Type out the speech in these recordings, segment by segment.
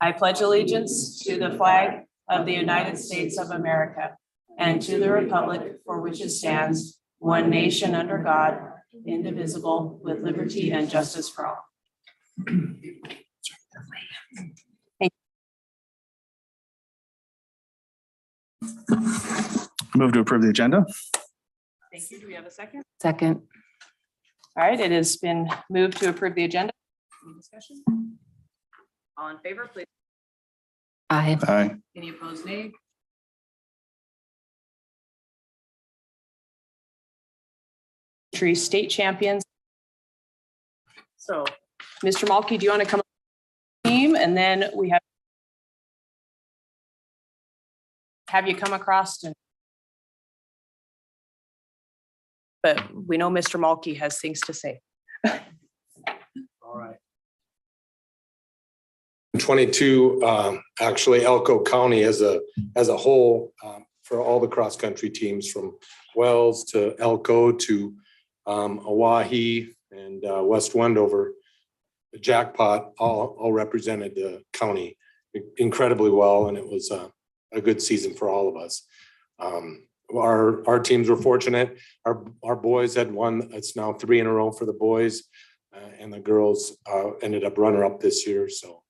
I pledge allegiance to the flag of the United States of America and to the republic for which it stands, one nation under God, indivisible, with liberty and justice for all. Move to approve the agenda. Thank you. Do we have a second? Second. All right, it has been moved to approve the agenda. Any discussion? All in favor, please. Aye. Aye. Any opposed, nay? Tree state champions. So, Mr. Malky, do you want to come up with the team? And then we have you come across and but we know Mr. Malky has things to say. All right. 22, actually Elko County as a whole, for all the cross-country teams from Wells to Elko to Oahe and West Wendover, the jackpot all represented the county incredibly well, and it was a good season for all of us. Our teams were fortunate. Our boys had won. It's now 3 in a row for the boys, and the girls ended up runner-up this year. So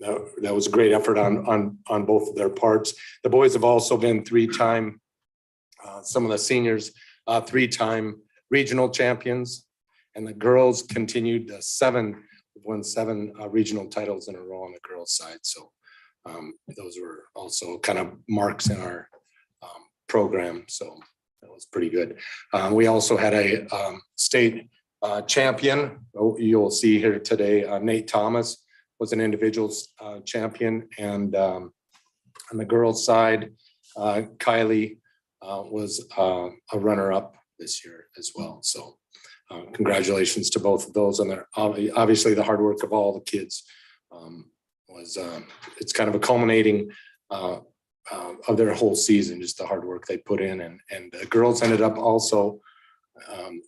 that was a great effort on both of their parts. The boys have also been 3-time, some of the seniors, 3-time regional champions, and the girls continued won 7 regional titles in a row on the girls' side. So those were also kind of marks in our program. So that was pretty good. We also had a state champion. You'll see here today, Nate Thomas was an individuals champion, and on the girls' side, Kylie was a runner-up this year as well. So congratulations to both of those, and obviously the hard work of all the kids it's kind of a culminating of their whole season, just the hard work they put in, and the girls ended up also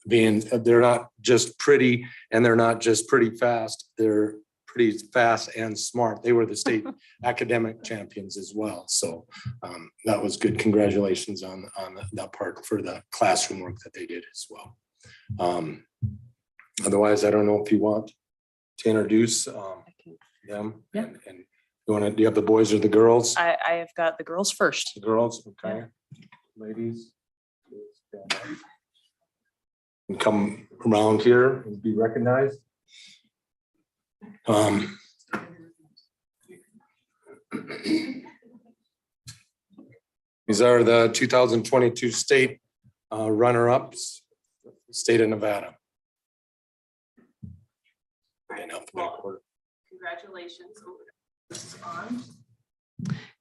they're not just pretty and they're not just pretty fast, they're pretty fast and smart. They were the state academic champions as well. So that was good. Congratulations on that part for the classroom work that they did as well. Otherwise, I don't know if you want to introduce them. Yeah. And do you have the boys or the girls? I have got the girls first. The girls, okay. Ladies. And come around here and be recognized. These are the 2022 state runner-ups, state of Nevada. Congratulations.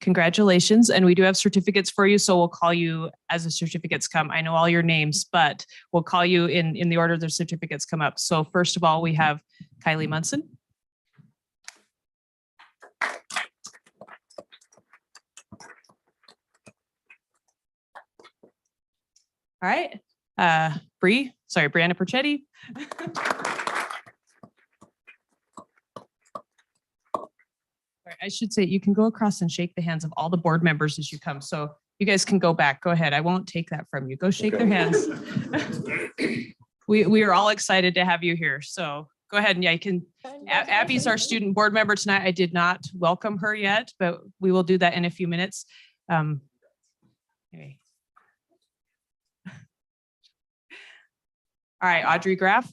Congratulations. And we do have certificates for you. So we'll call you as the certificates come. I know all your names, but we'll call you in the order the certificates come up. So first of all, we have Kylie Munson. All right. Brianna Perchetti. I should say you can go across and shake the hands of all the board members as you come. So you guys can go back. Go ahead. I won't take that from you. Go shake their hands. We are all excited to have you here. So go ahead and yeah, you can. Abby's our student board member tonight. I did not welcome her yet, but we will do that in a few minutes. Okay. All right, Audrey Graff.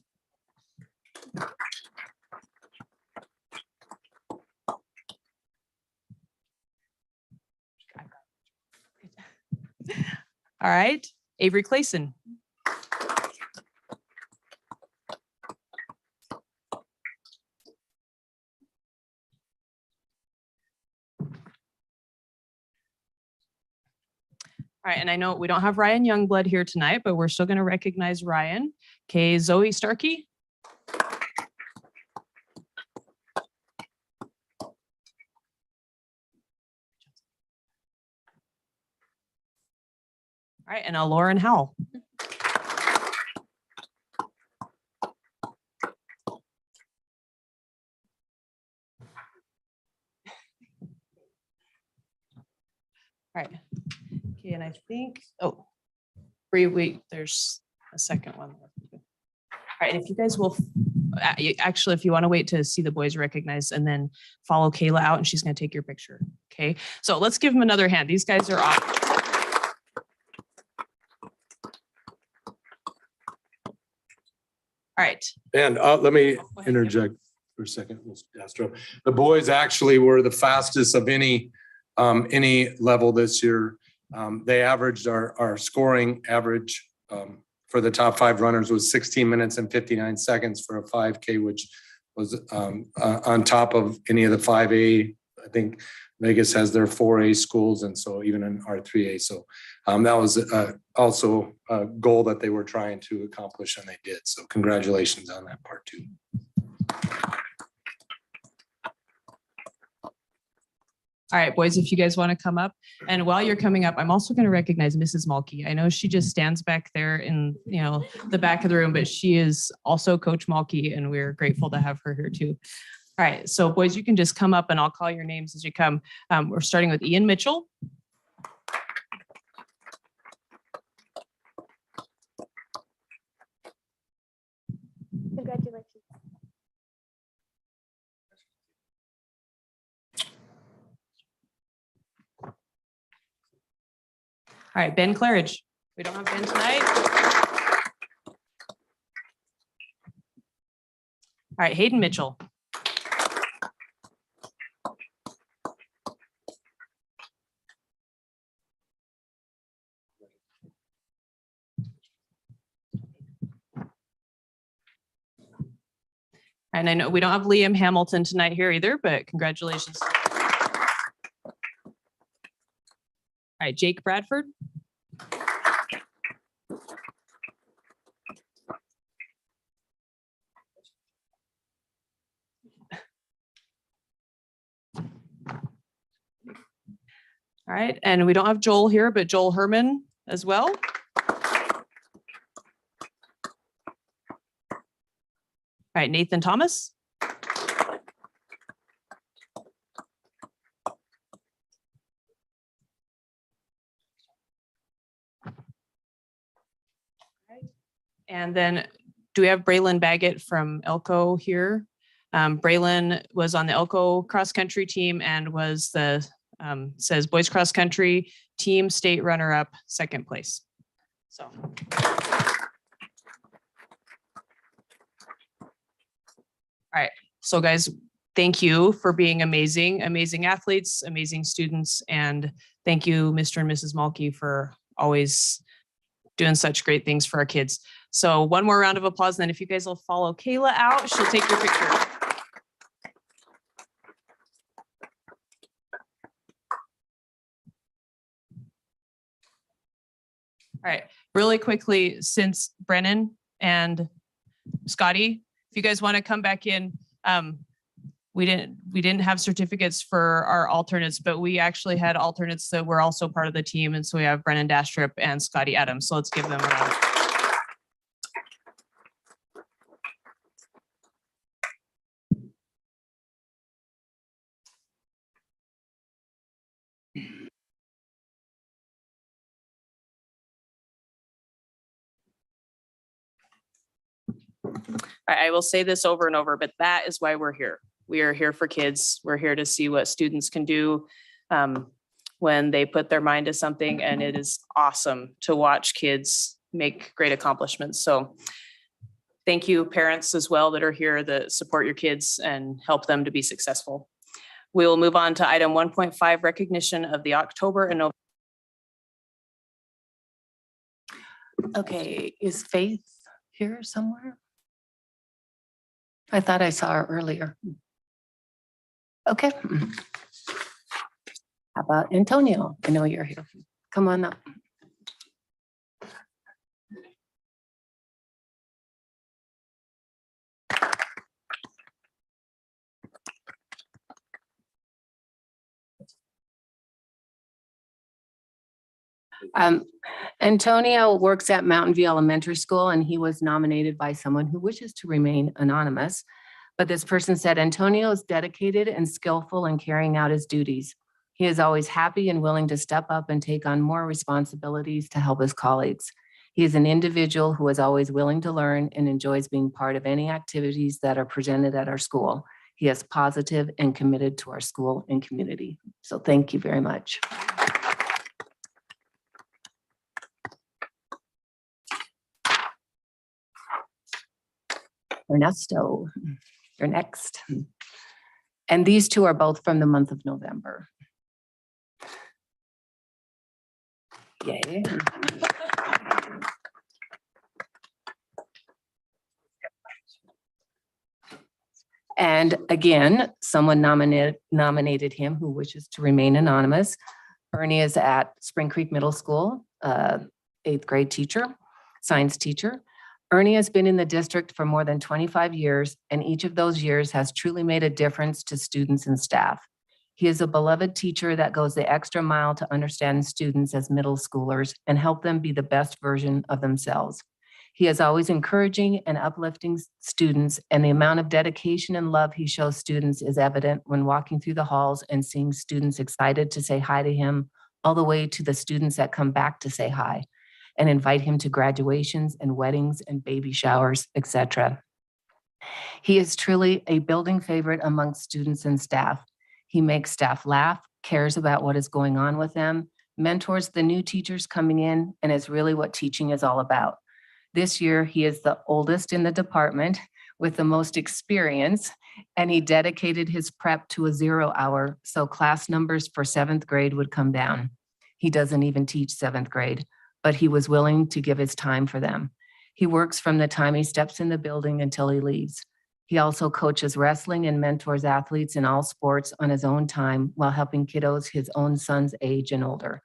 All right, Avery Clayson. All right, and I know we don't have Ryan Youngblood here tonight, but we're still going to recognize Ryan. Okay, Zoe Starkey. All right, and Lauren Howell. right. Okay, and I think, oh, wait, there's a second one. All right, if you guys will, actually, if you want to wait to see the boys recognized and then follow Kayla out and she's going to take your picture. Okay, so let's give them another hand. These guys are off. All right. And let me interject for a second, Ms. Castro. The boys actually were the fastest of any level this year. They averaged our scoring average for the top 5 runners was 16 minutes and 59 seconds for a 5K, which was on top of any of the 5A. I think Vegas has their 4A schools, and so even in our 3A. So that was also a goal that they were trying to accomplish, and they did. So congratulations on that part too. All right, boys, if you guys want to come up, and while you're coming up, I'm also going to recognize Mrs. Mulkey. I know she just stands back there in, the back of the room, but she is also Coach Mulkey, and we're grateful to have her here too. All right, so boys, you can just come up and I'll call your names as you come. We're starting with Ian Mitchell. Congratulations. All right, Ben Claridge. We don't have Ben tonight. All right, Hayden Mitchell. And I know we don't have Liam Hamilton tonight here either, but congratulations. All right, Jake Bradford. All right, and we don't have Joel here, but Joel Herman as well. All right, Nathan Thomas. And then do we have Braylon Baggett from Elko here? Braylon was on the Elko cross country team and was the says boys cross country team state runner up, 2nd place. So. All right, so guys, thank you for being amazing athletes, amazing students, and thank you, Mr. and Mrs. Mulkey, for always doing such great things for our kids. So one more round of applause, and then if you guys will follow Kayla out, she'll take your picture. All right, really quickly, since Brennan and Scotty, if you guys want to come back in, we didn't have certificates for our alternates, but we actually had alternates that were also part of the team. And so we have Brennan Dastrip and Scotty Adams. So let's give them a round. I will say this over and over, but that is why we're here. We are here for kids. We're here to see what students can do when they put their mind to something, and it is awesome to watch kids make great accomplishments. So thank you, parents as well, that are here that support your kids and help them to be successful. We will move on to item 1.5, recognition of the October and November. Okay, is Faith here somewhere? I thought I saw her earlier. Okay. How about Antonio? I know you're here. Come on up. Antonio works at Mountain View Elementary School, and he was nominated by someone who wishes to remain anonymous. But this person said, Antonio is dedicated and skillful in carrying out his duties. He is always happy and willing to step up and take on more responsibilities to help his colleagues. He is an individual who is always willing to learn and enjoys being part of any activities that are presented at our school. He is positive and committed to our school and community. So thank you very much. Ernesto, you're next. And these two are both from the month of November. Yay. And again, someone nominated him who wishes to remain anonymous. Ernie is at Spring Creek Middle School, 8th grade teacher, science teacher. Ernie has been in the district for more than 25 years, and each of those years has truly made a difference to students and staff. He is a beloved teacher that goes the extra mile to understand students as middle schoolers and help them be the best version of themselves. He is always encouraging and uplifting students, and the amount of dedication and love he shows students is evident when walking through the halls and seeing students excited to say hi to him, all the way to the students that come back to say hi and invite him to graduations and weddings and baby showers, etc. He is truly a building favorite amongst students and staff. He makes staff laugh, cares about what is going on with them, mentors the new teachers coming in, and is really what teaching is all about. This year, he is the oldest in the department with the most experience, and he dedicated his prep to a 0 hour, so class numbers for 7th grade would come down. He doesn't even teach 7th grade, but he was willing to give his time for them. He works from the time he steps in the building until he leaves. He also coaches wrestling and mentors athletes in all sports on his own time while helping kiddos his own son's age and older.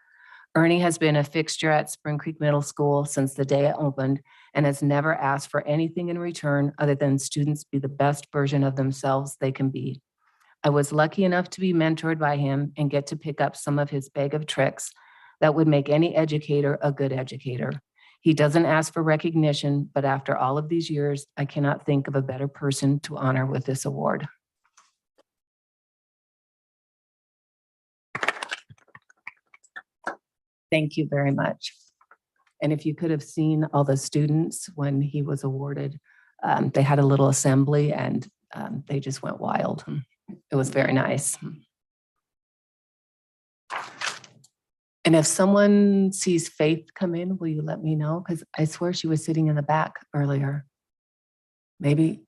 Ernie has been a fixture at Spring Creek Middle School since the day it opened and has never asked for anything in return other than students be the best version of themselves they can be. I was lucky enough to be mentored by him and get to pick up some of his bag of tricks that would make any educator a good educator. He doesn't ask for recognition, but after all of these years, I cannot think of a better person to honor with this award. Thank you very much. And if you could have seen all the students when he was awarded, they had a little assembly and they just went wild. It was very nice. And if someone sees Faith come in, will you let me know? Because I swear she was sitting in the back earlier. Maybe,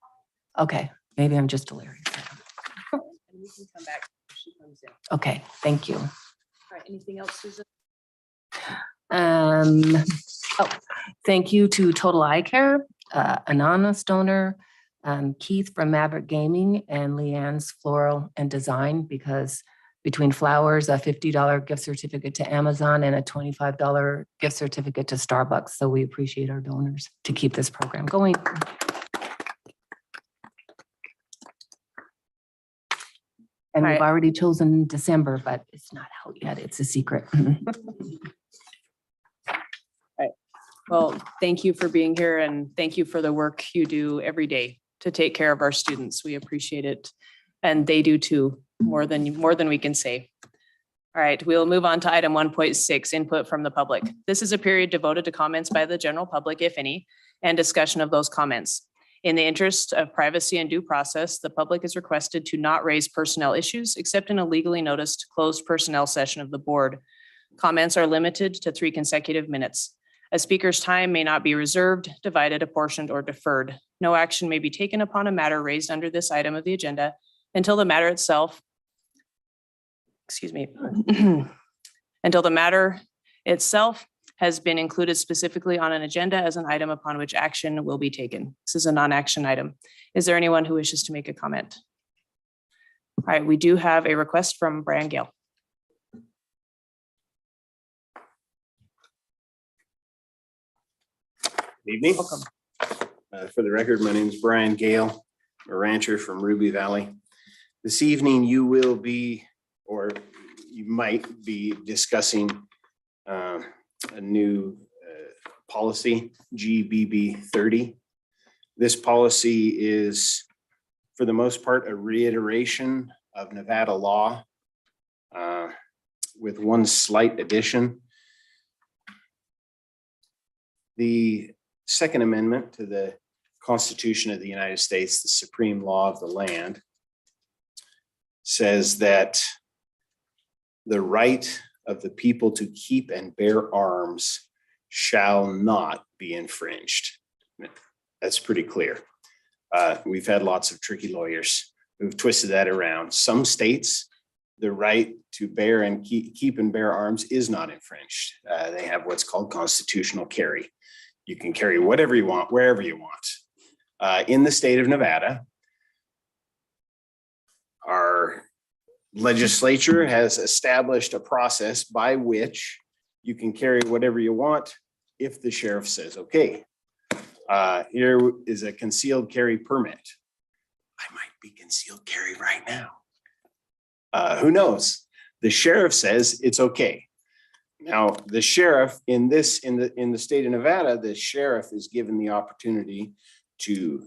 okay, maybe I'm just delirious. And we can come back if she comes in. Okay, thank you. All right, anything else, Susan? Thank you to Total Eye Care, anonymous donor, Keith from Maverick Gaming, and Leanne's Floral and Design, because between flowers, a $50 gift certificate to Amazon and a $25 gift certificate to Starbucks. So we appreciate our donors to keep this program going. And we've already chosen December, but it's not out yet. It's a secret. Well, thank you for being here and thank you for the work you do every day to take care of our students. We appreciate it. And they do too, more than we can say. All right, we'll move on to item 1.6, input from the public. This is a period devoted to comments by the general public, if any, and discussion of those comments. In the interest of privacy and due process, the public is requested to not raise personnel issues except in a legally noticed closed personnel session of the board. Comments are limited to 3 consecutive minutes. A speaker's time may not be reserved, divided, apportioned, or deferred. No action may be taken upon a matter raised under this item of the agenda until the matter itself, until the matter itself has been included specifically on an agenda as an item upon which action will be taken. This is a non-action item. Is there anyone who wishes to make a comment? All right, we do have a request from Brian Gale. Good evening. Welcome. For the record, my name is Brian Gale, a rancher from Ruby Valley. This evening, you will be, or you might be discussing a new policy, GBB 30. This policy is, for the most part, a reiteration of Nevada law. with one slight addition. The Second Amendment to the Constitution of the United States, the supreme law of the land, says that the right of the people to keep and bear arms shall not be infringed. That's pretty clear. We've had lots of tricky lawyers who've twisted that around. Some states, the right to bear and keep and bear arms is not infringed. They have what's called constitutional carry. You can carry whatever you want, wherever you want. In the state of Nevada, our legislature has established a process by which you can carry whatever you want if the sheriff says, okay, here is a concealed carry permit. I might be concealed carry right now. Who knows? The sheriff says it's okay. Now, the sheriff in the state of Nevada, the sheriff is given the opportunity to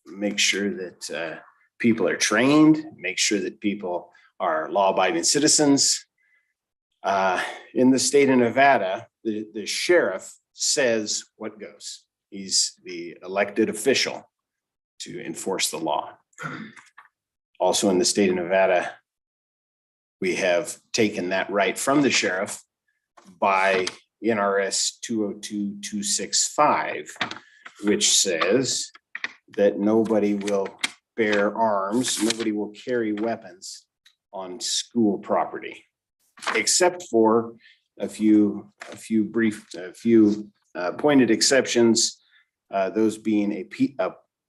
make sure that people are trained, make sure that people are law-abiding citizens. In the state of Nevada, the sheriff says what goes. He's the elected official to enforce the law. Also in the state of Nevada, we have taken that right from the sheriff by NRS 202-265, which says that nobody will bear arms, nobody will carry weapons on school property, except for a few pointed exceptions, those being a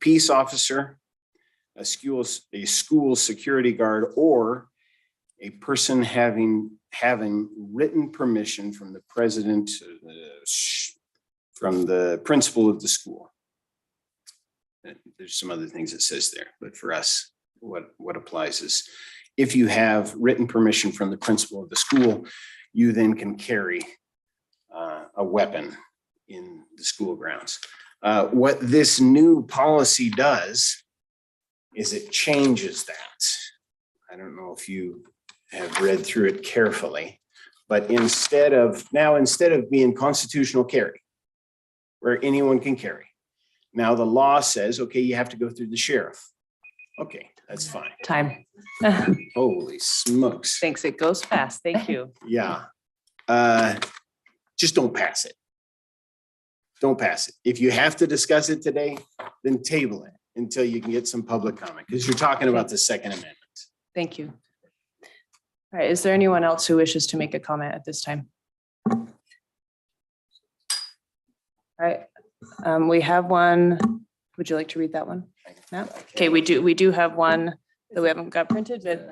peace officer, a school security guard, or a person having written permission from the president, from the principal of the school. There's some other things it says there, but for us, what applies is if you have written permission from the principal of the school, you then can carry a weapon in the school grounds. What this new policy does is it changes that. I don't know if you have read through it carefully, but instead of being constitutional carry, where anyone can carry, now the law says, okay, you have to go through the sheriff. Okay, that's fine. Time. Holy smokes. Thanks. It goes fast. Thank you. Yeah. Just don't pass it. Don't pass it. If you have to discuss it today, then table it until you can get some public comment, because you're talking about the Second Amendment. Thank you. All right. Is there anyone else who wishes to make a comment at this time? All right. We have one. Would you like to read that one? No? Okay, we do have one that we haven't got printed, but.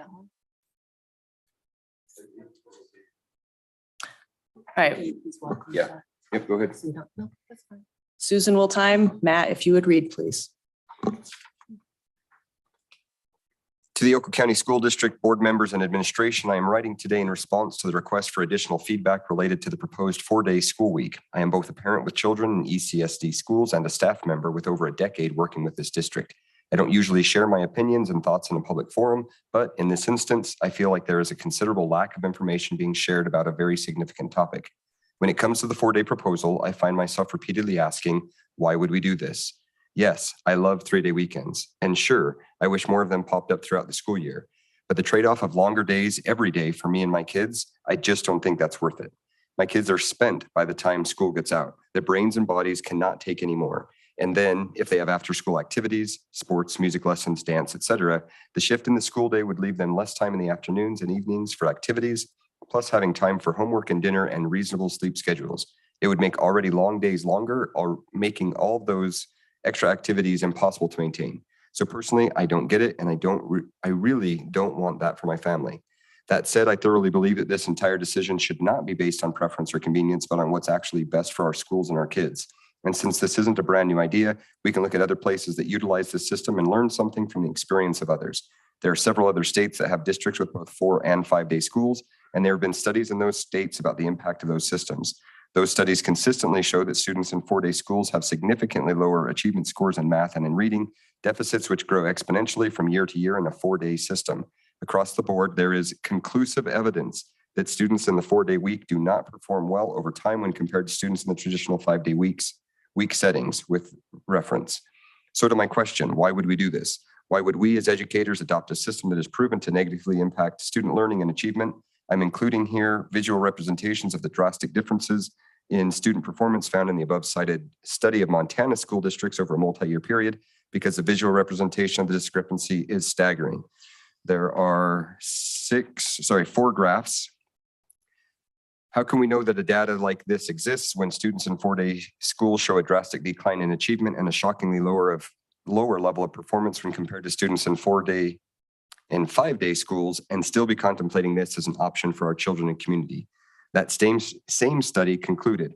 All right. Yeah. Yep, go ahead. Susan will time. Matt, if you would read, please. To the Elko County School District Board members and administration, I am writing today in response to the request for additional feedback related to the proposed 4-day school week. I am both a parent with children in ECSD schools and a staff member with over a decade working with this district. I don't usually share my opinions and thoughts in a public forum, but in this instance, I feel like there is a considerable lack of information being shared about a very significant topic. When it comes to the 4-day proposal, I find myself repeatedly asking, why would we do this? Yes, I love 3-day weekends. And sure, I wish more of them popped up throughout the school year. But the trade-off of longer days every day for me and my kids, I just don't think that's worth it. My kids are spent by the time school gets out. Their brains and bodies cannot take anymore. And then if they have after-school activities, sports, music lessons, dance, etc., the shift in the school day would leave them less time in the afternoons and evenings for activities, plus having time for homework and dinner and reasonable sleep schedules. It would make already long days longer, or making all those extra activities impossible to maintain. So personally, I don't get it, and I really don't want that for my family. That said, I thoroughly believe that this entire decision should not be based on preference or convenience, but on what's actually best for our schools and our kids. And since this isn't a brand new idea, we can look at other places that utilize this system and learn something from the experience of others. There are several other states that have districts with both 4- and 5-day schools, and there have been studies in those states about the impact of those systems. Those studies consistently show that students in 4-day schools have significantly lower achievement scores in math and in reading, deficits which grow exponentially from year to year in a 4-day system. Across the board, there is conclusive evidence that students in the 4-day week do not perform well over time when compared to students in the traditional 5-day week settings with reference. So to my question, why would we do this? Why would we as educators adopt a system that is proven to negatively impact student learning and achievement? I'm including here visual representations of the drastic differences in student performance found in the above cited study of Montana school districts over a multi-year period, because the visual representation of the discrepancy is staggering. There are 4 graphs. How can we know that a data like this exists when students in 4-day school show a drastic decline in achievement and a shockingly lower level of performance when compared to students in 4-day and 5-day schools, and still be contemplating this as an option for our children and community? That same study concluded,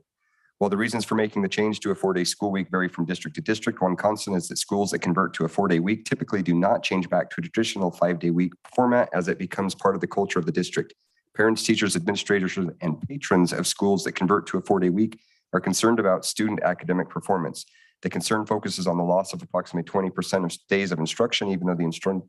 while the reasons for making the change to a 4-day school week vary from district to district, one constant is that schools that convert to a 4-day week typically do not change back to a traditional 5-day week format as it becomes part of the culture of the district. Parents, teachers, administrators, and patrons of schools that convert to a 4-day week are concerned about student academic performance. The concern focuses on the loss of approximately 20% of days of instruction, even though the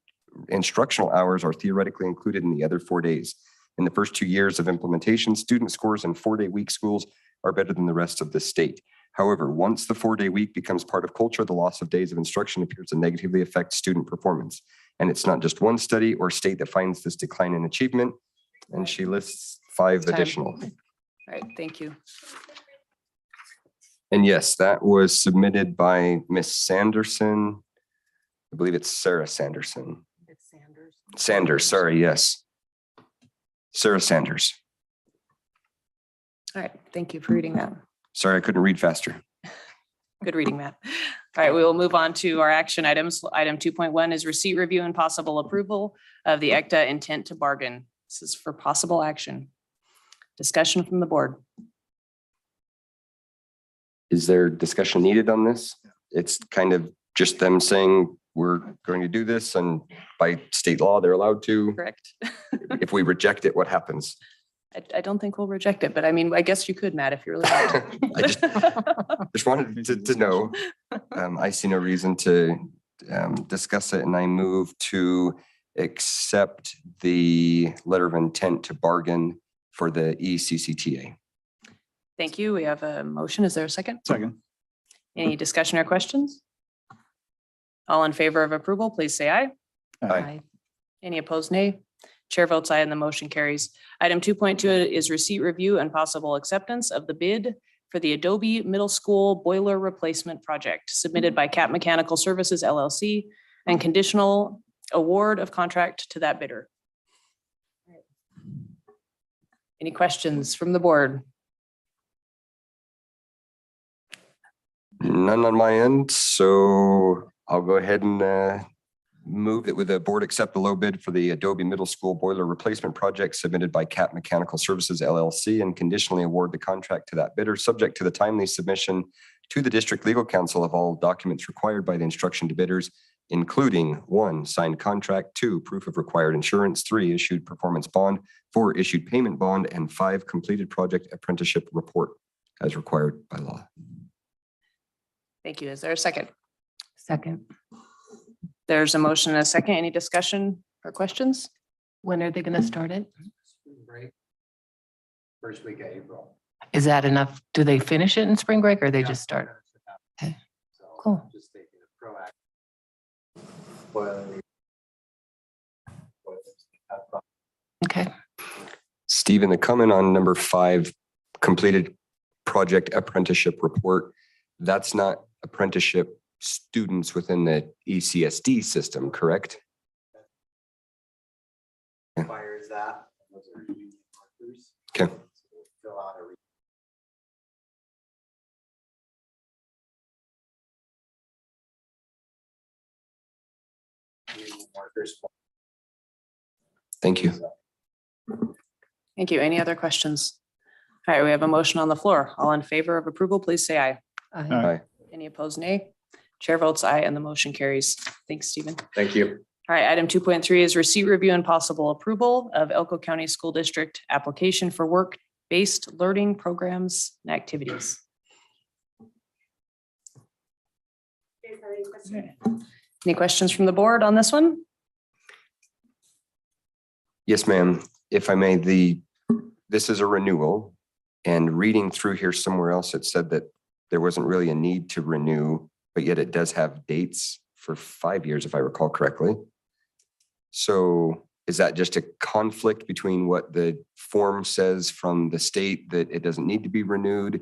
instructional hours are theoretically included in the other 4 days. In the first 2 years of implementation, student scores in 4-day week schools are better than the rest of the state. However, once the 4-day week becomes part of culture, the loss of days of instruction appears to negatively affect student performance. And it's not just one study or state that finds this decline in achievement. And she lists 5 additional. All right, thank you. And yes, that was submitted by Miss Sanderson. I believe it's Sarah Sanderson. It's Sanders. Sanders, sorry, yes. Sarah Sanders. All right, thank you for reading that. Sorry, I couldn't read faster. Good reading, Matt. All right, we will move on to our action items. Item 2.1 is receipt, review, and possible approval of the ECTA intent to bargain. This is for possible action. Discussion from the board. Is there discussion needed on this? It's kind of just them saying we're going to do this, and by state law, they're allowed to. Correct? If we reject it, what happens? I don't think we'll reject it, but I mean, I guess you could, Matt, if you really want to. I just wanted to know. I see no reason to discuss it, and I move to accept the letter of intent to bargain for the ECCTA. Thank you. We have a motion. Is there a second? Second. Any discussion or questions? All in favor of approval, please say aye. Aye. Any opposed, nay? Chair votes aye and the motion carries. Item 2.2 is receipt, review, and possible acceptance of the bid for the Adobe Middle School Boiler Replacement Project submitted by Cap Mechanical Services LLC and conditional award of contract to that bidder. Any questions from the board? None on my end, so I'll go ahead and move that with the board accept the low bid for the Adobe Middle School Boiler Replacement Project submitted by Cap Mechanical Services LLC and conditionally award the contract to that bidder, subject to the timely submission to the District Legal Counsel of all documents required by the instruction to bidders, including 1, signed contract, 2, proof of required insurance, 3, issued performance bond, 4, issued payment bond, and 5, completed project apprenticeship report as required by law. Thank you. Is there a second? Second. There's a motion and a second. Any discussion or questions? When are they going to start it? Break. First week of April. Is that enough? Do they finish it in spring break or they just start? Okay. So Cool. just taking a proactive. Well, Okay. Stephen, the comment on number 5, completed project apprenticeship report, that's not apprenticeship students within the ECSD system, correct? requires that. Those are union markers. Okay. So we'll fill out a union markers. Thank you. Thank you. Any other questions? All right, we have a motion on the floor. All in favor of approval, please say aye. Aye. Aye. Any opposed, nay? Chair votes aye and the motion carries. Thanks, Stephen. Thank you. All right, item 2.3 is receipt, review, and possible approval of Elko County School District application for work-based learning programs and activities. Any questions from the board on this one? Yes, ma'am. If I may, the this is a renewal, and reading through here somewhere else, it said that there wasn't really a need to renew, but yet it does have dates for 5 years, if I recall correctly. So is that just a conflict between what the form says from the state that it doesn't need to be renewed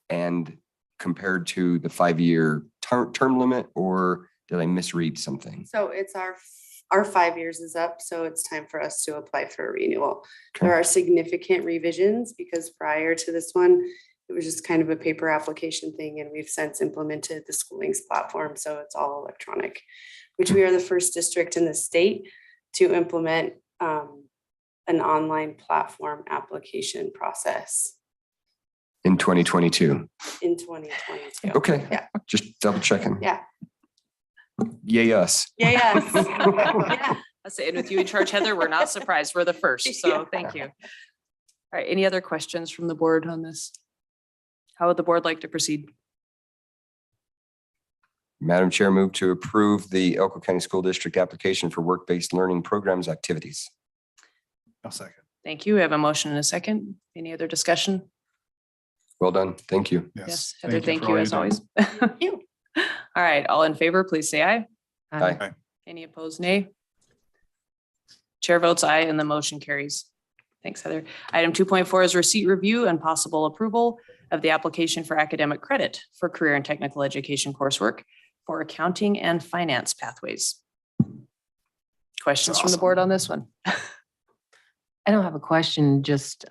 and compared to the 5-year term limit, or did I misread something? So it's our 5 years is up, so it's time for us to apply for a renewal. Okay. There are significant revisions because prior to this one, it was just kind of a paper application thing, and we've since implemented the schooling's platform, so it's all electronic, which we are the first district in the state to implement an online platform application process In 2022. in 2022. Okay. Yeah. Just double checking. Yeah. Yay us. Yeah, yes. Yeah. I say, and with you in charge, Heather, we're not surprised. We're the first. So thank you. All right. Any other questions from the board on this? How would the board like to proceed? Madam Chair, move to approve the Elko County School District application for work-based learning programs activities. I'll second. Thank you. I have a motion and a second. Any other discussion? Well done. Thank you. Yes, Heather, thank for you all as do. always. you. All right, all in favor, please say aye. Aye. Any opposed, nay? Chair votes aye and the motion carries. Thanks, Heather. Item 2.4 is receipt review and possible approval of the application for academic credit for career and technical education coursework for accounting and finance pathways. Questions from the board on this one? I don't have a question, just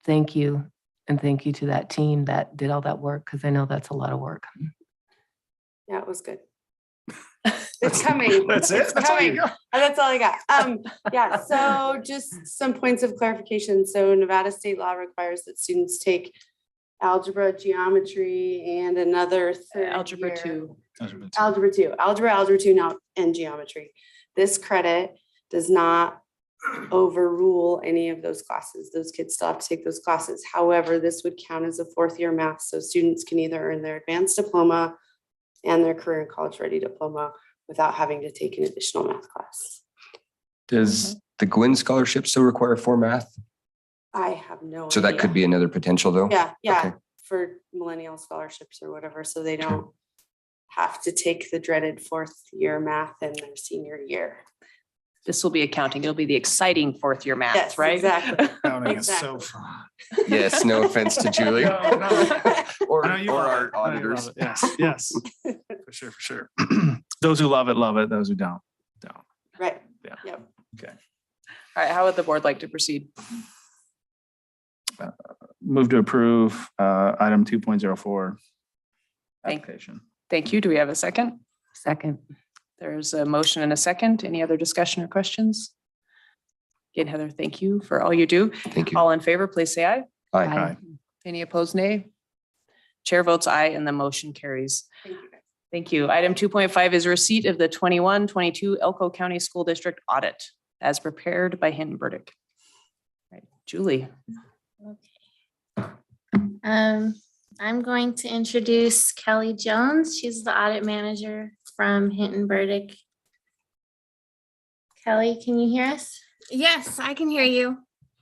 thank you. And thank you to that team that did all that work, because I know that's a lot of work. Yeah, it was good. It's coming. That's it? It's That's all you coming. That's all I got. Yeah, so just some points of clarification. So Nevada state law requires that students take algebra, geometry, and another third Algebra year- 2. Algebra 2 now, and geometry. This credit does not overrule any of those classes. Those kids still have to take those classes. However, this would count as a 4th year math. So students can either earn their advanced diploma and their career and college ready diploma without having to take an additional math class. Does the Gwynn scholarship still require 4 math? I have no idea. So that could be another potential though? Yeah, Okay. for millennial scholarships or whatever, so they don't have to take the dreaded 4th year math in their senior year. This will be accounting. It'll be the exciting 4th year math, Yes, right? exactly. Counting is so Exactly. fun. Yes, no offense to Julie. No, no. Or I know you or love our it. I know you love auditors. it. Yes, yes, for sure, for sure. Those who love it, love it. Those who don't. Right. Yeah. Yep. All right, how would the board like to proceed? Move to approve item 2.04. Thank- Application. Thank you. Do we have a second? Second. There's a motion and a second. Any other discussion or questions? Again, Heather, thank you for all you do. Thank you. All in favor, please say aye. Aye. Aye. Any opposed, nay? Chair votes aye and the motion carries. Thank you, guys. Thank you. Item 2.5 is receipt of the 21-22 Elko County School District audit as prepared by Hinton Burdick. Right, Julie. I'm going to introduce Kelly Jones. She's the audit manager from Hinton Burdick. Kelly, can you hear us? Yes, I can hear you.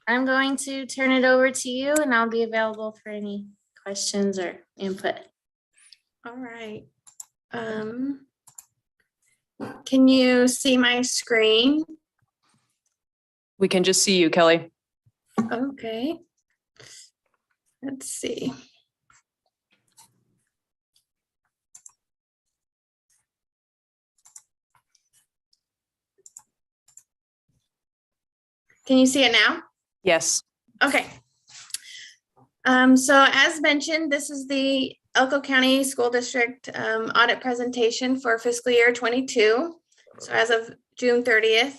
I'm going to turn it over to you and I'll be available for any questions or input. All right. Can you see my screen? We can just see you, Kelly. Okay. Let's see. Can you see it now? Yes. Okay. So as mentioned, this is the Elko County School District audit presentation for fiscal year 22. So as of June 30th,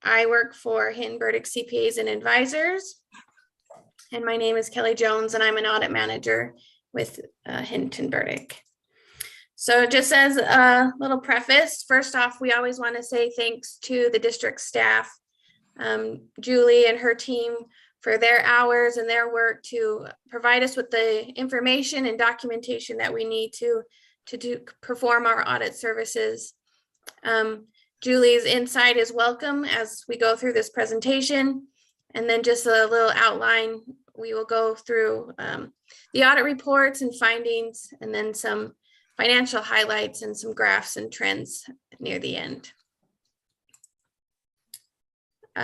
I work for Hinton Burdick CPAs and Advisors. And my name is Kelly Jones and I'm an audit manager with Hinton Burdick. So just as a little preface, first off, we always want to say thanks to the district staff, Julie and her team for their hours and their work to provide us with the information and documentation that we need to perform our audit services. Julie's insight is welcome as we go through this presentation. And then just a little outline, we will go through the audit reports and findings, and then some financial highlights and some graphs and trends near the end.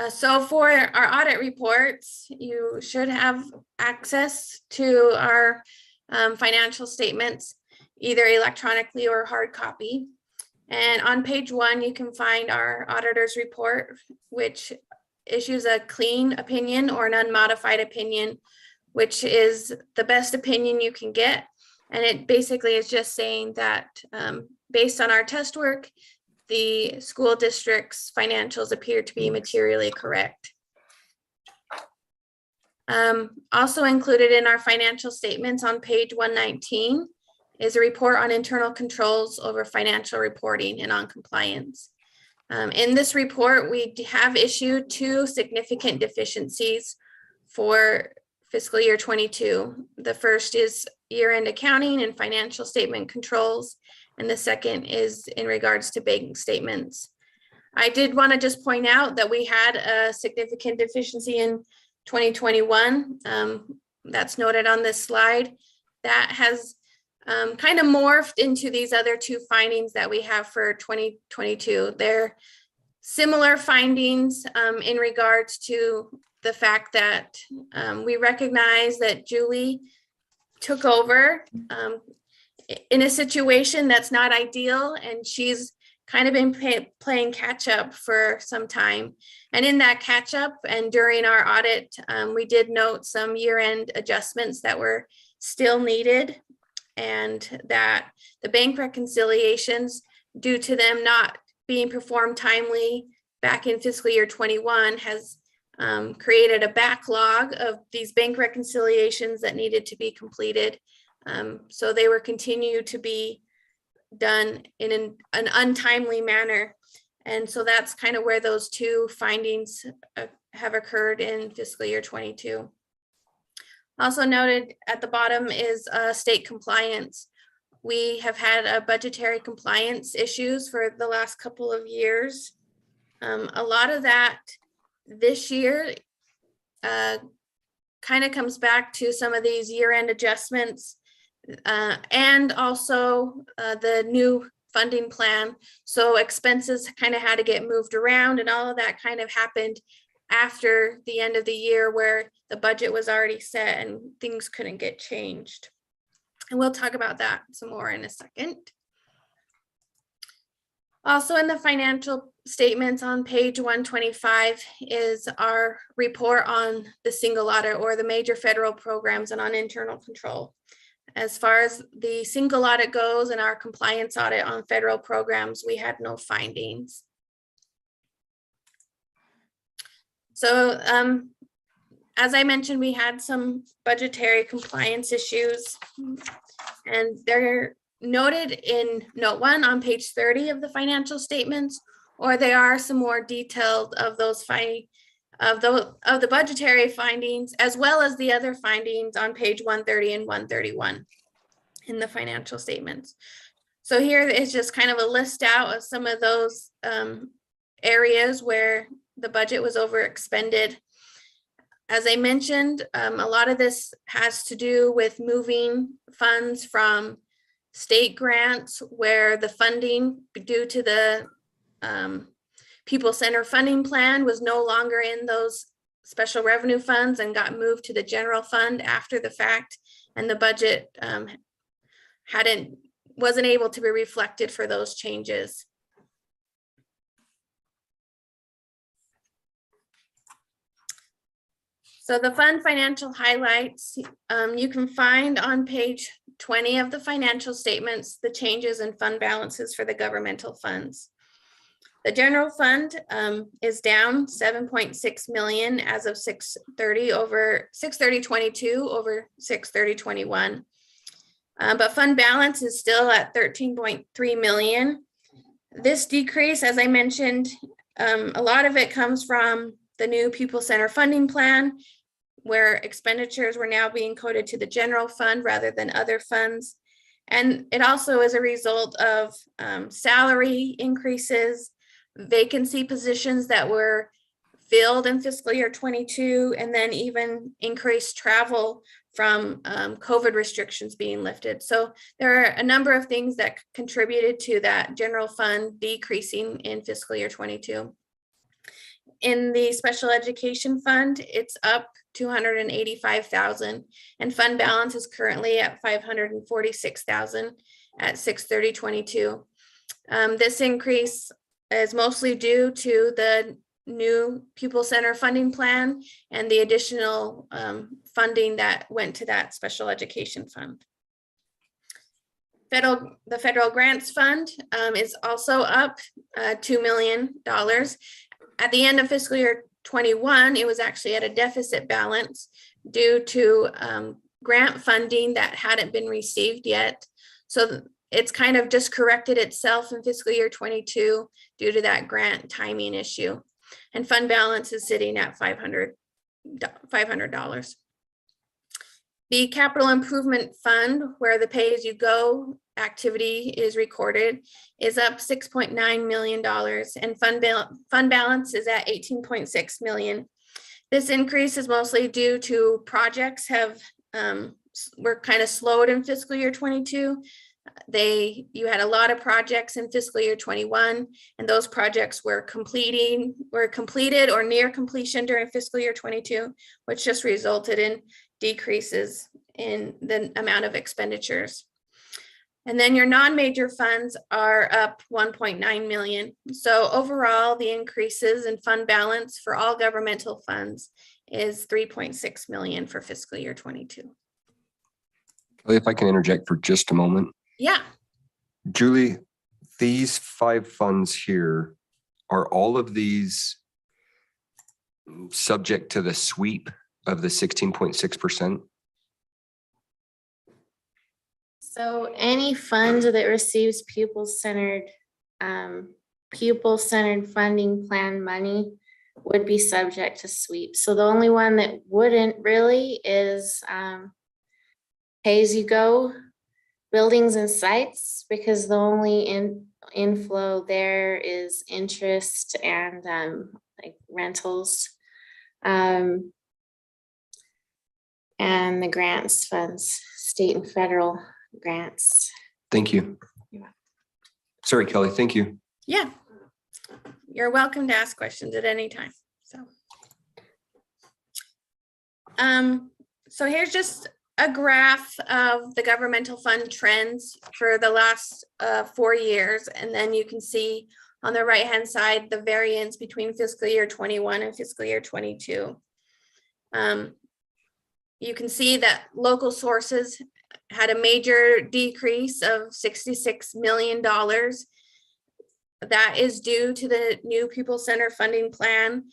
So for our audit reports, you should have access to our financial statements, either electronically or hard copy. And on page 1, you can find our auditor's report, which issues a clean opinion or an unmodified opinion, which is the best opinion you can get. And it basically is just saying that based on our test work, the school district's financials appear to be materially correct. Also included in our financial statements on page 119 is a report on internal controls over financial reporting and on compliance. In this report, we have issued 2 significant deficiencies for fiscal year 22. The first is year-end accounting and financial statement controls, and the second is in regards to bank statements. I did want to just point out that we had a significant deficiency in 2021. That's noted on this slide. That has kind of morphed into these other 2 findings that we have for 2022. They're similar findings in regards to the fact that we recognize that Julie took over in a situation that's not ideal, and she's kind of been playing catch up for some time. And in that catch up and during our audit, we did note some year-end adjustments that were still needed, and that the bank reconciliations, due to them not being performed timely back in fiscal year 21, has created a backlog of these bank reconciliations that needed to be completed. So they were continued to be done in an untimely manner. And so that's kind of where those 2 findings have occurred in fiscal year 22. Also noted at the bottom is state compliance. We have had a budgetary compliance issues for the last couple of years. A lot of that this year kind of comes back to some of these year-end adjustments and also the new funding plan. So expenses kind of had to get moved around, and all of that kind of happened after the end of the year where the budget was already set and things couldn't get changed. And we'll talk about that some more in a second. Also in the financial statements on page 125 is our report on the single audit or the major federal programs and on internal control. As far as the single audit goes and our compliance audit on federal programs, we had no findings. So as I mentioned, we had some budgetary compliance issues, and they're noted in note 1 on page 30 of the financial statements, or they are some more detailed of those of the budgetary findings, as well as the other findings on page 130 and 131 in the financial statements. So here is just kind of a list out of some of those areas where the budget was overexpended. As I mentioned, a lot of this has to do with moving funds from state grants where the funding due to the People Center funding plan was no longer in those special revenue funds and got moved to the general fund after the fact, and the budget wasn't able to be reflected for those changes. So the fund financial highlights, you can find on page 20 of the financial statements, the changes in fund balances for the governmental funds. The general fund is down 7.6 million as of 6/30 over 6/30/22 over 6/30/21. But fund balance is still at 13.3 million. This decrease, as I mentioned, a lot of it comes from the new People Center funding plan, where expenditures were now being coded to the general fund rather than other funds. And it also is a result of salary increases, vacancy positions that were filled in fiscal year 22, and then even increased travel from COVID restrictions being lifted. So there are a number of things that contributed to that general fund decreasing in fiscal year 22. In the special education fund, it's up 285,000, and fund balance is currently at 546,000 at 6/30/22. This increase is mostly due to the new pupil center funding plan and the additional funding that went to that special education fund. The federal grants fund is also up $2 million. At the end of fiscal year 21, it was actually at a deficit balance due to grant funding that hadn't been received yet. So it's kind of just corrected itself in fiscal year 22 due to that grant timing issue. And fund balance is sitting at $500. The capital improvement fund, where the pay-as-you-go activity is recorded, is up $6.9 million, and fund balance is at $18.6 million. This increase is mostly due to projects were kind of slowed in fiscal year 22. You had a lot of projects in fiscal year 21, and those projects were completed or near completion during fiscal year 22, which just resulted in decreases in the amount of expenditures. And then your non-major funds are up 1.9 million. So overall, the increases in fund balance for all governmental funds is 3.6 million for fiscal year 22. Kelly, if I can interject for just a moment. Yeah. Julie, these 5 funds here, are all of these subject to the sweep of the 16.6%? So any fund that receives pupil-centered funding plan money would be subject to sweep. So the only one that wouldn't really is pay-as-you-go buildings and sites, because the only inflow there is interest and like rentals. And the grants funds, state and federal grants. Thank you. You're welcome. Sorry, Kelly. Thank you. Yeah. You're welcome to ask questions at any time. So here's just a graph of the governmental fund trends for the last 4 years. And then you can see on the right-hand side, the variance between fiscal year 21 and fiscal year 22. You can see that local sources had a major decrease of $66 million. That is due to the new pupil center funding plan.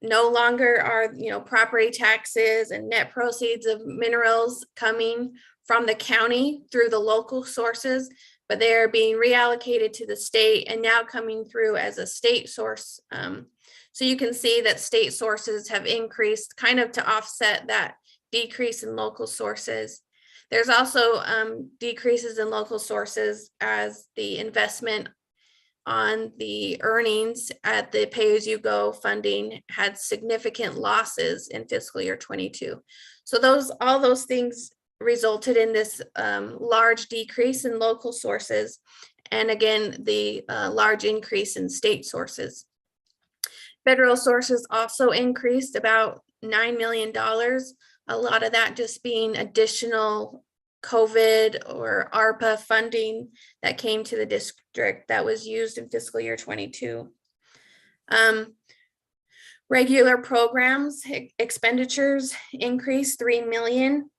No longer are, property taxes and net proceeds of minerals coming from the county through the local sources, but they are being reallocated to the state and now coming through as a state source. So you can see that state sources have increased kind of to offset that decrease in local sources. There's also decreases in local sources as the investment on the earnings at the pay-as-you-go funding had significant losses in fiscal year 22. So all those things resulted in this large decrease in local sources, and again, the large increase in state sources. Federal sources also increased about $9 million. A lot of that just being additional COVID or ARPA funding that came to the district that was used in fiscal year 22. Regular programs expenditures increased $3 million.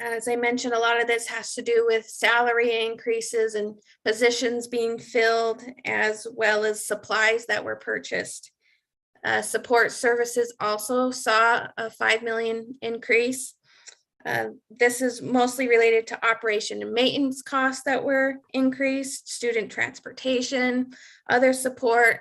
As I mentioned, a lot of this has to do with salary increases and positions being filled, as well as supplies that were purchased. Support services also saw a $5 million increase. This is mostly related to operation and maintenance costs that were increased, student transportation, other support,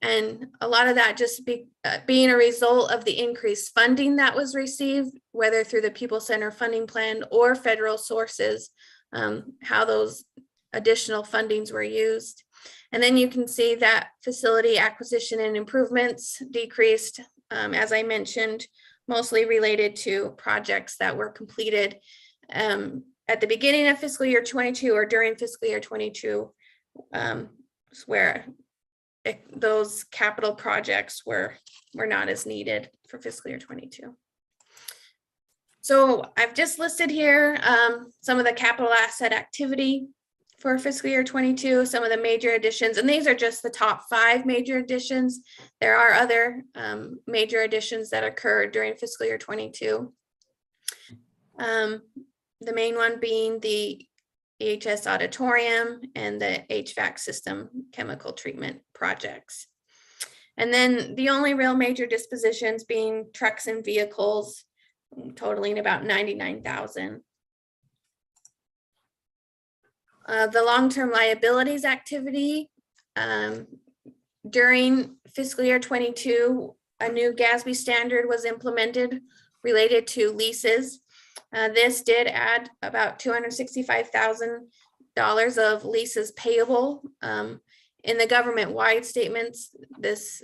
and a lot of that just being a result of the increased funding that was received, whether through the Pupil Center funding plan or federal sources, how those additional fundings were used. And then you can see that facility acquisition and improvements decreased, as I mentioned, mostly related to projects that were completed at the beginning of fiscal year 22 or during fiscal year 22, where those capital projects were not as needed for fiscal year 22. So I've just listed here some of the capital asset activity for fiscal year 22, some of the major additions, and these are just the top 5 major additions. There are other major additions that occurred during fiscal year 22. The main one being the EHS auditorium and the HVAC system chemical treatment projects. And then the only real major dispositions being trucks and vehicles, totaling about $99,000. The long-term liabilities activity during fiscal year 22, a new GASB standard was implemented related to leases. This did add about $265,000 of leases payable. In the government-wide statements, this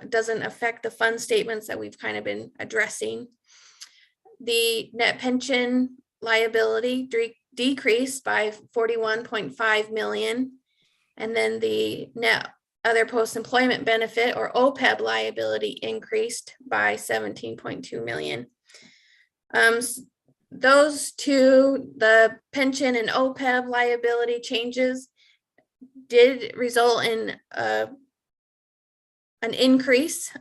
doesn't affect the fund statements that we've kind of been addressing. The net pension liability decreased by 41.5 million. And then the net other post-employment benefit or OPEB liability increased by 17.2 million. Those two, the pension and OPEB liability changes, did result in an increase.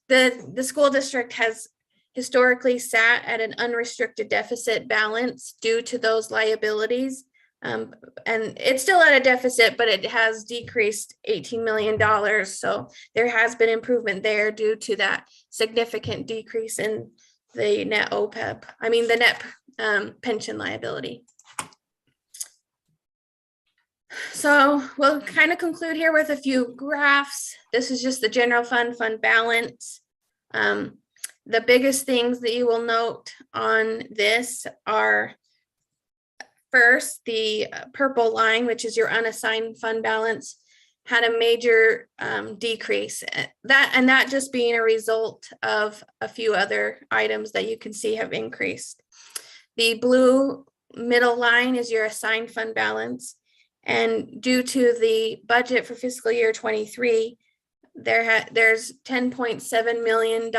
The school district has historically sat at an unrestricted deficit balance due to those liabilities. And it's still at a deficit, but it has decreased $18 million. So there has been improvement there due to that significant decrease in the net OPEB, the net pension liability. So we'll kind of conclude here with a few graphs. This is just the general fund balance. The biggest things that you will note on this are, first, the purple line, which is your unassigned fund balance, had a major decrease. That just being a result of a few other items that you can see have increased. The blue middle line is your assigned fund balance. And due to the budget for fiscal year 23, there's $10.7 million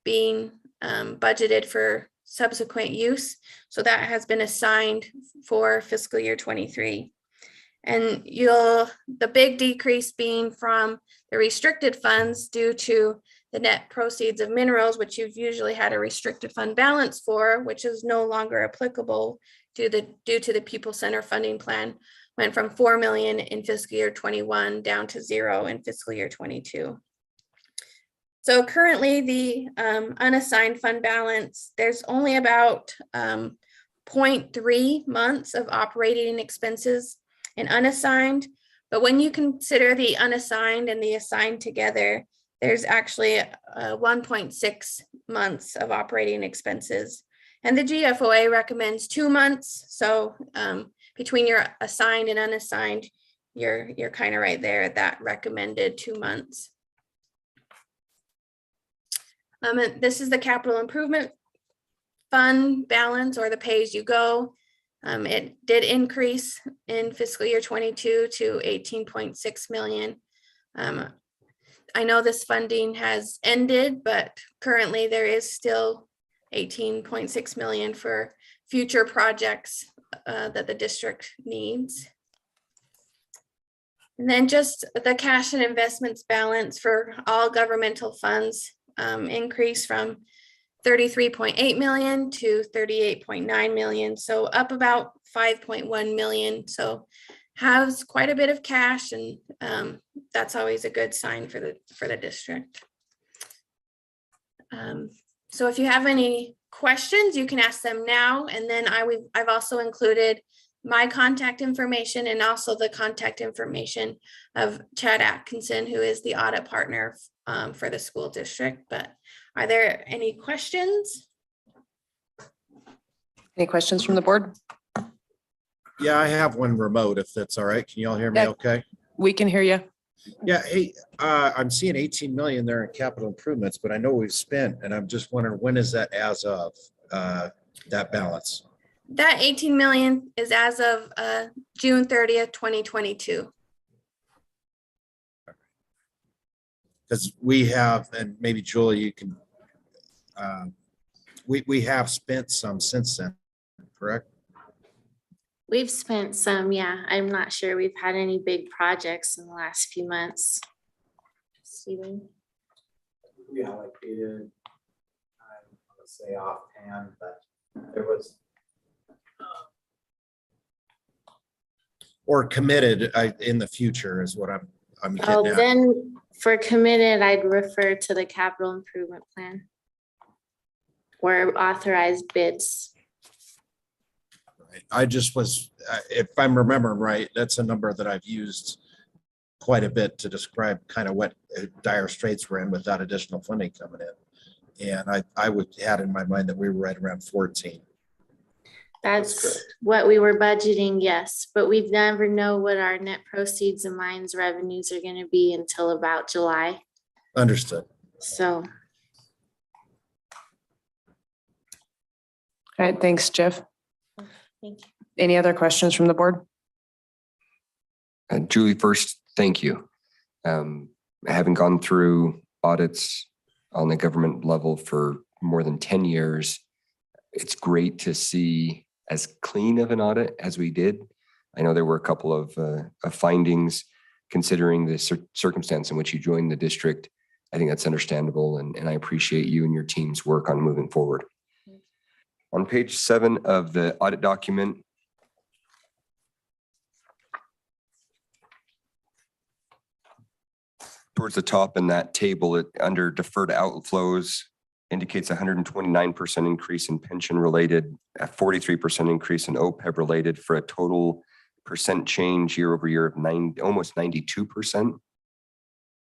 being budgeted for subsequent use. So that has been assigned for fiscal year 23. And the big decrease being from the restricted funds due to the net proceeds of minerals, which you've usually had a restricted fund balance for, which is no longer applicable due to the People Center funding plan, went from 4 million in fiscal year 21 down to 0 in fiscal year 22. So currently the unassigned fund balance, there's only about 0.3 months of operating expenses in unassigned. But when you consider the unassigned and the assigned together, there's actually 1.6 months of operating expenses. And the GFOA recommends 2 months. So between your assigned and unassigned, you're kind of right there at that recommended 2 months. And this is the capital improvement fund balance, or the pay-as-you-go. It did increase in fiscal year 22 to 18.6 million. I know this funding has ended, but currently there is still 18.6 million for future projects that the district needs. And then just the cash and investments balance for all governmental funds increased from 33.8 million to 38.9 million. So up about 5.1 million. So has quite a bit of cash, and that's always a good sign for the district. So if you have any questions, you can ask them now. And then I've also included my contact information and also the contact information of Chad Atkinson, who is the audit partner for the school district. But are there any questions? Any questions from the board? Yeah, I have one remote, if that's all right. Can you all hear me Yeah. okay? We can hear you. Yeah, hey, I'm seeing 18 million there in capital improvements, but I know we've spent, and I'm just wondering, when is that as of, that balance? That 18 million is as of June 30th, 2022. Because we have, and maybe Julie, you can, we have spent some since then, correct? We've spent some, yeah. I'm not sure we've had any big projects in the last few months. Steven? Yeah, like we did, I'm gonna say offhand, but there was. Or committed in the future is what I'm Oh, getting at. then for committed, I'd refer to the capital improvement plan. Or authorized bids. I just was, if I'm remembering right, that's a number that I've used quite a bit to describe kind of what dire straits we're in without additional funding coming in. And I would had in my mind that we were right around 14. That's what we were budgeting, yes, but we'd never know what our net proceeds and mines revenues are gonna be until about July, Understood. so. All right, thanks, Jeff. Thank you. Any other questions from the board? Julie, first, thank you. Having gone through audits on the government level for more than 10 years, it's great to see as clean of an audit as we did. I know there were a couple of findings considering the circumstance in which you joined the district. I think that's understandable, and I appreciate you and your team's work on moving forward. On page 7 of the audit document, towards the top in that table, it under deferred outflows indicates 129% increase in pension related, a 43% increase in OPEB related, for a total percent change year over year of almost 92%.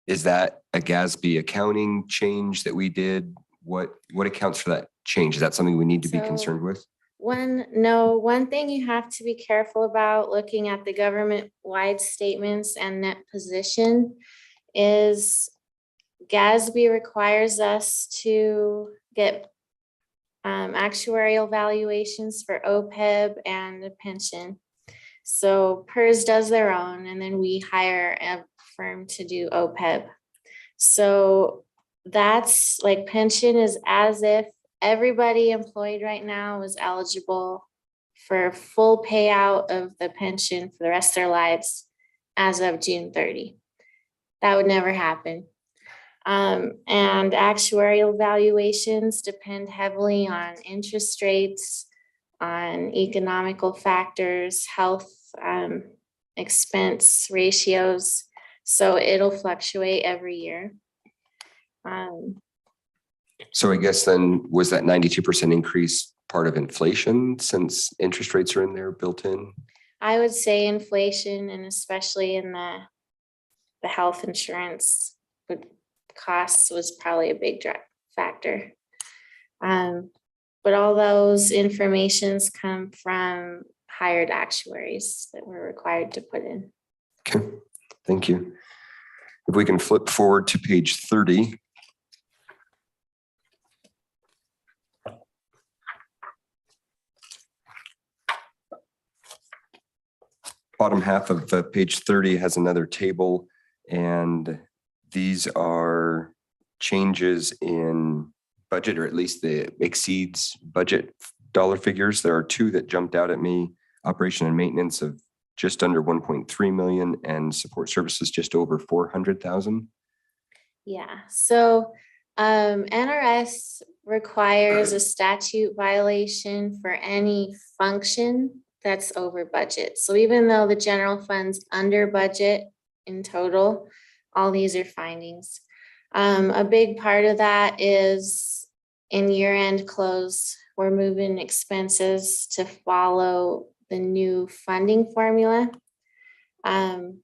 Is that a GASB accounting change that we did? What accounts for that change? Is that something we need to be concerned with? One thing you have to be careful about looking at the government-wide statements and net position is GASB requires us to get actuarial valuations for OPEB and the pension. So PERS does their own, and then we hire a firm to do OPEB. So that's like pension is as if everybody employed right now is eligible for full payout of the pension for the rest of their lives as of June 30. That would never happen. And actuarial valuations depend heavily on interest rates, on economical factors, health, expense ratios. So it'll fluctuate every year. So I guess then, was that 92% increase part of inflation since interest rates are in there built in? I would say inflation, and especially in the health insurance costs was probably a big factor. But all those informations come from hired actuaries that we're required to put in. Okay, thank you. If we can flip forward to page 30. Bottom half of page 30 has another table, and these are changes in budget, or at least the exceeds budget dollar figures. There are two that jumped out at me: operation and maintenance of just under 1.3 million and support services just over 400,000. Yeah, so NRS requires a statute violation for any function that's over budget. So even though the general fund's under budget in total, all these are findings. A big part of that is in year-end close, we're moving expenses to follow the new funding formula. And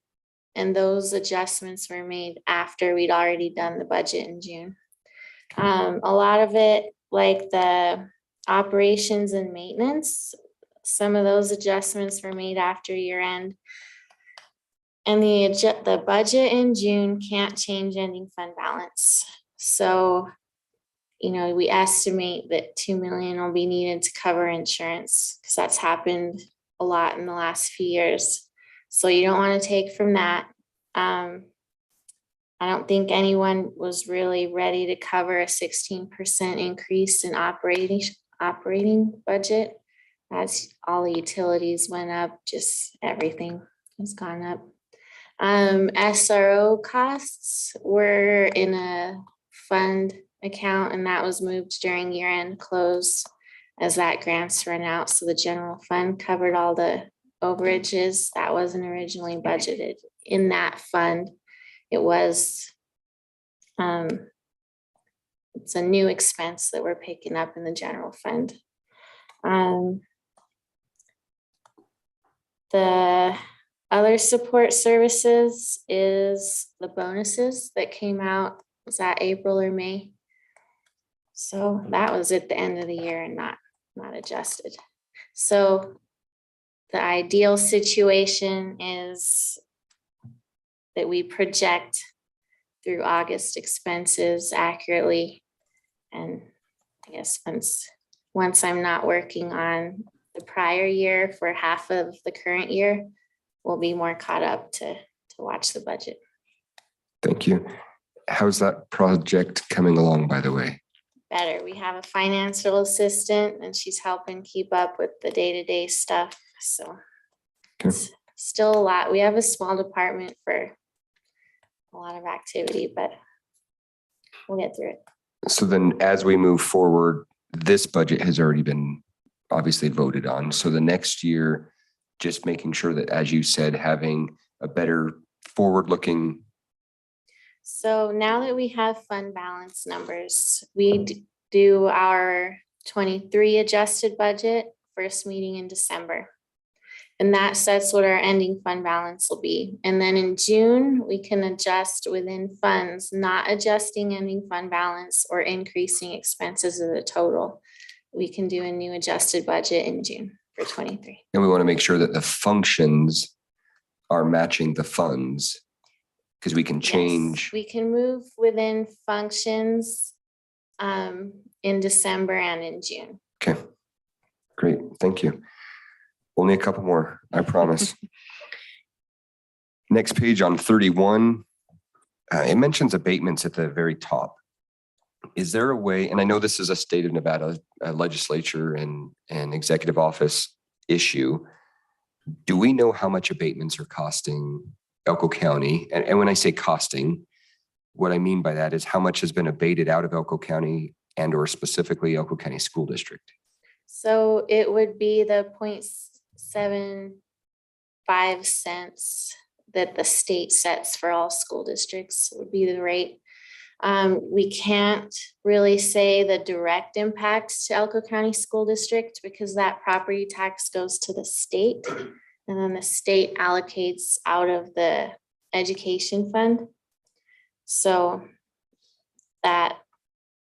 those adjustments were made after we'd already done the budget in June. A lot of it, like the operations and maintenance, some of those adjustments were made after year end. And the budget in June can't change ending fund balance. So, we estimate that 2 million will be needed to cover insurance, because that's happened a lot in the last few years. So you don't want to take from that. I don't think anyone was really ready to cover a 16% increase in operating budget. That's all the utilities went up, just everything has gone up. SRO costs were in a fund account, and that was moved during year-end close as that grants run out. So the general fund covered all the overages that wasn't originally budgeted in that fund. It was, it's a new expense that we're picking up in the general fund. The other support services is the bonuses that came out, was that April or May? So that was at the end of the year and not adjusted. So the ideal situation is that we project through August expenses accurately. And I guess once I'm not working on the prior year for half of the current year, we'll be more caught up to watch the budget. Thank you. How's that project coming along, by the way? Better. We have a financial assistant and she's helping keep up with the day-to-day stuff. So Okay. it's still a lot. We have a small department for a lot of activity, but we'll get through it. So then as we move forward, this budget has already been obviously voted on. So the next year, just making sure that, as you said, having a better forward-looking. So now that we have fund balance numbers, we do our 23 adjusted budget first meeting in December. And that sets what our ending fund balance will be. And then in June, we can adjust within funds, not adjusting ending fund balance or increasing expenses of the total. We can do a new adjusted budget in June for 23. And we want to make sure that the functions are matching the funds, because we can change. Yes, we can move within functions in December and in June. Okay, great. Thank you. Only a couple more, I promise. Next page on 31, it mentions abatements at the very top. Is there a way, and I know this is a state of Nevada legislature and executive office issue. Do we know how much abatements are costing Elko County? And when I say costing, what I mean by that is how much has been abated out of Elko County and or specifically Elko County School District? So it would be the 0.75 cents that the state sets for all school districts would be the rate. We can't really say the direct impact to Elko County School District because that property tax goes to the state and then the state allocates out of the education fund. So that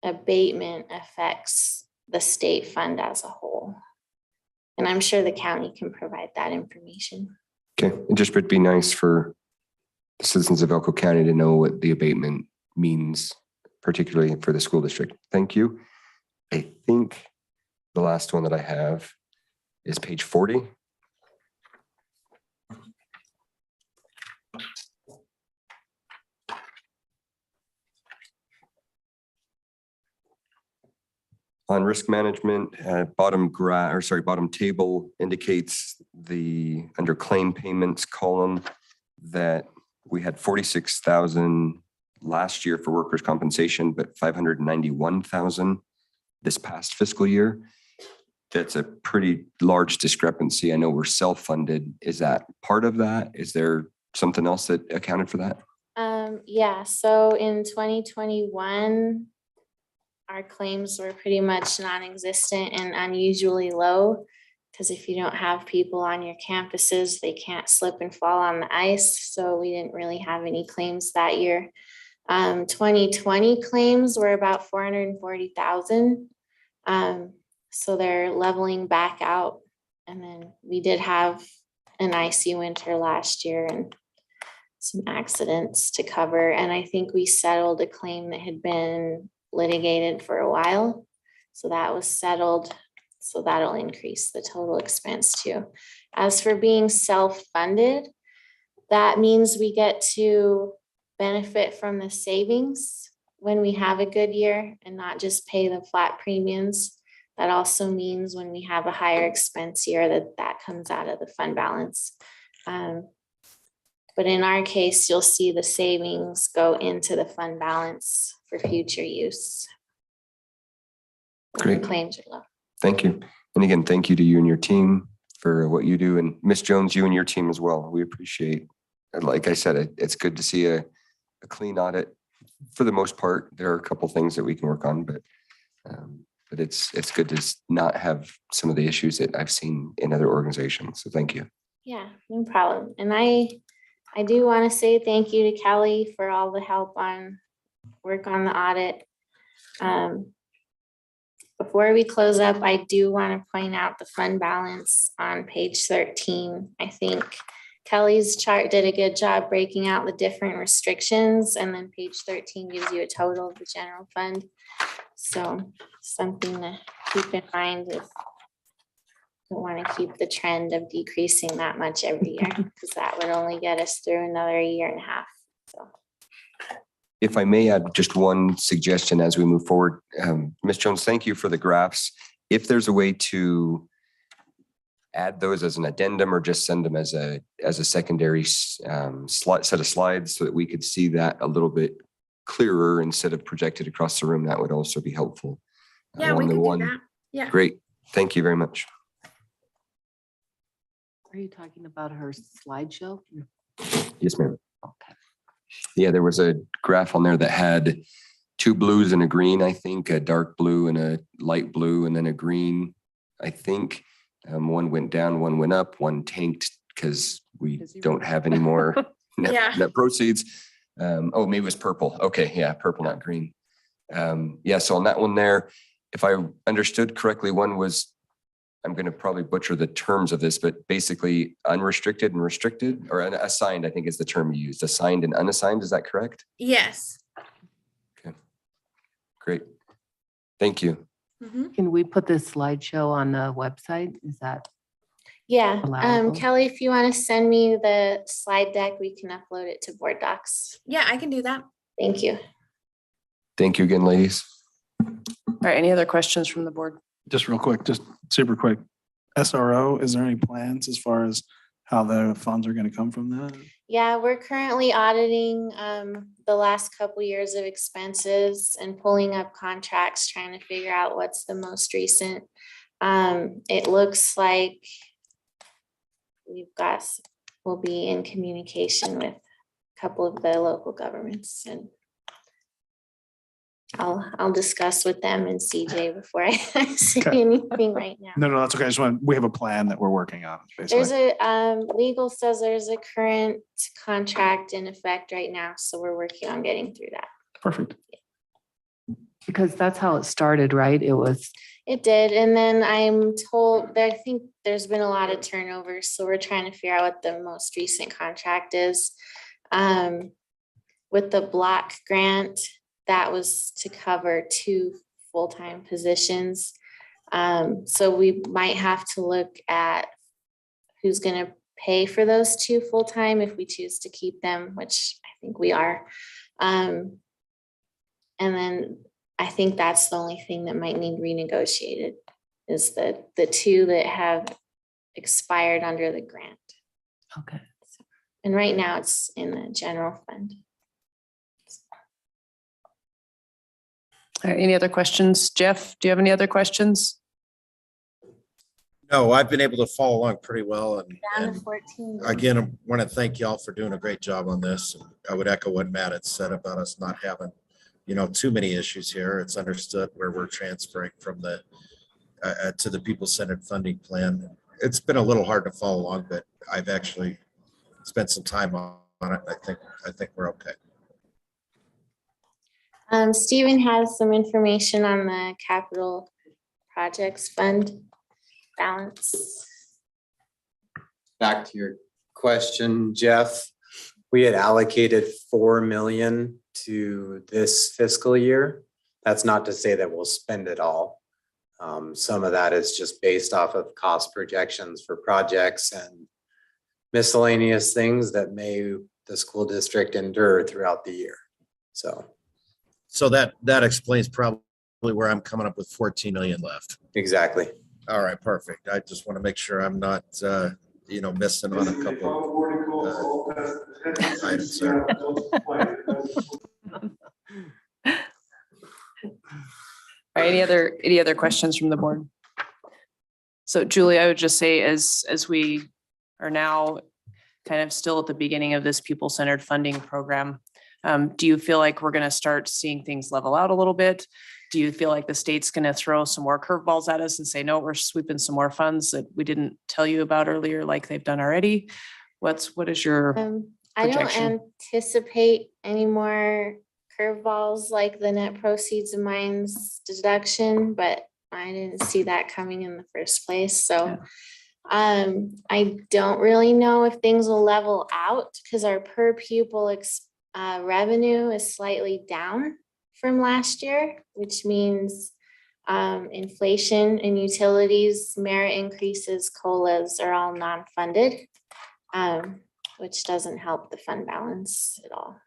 abatement affects the state fund as a whole. And I'm sure the county can provide that information. Okay, it just would be nice for the citizens of Elko County to know what the abatement means, particularly for the school district. Thank you. I think the last one that I have is page 40. On risk management, bottom table indicates the under claim payments column that we had 46,000 last year for workers' compensation, but 591,000 this past fiscal year. That's a pretty large discrepancy. I know we're self-funded. Is that part of that? Is there something else that accounted for that? Yeah, so in 2021, our claims were pretty much non-existent and unusually low because if you don't have people on your campuses, they can't slip and fall on the ice. So we didn't really have any claims that year. 2020 claims were about 440,000. So they're leveling back out. And then we did have an icy winter last year and some accidents to cover. And I think we settled a claim that had been litigated for a while. So that was settled. So that'll increase the total expense too. As for being self-funded, that means we get to benefit from the savings when we have a good year and not just pay the flat premiums. That also means when we have a higher expense year that comes out of the fund balance. But in our case, you'll see the savings go into the fund balance for future use. when the Great. Claims are low. Thank you. And again, thank you to you and your team for what you do. And Ms. Jones, you and your team as well. We appreciate, like I said, it's good to see a clean audit. For the most part, there are a couple things that we can work on, but it's good to not have some of the issues that I've seen in other organizations. So thank you. Yeah, no problem. And I do want to say thank you to Kelly for all the help on work on the audit. Before we close up, I do want to point out the fund balance on page 13. I think Kelly's chart did a good job breaking out the different restrictions, and then page 13 gives you a total of the general fund. So something to keep in mind if you want to keep the trend of decreasing that much every year, because that would only get us through another year and a half. So. If I may add just one suggestion as we move forward, Ms. Jones, thank you for the graphs. If there's a way to add those as an addendum or just send them as a secondary set of slides so that we could see that a little bit clearer instead of projected across the room, that would also be helpful. Yeah, we can do that. Yeah. Great. Thank you very much. Are you talking about her slideshow? Yes, ma'am. Okay. Yeah, there was a graph on there that had two blues and a green, I think, a dark blue and a light blue, and then a green. I think one went down, one went up, one tanked because we don't have any more net proceeds. Oh, maybe it was purple. Okay, yeah, purple, not green. Yeah, so on that one there, if I understood correctly, one was, I'm going to probably butcher the terms of this, but basically unrestricted and restricted, or assigned, I think is the term you used, assigned and unassigned. Is that correct? Yes. Okay, great. Thank you. Can we put this slideshow on the website? Is that? Yeah, allowable? Kelly, if you want to send me the slide deck, we can upload it to Board Docs. Yeah, I can do that. Thank you. Thank you again, ladies. All right, any other questions from the board? Just real quick, just super quick. SRO, is there any plans as far as how the funds are going to come from that? Yeah, we're currently auditing the last couple years of expenses and pulling up contracts, trying to figure out what's the most recent. It looks like we'll be in communication with a couple of the local governments, and I'll discuss with them and CJ before I say anything right now. No, that's okay. I just want, we have a plan that we're working on. There's Basically. legal says there's a current contract in effect right now, so we're working on getting through that. Perfect. Because that's how it started, right? It did, and then I'm told that I think there's been a lot of turnover, so we're trying to figure out what the most recent contract is. With the block grant, that was to cover 2 full-time positions. So we might have to look at who's going to pay for those 2 full-time if we choose to keep them, which I think we are. And then I think that's the only thing that might need renegotiated is the 2 that have expired under the grant. Okay. And right now it's in the general fund. All right, any other questions? Jeff, do you have any other questions? No, I've been able to follow along pretty well. Down And to 14. again, I want to thank y'all for doing a great job on this. And I would echo what Matt had said about us not having, too many issues here. It's understood where we're transferring from the to the people-centered funding plan. It's been a little hard to follow along, but I've actually spent some time on it. I think we're okay. Stephen has some information on the capital projects fund balance. Back to your question, Jeff. we had allocated 4 million to this fiscal year. That's not to say that we'll spend it all. Some of that is just based off of cost projections for projects and miscellaneous things that may the school district endure throughout the year. So that explains probably where I'm coming up with 14 million left. exactly. All right, perfect. I just want to make sure I'm not, missing on a couple items there. All right, any other questions from the board? So Julie, I would just say as we are now kind of still at the beginning of this pupil-centered funding program, do you feel like we're going to start seeing things level out a little bit? Do you feel like the state's going to throw some more curveballs at us and say, no, we're sweeping some more funds that we didn't tell you about earlier, like they've done already? What is your I don't projection? anticipate any more curveballs like the net proceeds of mines deduction, but I didn't see that coming in the first place. So I don't really know if things will level out because our per pupil revenue is slightly down from last year, which means inflation and utilities, merit increases, COLAs are all non-funded, which doesn't help the fund balance at all.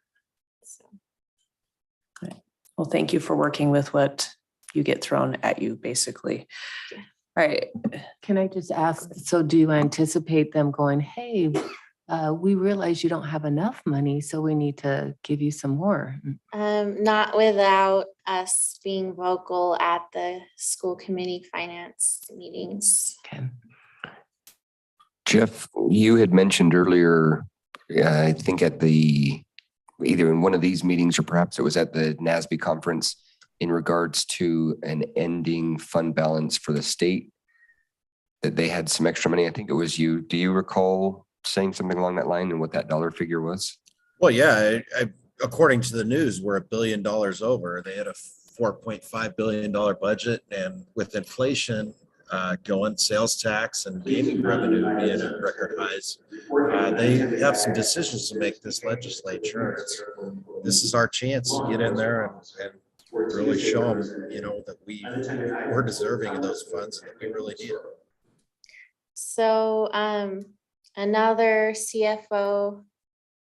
So. Well, thank you for working with what you get thrown at you, basically. Yeah. All right. Can I just ask, so do you anticipate them going, hey, we realize you don't have enough money, so we need to give you some more? Not without us being vocal at the school committee finance meetings. Okay. Jeff, you had mentioned earlier, I think at either in one of these meetings or perhaps it was at the NASB conference in regards to an ending fund balance for the state, that they had some extra money. I think it was you. Do you recall saying something along that line and what that dollar figure was? Well, yeah, according to the news, we're $1 billion over. They had a $4.5 billion budget, and with inflation going, sales tax and gaming revenue being at record highs, they have some decisions to make this legislature. This is our chance to get in there and really show them, that we're deserving of those funds and that we really need it. So another CFO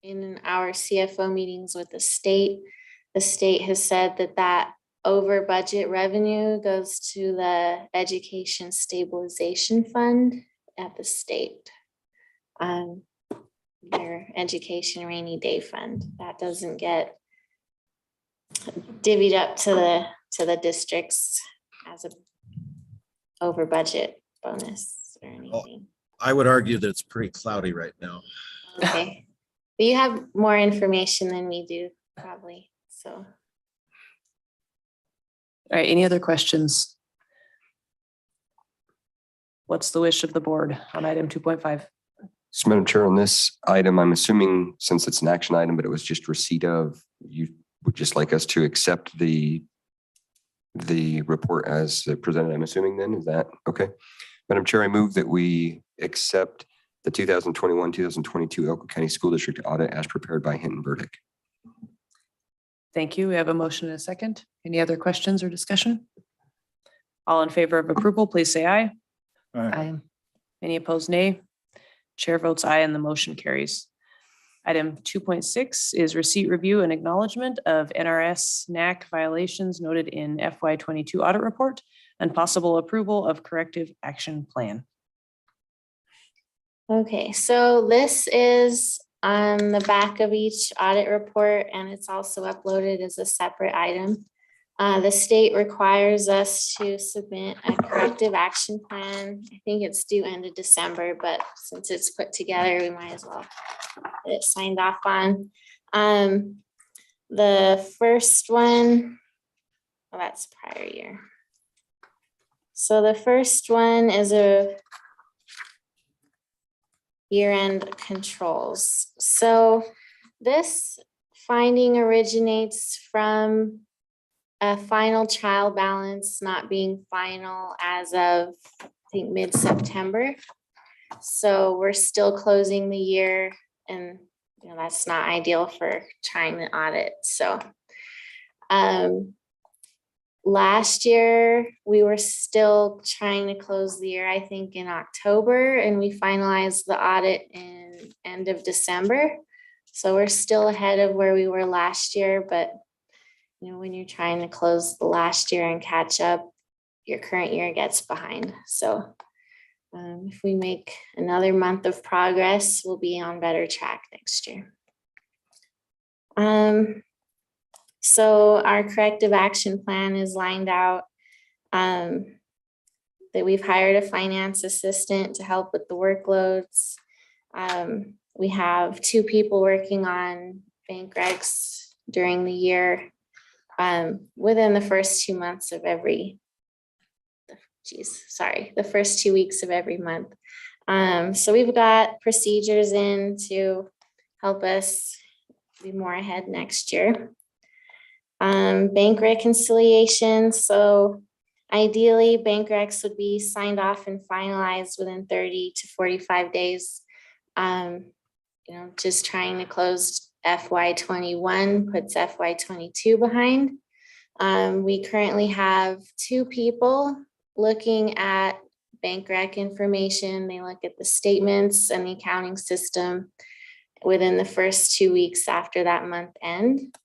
in our CFO meetings with the state has said that over budget revenue goes to the education stabilization fund at the state. Their education rainy day fund that doesn't get divvied up to the districts as a over budget bonus or anything. I would argue that it's pretty cloudy right now. Okay, but you have more information than we do probably, so. All right, any other questions? What's the wish of the board on item 2.5? So Madam Chair, on this item, I'm assuming since it's an action item, but it was just receipt of, you would just like us to accept the report as presented, I'm assuming then, is that okay? Madam Chair, I move that we accept the 2021-2022 Elko County School District audit as prepared by Hinton Burdick. Thank you. We have a motion and a second. Any other questions or discussion? All in favor of approval, please say aye. All right. I Any opposed, nay? Chair votes aye and the motion carries. Item 2.6 is receipt, review, and acknowledgement of NRS NAC violations noted in FY22 audit report and possible approval of corrective action plan. Okay, so this is on the back of each audit report and it's also uploaded as a separate item. The state requires us to submit a corrective action plan. I think it's due end of December, but since it's put together, we might as well get it signed off on. The first one, well, that's prior year. So the first one is a year-end controls. So this finding originates from a final trial balance not being final as of, I think, mid-September. So we're still closing the year and that's not ideal for trying to audit. So last year, we were still trying to close the year, I think, in October, and we finalized the audit in end of December. So we're still ahead of where we were last year, but when you're trying to close the last year and catch up, your current year gets behind. So if we make another month of progress, we'll be on better track next year. So our corrective action plan is lined out, that we've hired a finance assistant to help with the workloads. We have 2 people working on bank recs during the year, within the first 2 months of the first 2 weeks of every month. So we've got procedures in to help us be more ahead next year. Bank reconciliation. So ideally, bank recs would be signed off and finalized within 30 to 45 days. Just trying to close FY21 puts FY22 behind. We currently have 2 people looking at bank rec information. They look at the statements and the accounting system within the first 2 weeks after that month end.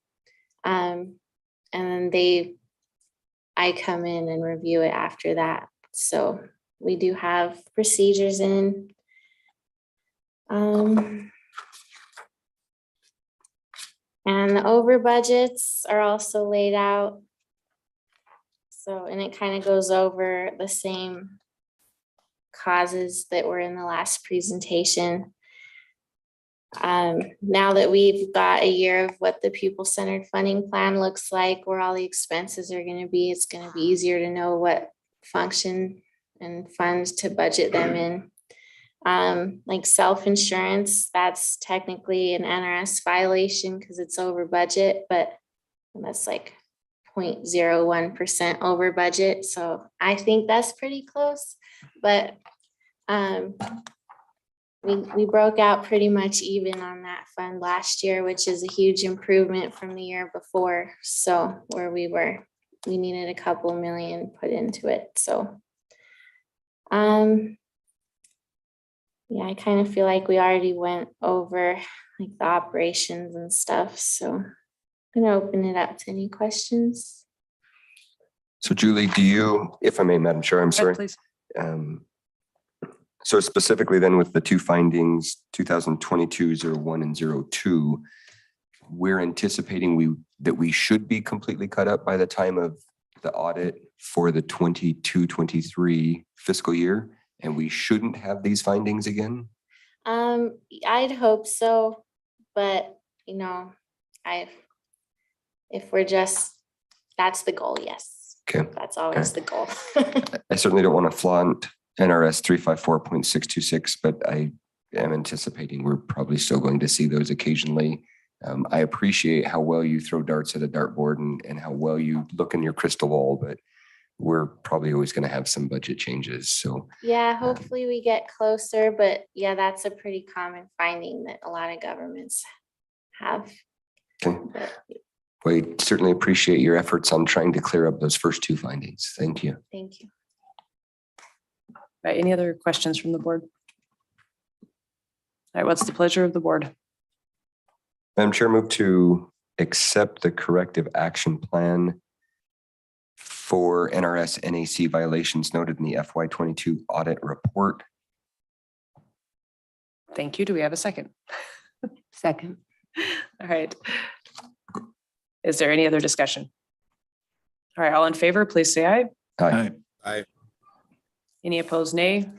And then I come in and review it after that. So we do have procedures in. And the over budgets are also laid out. So, and it kind of goes over the same causes that were in the last presentation. Now that we've got a year of what the pupil-centered funding plan looks like, where all the expenses are going to be, it's going to be easier to know what function and funds to budget them in. Like self-insurance, that's technically an NRS violation because it's over budget, but that's like 0.01% over budget. So I think that's pretty close, but we broke out pretty much even on that fund last year, which is a huge improvement from the year before. So where we needed a couple million put into it. So yeah, I kind of feel like we already went over like the operations and stuff. So I'm gonna open it up to any questions. So Julie, do you, if I may, Madam Chair, I'm sorry. Please. So specifically then with the 2 findings, 2022-01 and 02, we're anticipating that we should be completely cut up by the time of the audit for the 22-23 fiscal year, and we shouldn't have these findings again? I'd hope so, but that's the goal, yes. Okay. That's always the goal. I certainly don't want to flaunt NRS 354.626, but I am anticipating we're probably still going to see those occasionally. I appreciate how well you throw darts at a dartboard and how well you look in your crystal ball, but we're probably always going to have some budget changes. So yeah, hopefully we get closer, but yeah, that's a pretty common finding that a lot of governments have. Okay. But, we certainly appreciate your efforts on trying to clear up those first 2 findings. Thank you. thank you. Right, any other questions from the board? All right, what's the pleasure of the board? Madam Chair, move to accept the corrective action plan for NRS NAC violations noted in the FY22 audit report. Thank you. Do we have a second? Second. All right. Is there any other discussion? All right, all in favor, please say aye. Aye. I, Any opposed, nay?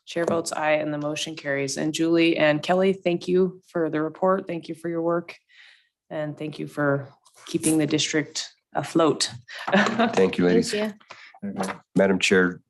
Chair votes aye and the motion carries. And Julie and Kelly, thank you for the report. Thank you for your work. And thank you for keeping the district afloat. Thank you, ladies. Thank you. Madam Chair,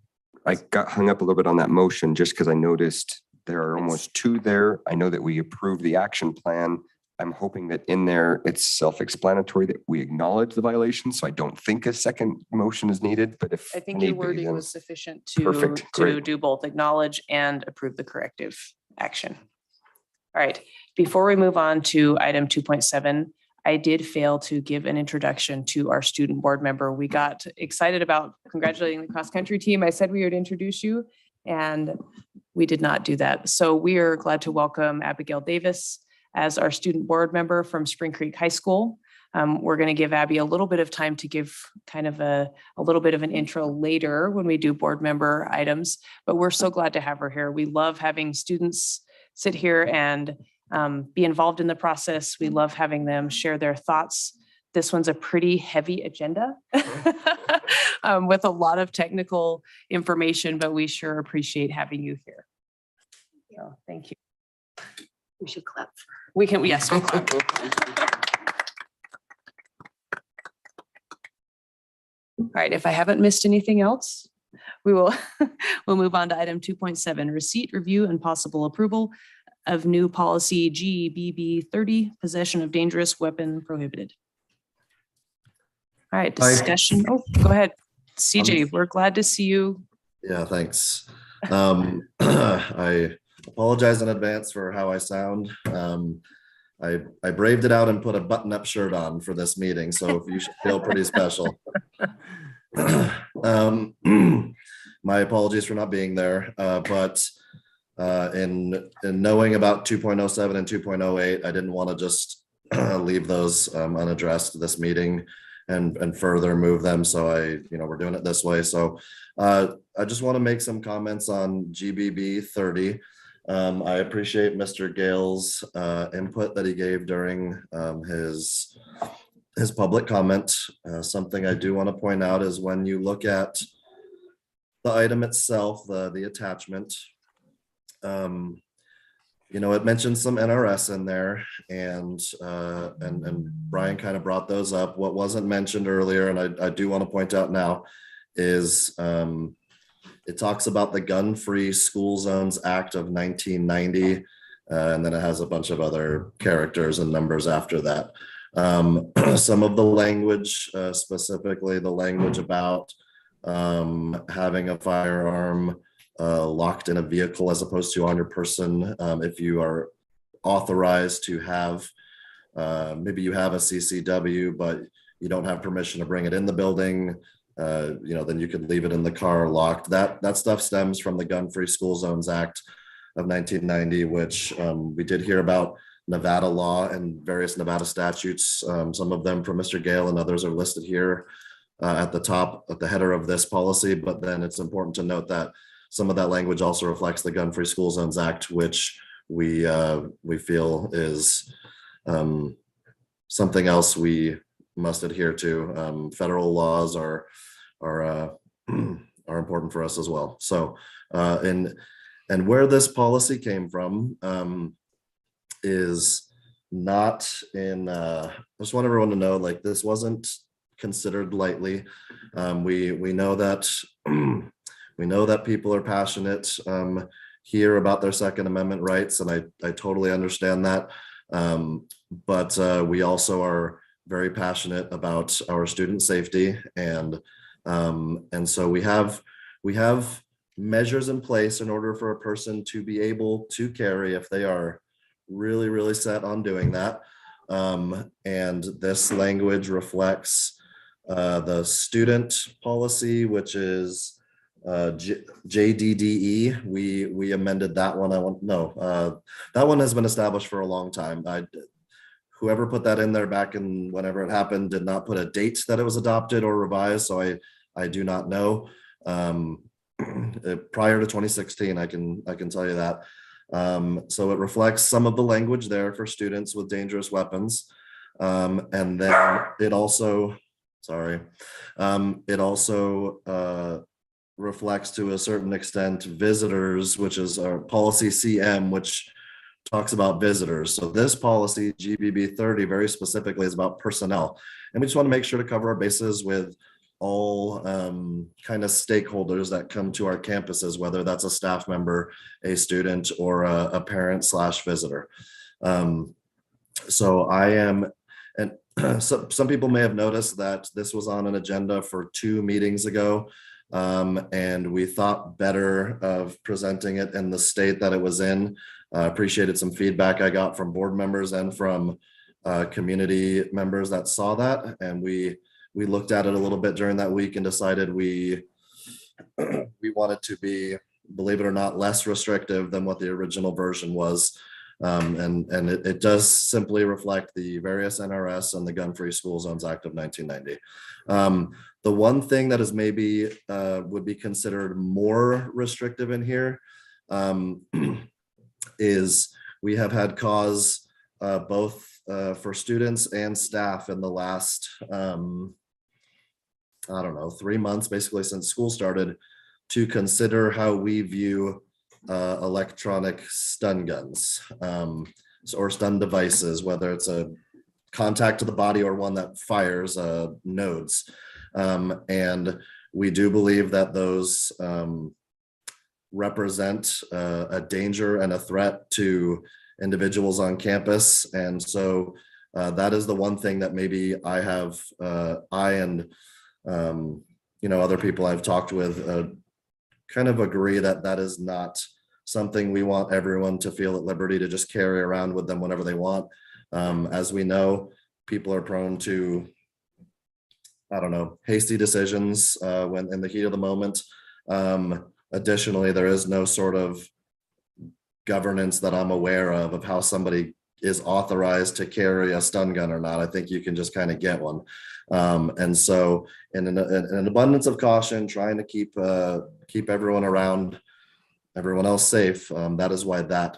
I got hung up a little bit on that motion just because I noticed there are almost 2 there. I know that we approved the action plan. I'm hoping that in there, it's self-explanatory that we acknowledge the violation. So I don't think a second motion is needed, but if I think your need be, wording then- was sufficient Perfect, to great. do both acknowledge and approve the corrective action. All right, Before we move on to item 2.7, I did fail to give an introduction to our student board member. We got excited about congratulating the cross-country team. I said we would introduce you, and we did not do that. So we are glad to welcome Abigail Davis as our student board member from Spring Creek High School. We're going to give Abby a little bit of time to give kind of a little bit of an intro later when we do board member items, but we're so glad to have her here. We love having students sit here and be involved in the process. We love having them share their thoughts. This one's a pretty heavy agenda with a lot of technical information, but we sure appreciate having you here. So thank you. We should clap. We can, yes. We'll clap. All right, if I haven't missed anything else, we'll move on to item 2.7, receipt, review, and possible approval of new policy GBB 30, possession of dangerous weapon prohibited. All right, discussion. Oh, go ahead. CJ, we're glad to see you. Yeah, thanks. I apologize in advance for how I sound. I braved it out and put a button-up shirt on for this meeting, so you should feel pretty special. My apologies for not being there, but in knowing about 2.07 and 2.08, I didn't want to just leave those unaddressed this meeting and further move them. So we're doing it this way. So I just want to make some comments on GBB 30. I appreciate Mr. Gale's input that he gave during his public comment. Something I do want to point out is when you look at the item itself, the attachment, it mentions some NRS in there, and Brian kind of brought those up. What wasn't mentioned earlier, and I do want to point out now, is it talks about the Gun-Free School Zones Act of 1990, and then it has a bunch of other characters and numbers after that. Some of the language, specifically the language about having a firearm locked in a vehicle as opposed to on your person, if you are authorized to have, maybe you have a CCW, but you don't have permission to bring it in the building, then you could leave it in the car locked. That stuff stems from the Gun-Free School Zones Act of 1990, which we did hear about Nevada law and various Nevada statutes. Some of them from Mr. Gale and others are listed here at the top, at the header of this policy. But then it's important to note that some of that language also reflects the Gun-Free School Zones Act, which we feel is something else we must adhere to. Federal laws are important for us as well. So, and where this policy came from is not in. I just want everyone to know, like, this wasn't considered lightly. We know that we know that people are passionate here about their Second Amendment rights, and I totally understand that. But we also are very passionate about our student safety, and so we have measures in place in order for a person to be able to carry if they are really, really set on doing that. And this language reflects the student policy, which is JDDE. We amended that one. That one has been established for a long time. Whoever put that in there back in whenever it happened did not put a date that it was adopted or revised, so I do not know. Prior to 2016, I can tell you that. So it reflects some of the language there for students with dangerous weapons, and then it also reflects to a certain extent visitors, which is our policy CM, which talks about visitors. So this policy GBB 30 very specifically is about personnel, and we just want to make sure to cover our bases with all kind of stakeholders that come to our campuses, whether that's a staff member, a student, or a parent / visitor. So I am, and some people may have noticed that this was on an agenda for 2 meetings ago, and we thought better of presenting it in the state that it was in. Appreciated some feedback I got from board members and from community members that saw that. And we looked at it a little bit during that week and decided we wanted to be, believe it or not, less restrictive than what the original version was. And it does simply reflect the various NRS and the Gun-Free School Zones Act of 1990. The one thing that is maybe would be considered more restrictive in here is we have had cause both for students and staff in the last, I don't know, 3 months, basically since school started, to consider how we view electronic stun guns or stun devices, whether it's a contact to the body or one that fires nodes. And we do believe that those represent a danger and a threat to individuals on campus. And so that is the one thing that maybe I and other people I've talked with kind of agree that is not something we want everyone to feel at liberty to just carry around with them whenever they want. As we know, people are prone to, I don't know, hasty decisions when in the heat of the moment. Additionally, there is no sort of governance that I'm aware of how somebody is authorized to carry a stun gun or not. I think you can just kind of get one. And so in an abundance of caution, trying to keep everyone around, everyone else safe, that is why that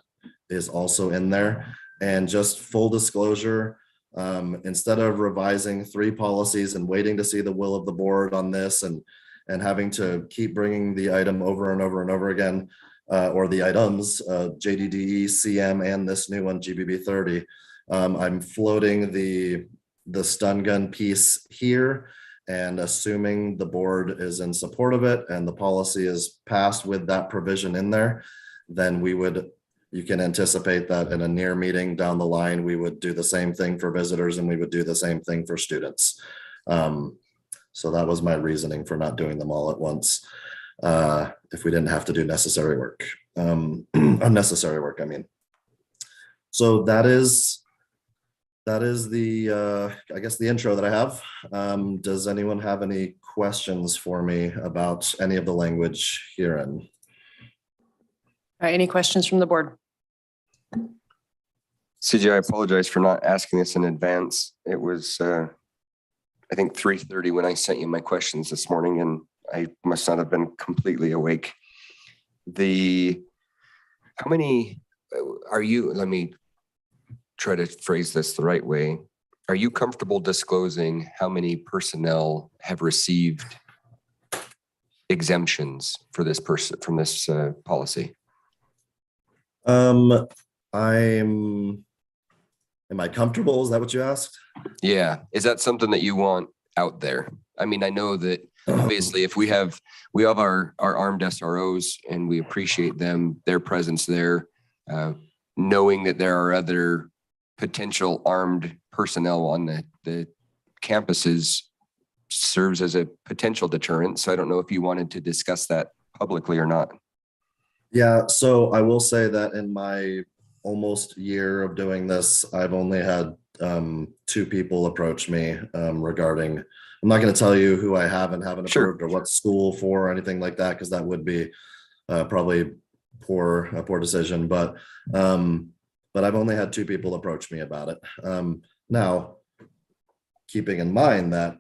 is also in there. And just full disclosure, instead of revising 3 policies and waiting to see the will of the board on this and having to keep bringing the item over and over and over again, or the items, JDDE, CM, and this new one, GBB 30, I'm floating the stun gun piece here, and assuming the board is in support of it and the policy is passed with that provision in there, then you can anticipate that in a near meeting down the line, we would do the same thing for visitors and we would do the same thing for students. So that was my reasoning for not doing them all at once. If we didn't have to do necessary work, unnecessary work, I mean. So that is the, I guess, the intro that I have. Does anyone have any questions for me about any of the language herein? All right, any questions from the board? CJ, I apologize for not asking this in advance. It was, I think 3:30 when I sent you my questions this morning, and I must not have been completely awake. How many are you, let me try to phrase this the right way. Are you comfortable disclosing how many personnel have received exemptions for this person from this policy? Am I comfortable? Is that what you asked? Yeah. Is that something that you want out there? I mean, I know that obviously if we have our armed SROs and we appreciate their presence there, knowing that there are other potential armed personnel on the campuses serves as a potential deterrent. So I don't know if you wanted to discuss that publicly or not. Yeah, so I will say that in my almost year of doing this, I've only had 2 people approach me regarding, I'm not going to tell you who I haven't approved or what school for or anything like that, because that would be probably a poor decision. But I've only had 2 people approach me about it. Now, keeping in mind that,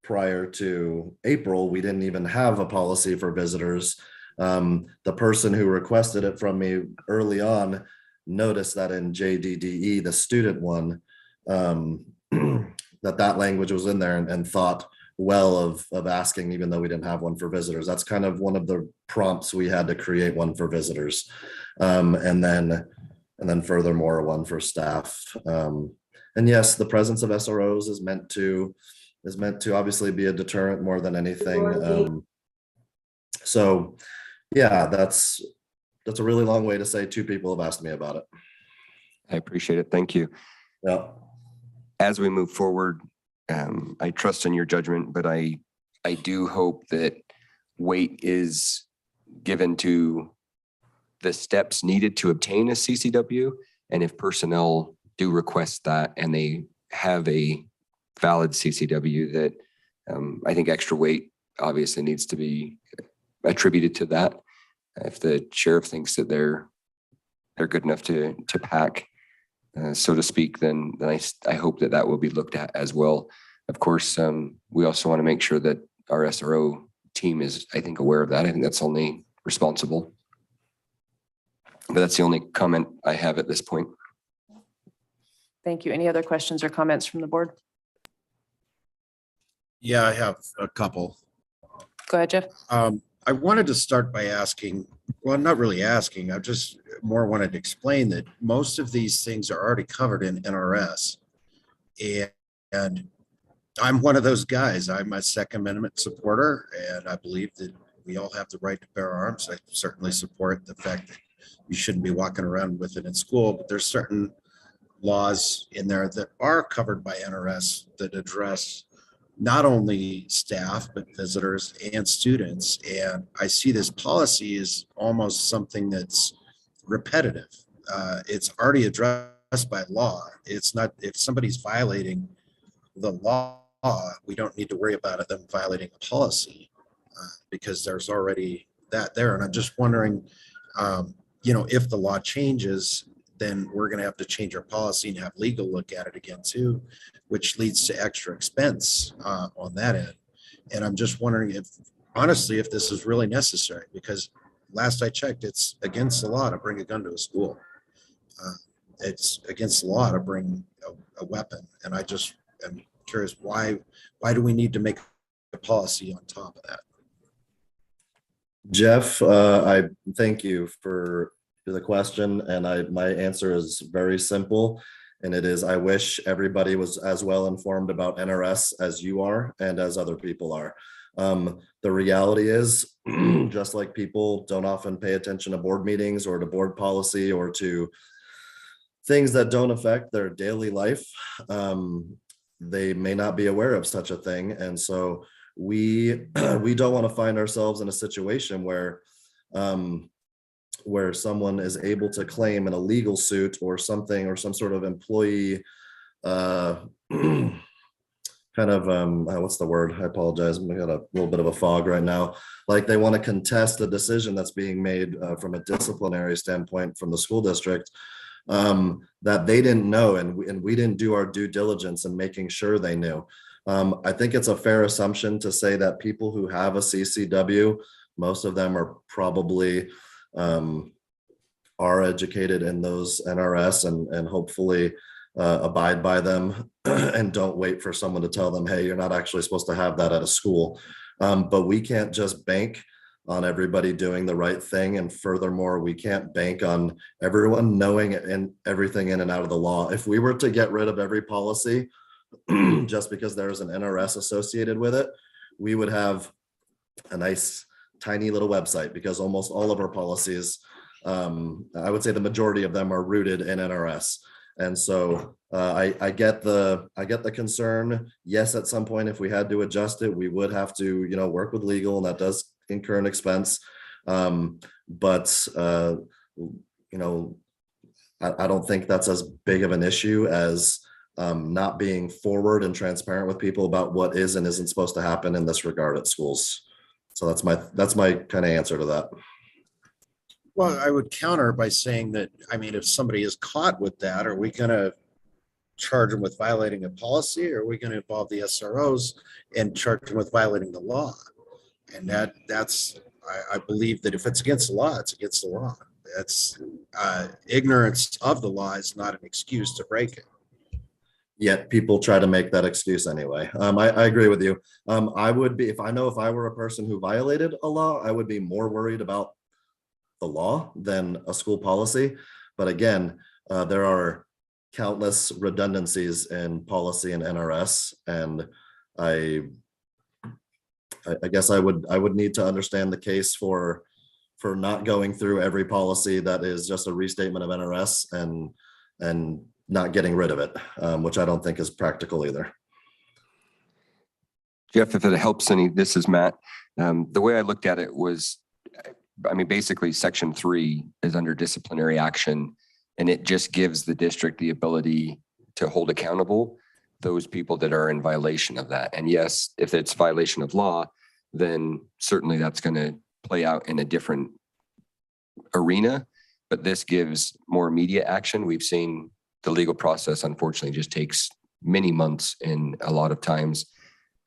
prior to April, we didn't even have a policy for visitors. The person who requested it from me early on noticed that in JDDE, the student one, that language was in there and thought well of asking, even though we didn't have one for visitors. That's kind of one of the prompts we had to create one for visitors. And then furthermore, one for staff. And yes, the presence of SROs is meant to obviously be a deterrent more than anything. So yeah, that's a really long way to say 2 people have asked me about it. I appreciate it. Thank you. Yeah. As we move forward, I trust in your judgment, but I do hope that weight is given to the steps needed to obtain a CCW. And if personnel do request that and they have a valid CCW, that I think extra weight obviously needs to be attributed to that. If the sheriff thinks that they're good enough to pack, so to speak, then I hope that that will be looked at as well. Of course, we also want to make sure that our SRO team is, I think, aware of that. I think that's only responsible. But that's the only comment I have at this point. Thank you. Any other questions or comments from the board? Yeah, I have a couple. Go ahead, Jeff. I wanted to start by asking, well, not really asking, I just more wanted to explain that most of these things are already covered in NRS. And I'm one of those guys. I'm a Second Amendment supporter, and I believe that we all have the right to bear arms. I certainly support the fact that you shouldn't be walking around with it in school, but there's certain laws in there that are covered by NRS that address not only staff, but visitors and students. And I see this policy as almost something that's repetitive. It's already addressed by law. It's not, if somebody's violating the law, we don't need to worry about them violating a policy because there's already that there. And I'm just wondering, if the law changes, then we're going to have to change our policy and have legal look at it again too, which leads to extra expense on that end. And I'm just wondering if, honestly, if this is really necessary, because last I checked, it's against the law to bring a gun to a school. It's against the law to bring a weapon. And I just am curious, why do we need to make a policy on top of that? Jeff, I thank you for the question, and my answer is very simple, and it is I wish everybody was as well informed about NRS as you are and as other people are. The reality is, just like people don't often pay attention to board meetings or to board policy or to things that don't affect their daily life, they may not be aware of such a thing. And so we don't want to find ourselves in a situation where someone is able to claim in a legal suit or something, or some sort of employee kind of what's the word? I apologize. I got a little bit of a fog right now. Like they want to contest the decision that's being made from a disciplinary standpoint from the school district that they didn't know, and we didn't do our due diligence in making sure they knew. I think it's a fair assumption to say that people who have a CCW, most of them are probably are educated in those NRS and hopefully abide by them and don't wait for someone to tell them, hey, you're not actually supposed to have that at a school. But we can't just bank on everybody doing the right thing. And furthermore, we can't bank on everyone knowing and everything in and out of the law. If we were to get rid of every policy just because there's an NRS associated with it, we would have a nice tiny little website, because almost all of our policies, I would say the majority of them are rooted in NRS. And so I get the concern. Yes, at some point, if we had to adjust it, we would have to, work with legal, and that does incur an expense. But I don't think that's as big of an issue as not being forward and transparent with people about what is and isn't supposed to happen in this regard at schools. So that's my kind of answer to that. Well, I would counter by saying that, if somebody is caught with that, are we going to charge them with violating a policy, or are we going to involve the SROs and charge them with violating the law? And I believe that if it's against the law, it's against the law. That's ignorance of the law is not an excuse to break it. Yet people try to make that excuse anyway. I agree with you. I would be, if I were a person who violated a law, I would be more worried about the law than a school policy. But again, there are countless redundancies in policy and NRS, and I guess I would need to understand the case for not going through every policy that is just a restatement of NRS and not getting rid of it, which I don't think is practical either. Jeff, if it helps any, this is Matt. The way I looked at it was I mean, basically section 3 is under disciplinary action, and it just gives the district the ability to hold accountable those people that are in violation of that. And yes, if it's violation of law, then certainly that's going to play out in a different arena, but this gives more immediate action. We've seen the legal process, unfortunately, just takes many months and a lot of times.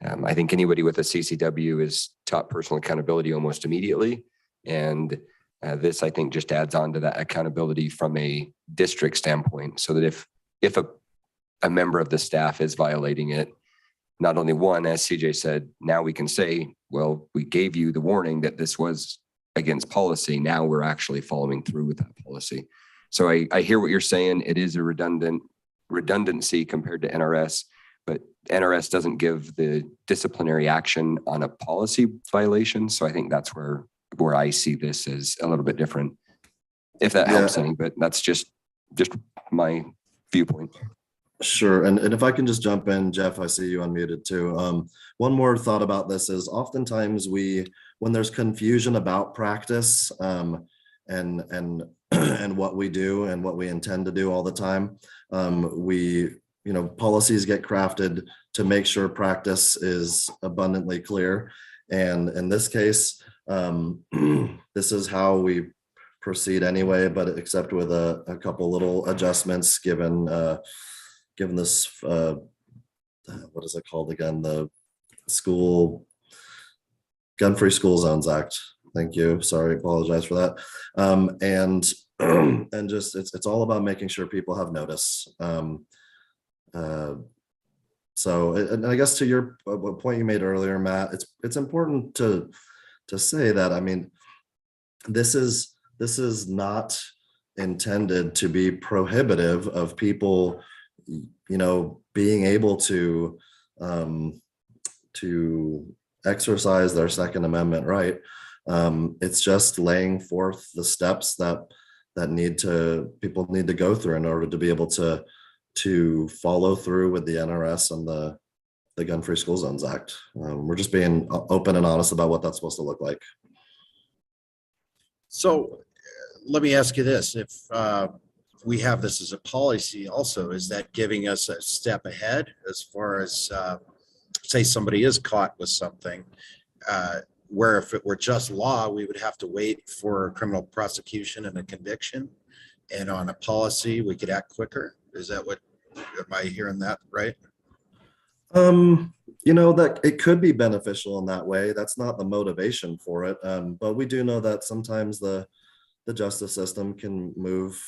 I think anybody with a CCW is taught personal accountability almost immediately. And this, I think, just adds on to that accountability from a district standpoint, so that if a member of the staff is violating it, not only one, as CJ said, now we can say, well, we gave you the warning that this was against policy. Now we're actually following through with that policy. So I hear what you're saying. It is a redundancy compared to NRS, but NRS doesn't give the disciplinary action on a policy violation. So I think that's where I see this as a little bit different, if that helps any, but that's just my viewpoint. Sure. And if I can just jump in, Jeff, I see you unmuted too. One more thought about this is oftentimes when there's confusion about practice and what we do and what we intend to do all the time, policies get crafted to make sure practice is abundantly clear. And in this case, this is how we proceed anyway, but except with a couple little adjustments given this, what is it called again? The Gun-Free School Zones Act. Thank you. Sorry, apologize for that. And just it's all about making sure people have notice. So, and I guess to your point you made earlier, Matt, it's important to say that, I mean, this is not intended to be prohibitive of people, being able to exercise their Second Amendment right. It's just laying forth the steps that people need to go through in order to be able to follow through with the NRS and the Gun-Free School Zones Act. We're just being open and honest about what that's supposed to look like. So let me ask you this, if we have this as a policy also, is that giving us a step ahead as far as, say somebody is caught with something, where if it were just law, we would have to wait for criminal prosecution and a conviction, and on a policy, we could act quicker? Is that am I hearing that right? That it could be beneficial in that way. That's not the motivation for it. But we do know that sometimes the justice system can move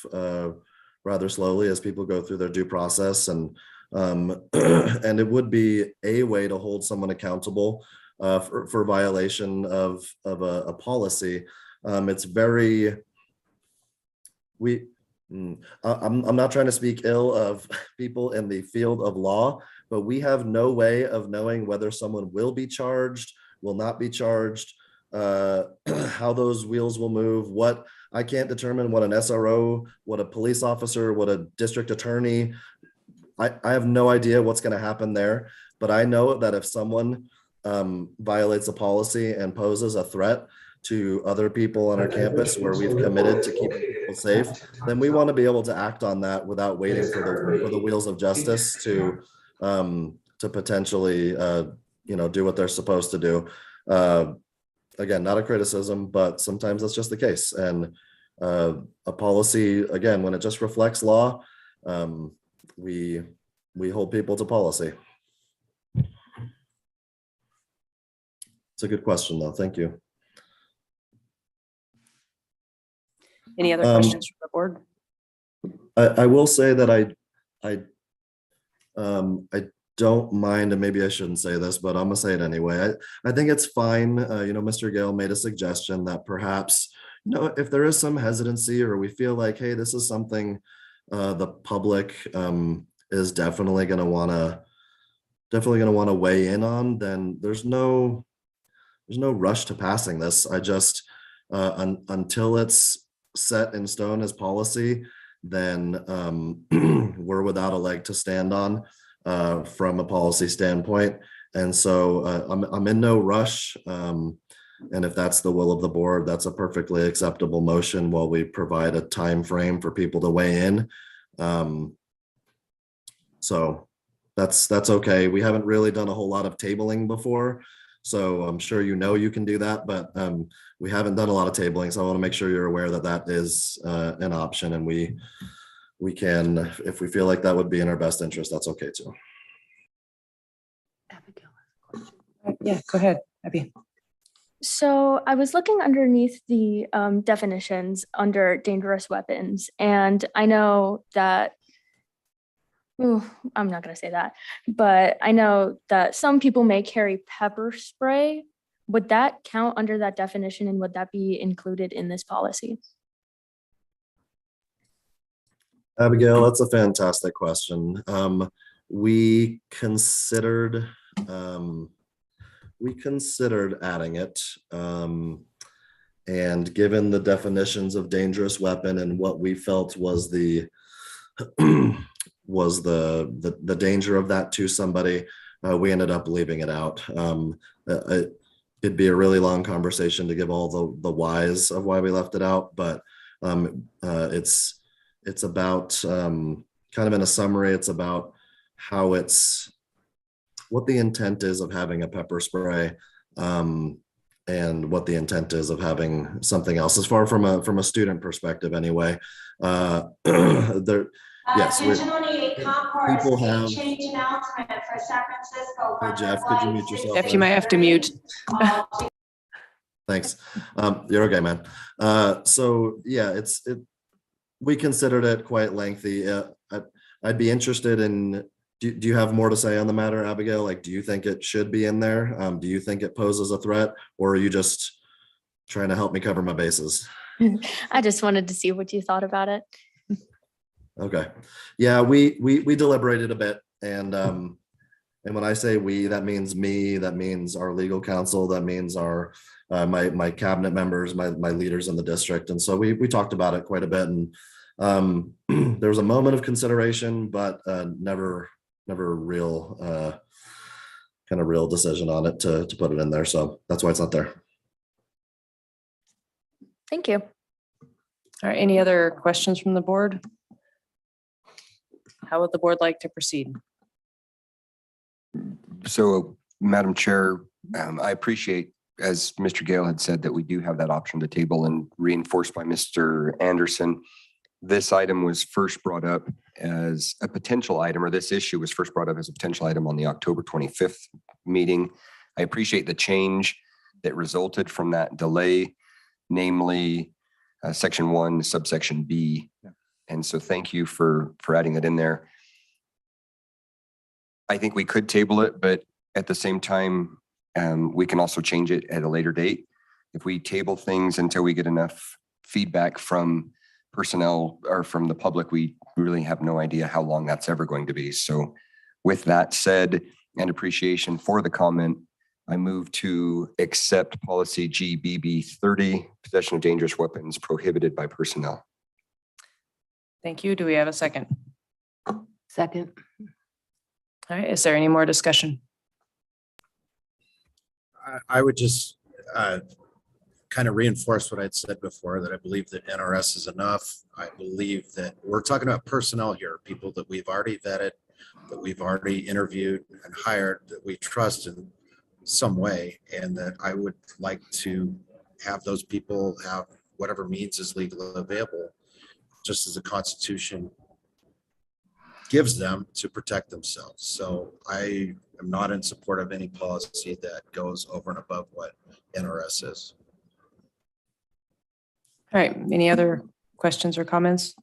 rather slowly as people go through their due process, and it would be a way to hold someone accountable for violation of a policy. It's very I'm not trying to speak ill of people in the field of law, but we have no way of knowing whether someone will be charged, will not be charged, how those wheels will move. I can't determine what an SRO, what a police officer, what a district attorney, I have no idea what's going to happen there. But I know that if someone violates a policy and poses a threat to other people on our campus where we've committed to keeping people safe, then we want to be able to act on that without waiting for the wheels of justice to potentially do what they're supposed to do. Again, not a criticism, but sometimes that's just the case. And a policy, again, when it just reflects law, we hold people to policy. It's a good question, though. Thank you. Any other questions from the board? I will say that I don't mind, and maybe I shouldn't say this, but I'm gonna say it anyway. I think it's fine. Mr. Gale made a suggestion that perhaps, if there is some hesitancy or we feel like, hey, this is something the public is definitely gonna wanna weigh in on, then there's no rush to passing this. I just until it's set in stone as policy, then we're without a leg to stand on from a policy standpoint. And so I'm in no rush. And if that's the will of the board, that's a perfectly acceptable motion while we provide a time frame for people to weigh in. So that's okay. We haven't really done a whole lot of tabling before. So I'm sure you can do that, but we haven't done a lot of tabling. So I want to make sure you're aware that that is an option, and we can, if we feel like that would be in our best interest, that's okay too. Yeah, go ahead, Abby. So I was looking underneath the definitions under dangerous weapons, and I know that, I'm not going to say that, but I know that some people may carry pepper spray. Would that count under that definition, and would that be included in this policy? Abigail, that's a fantastic question. We considered adding it. And given the definitions of dangerous weapon and what we felt was the danger of that to somebody, we ended up leaving it out. It'd be a really long conversation to give all the whys of why we left it out, but it's about, kind of in a summary, it's about what the intent is of having a pepper spray, and what the intent is of having something else, as far from a student perspective anyway. Yes, people have. Hey, Jeff, could you mute yourself? Jeff, you might have to mute. Thanks. You're okay, man. So yeah, we considered it quite lengthy. I'd be interested in, do you have more to say on the matter, Abigail? Like, do you think it should be in there? Do you think it poses a threat, or are you just trying to help me cover my bases? I just wanted to see what you thought about it. Okay. Yeah, we deliberated a bit, and when I say we, that means me, that means our legal counsel, that means our my cabinet members, my leaders in the district. And so we talked about it quite a bit, and there was a moment of consideration, but never real kind of real decision on it to put it in there. So that's why it's not there. Thank you. All right, any other questions from the board? How would the board like to proceed? So, Madam Chair, I appreciate, as Mr. Gale had said, that we do have that option to table, and reinforced by Mr. Anderson. This item was first brought up as a potential item, or this issue was first brought up as a potential item on the October 25th meeting. I appreciate the change that resulted from that delay, namely Section 1, subsection B. And so thank you for adding that in there. I think we could table it, but at the same time, we can also change it at a later date. If we table things until we get enough feedback from personnel or from the public, we really have no idea how long that's ever going to be. So with that said, and appreciation for the comment, I move to accept policy GBB 30, possession of dangerous weapons prohibited by personnel. Thank you. Do we have a second? Second. All right, is there any more discussion? I would just kind of reinforce what I'd said before, that I believe that NRS is enough. I believe that we're talking about personnel here, people that we've already vetted, that we've already interviewed and hired, that we trust in some way, and that I would like to have those people have whatever means is legally available, just as the Constitution gives them to protect themselves. So I am not in support of any policy that goes over and above what NRS is. All right, any other questions or comments?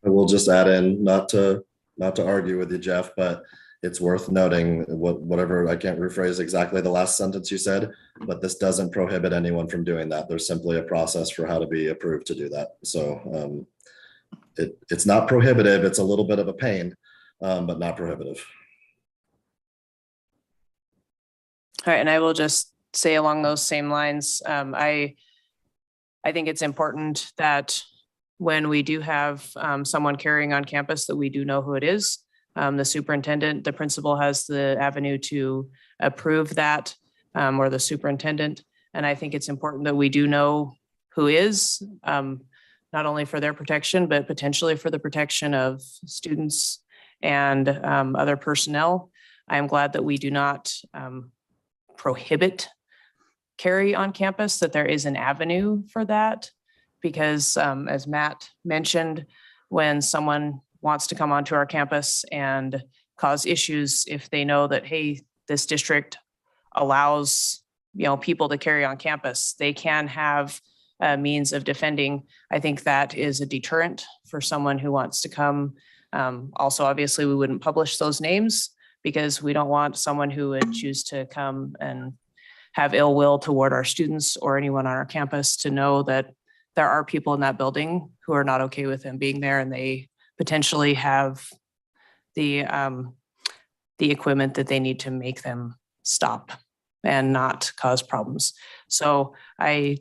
I will just add in, not to argue with you, Jeff, but it's worth noting whatever, I can't rephrase exactly the last sentence you said, but this doesn't prohibit anyone from doing that. There's simply a process for how to be approved to do that. So it's not prohibitive. It's a little bit of a pain, but not prohibitive. All right, and I will just say along those same lines, I think it's important that when we do have someone carrying on campus, that we do know who it is. The superintendent, the principal has the avenue to approve that. or the superintendent. And I think it's important that we do know who is, not only for their protection, but potentially for the protection of students and other personnel. I am glad that we do not prohibit carry on campus, that there is an avenue for that. Because as Matt mentioned, when someone wants to come onto our campus and cause issues, if they know that, hey, this district allows, people to carry on campus, they can have a means of defending. I think that is a deterrent for someone who wants to come. Also, obviously, we wouldn't publish those names because we don't want someone who would choose to come and have ill will toward our students or anyone on our campus to know that there are people in that building who are not okay with them being there, and they potentially have the equipment that they need to make them stop and not cause problems. So I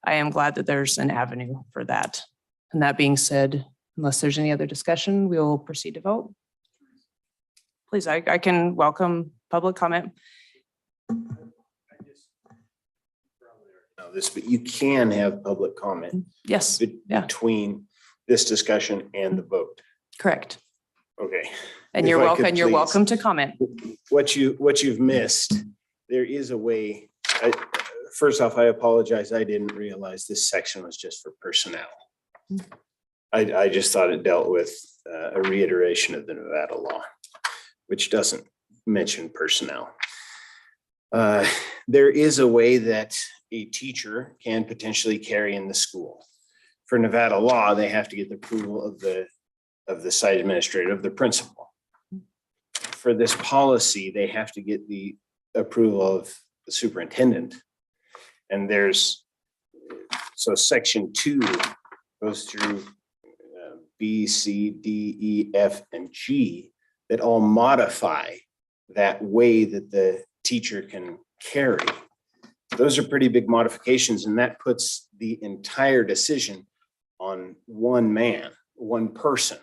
am glad that there's an avenue for that. And that being said, unless there's any other discussion, we will proceed to vote. Please, I can welcome public comment. Know this, but you can have public comment Yes, yeah, between this discussion and the vote. correct. Okay. And If you're I welcome, could and you're please- welcome to comment. What you've missed, there is a way. First off, I apologize. I didn't realize this section was just for personnel. I just thought it dealt with a reiteration of the Nevada law, which doesn't mention personnel. There is a way that a teacher can potentially carry in the school. For Nevada law, they have to get the approval of the site administrator, of the principal. For this policy, they have to get the approval of the superintendent. And so section 2 goes through B, C, D, E, F, and G that all modify that way that the teacher can carry. Those are pretty big modifications, and that puts the entire decision on one man, one person.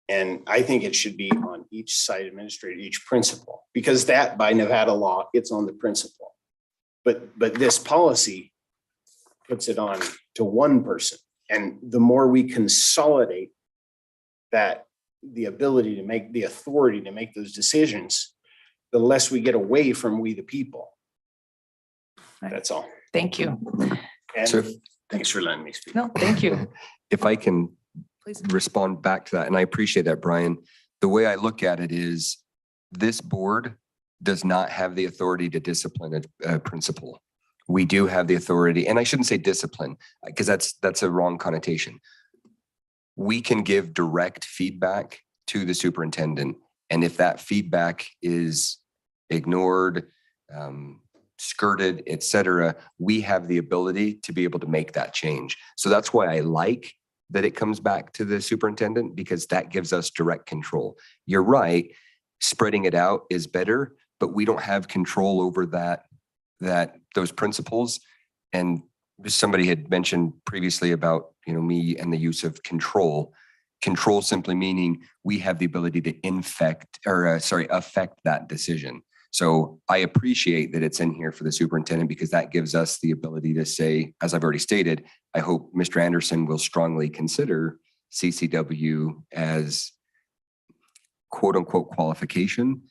And I think it should be on each site administrator, each principal, because that by Nevada law, it's on the principal. But this policy puts it on to one person. And the more we consolidate that, the ability to make, the authority to make those decisions, the less we get away from we the people. That's all. Thank you. So- And thanks for letting me speak. No, thank you. If I can Please. respond back to that, and I appreciate that, Brian. The way I look at it is this board does not have the authority to discipline a principal. We do have the authority, and I shouldn't say discipline because that's a wrong connotation. We can give direct feedback to the superintendent, and if that feedback is ignored, skirted, et cetera, we have the ability to be able to make that change. So that's why I like that it comes back to the superintendent, because that gives us direct control. You're right, spreading it out is better, but we don't have control over those principles. And somebody had mentioned previously about, me and the use of control. Control simply meaning we have the ability to affect that decision. So I appreciate that it's in here for the superintendent, because that gives us the ability to say, as I've already stated, I hope Mr. Anderson will strongly consider CCW as quote unquote qualification.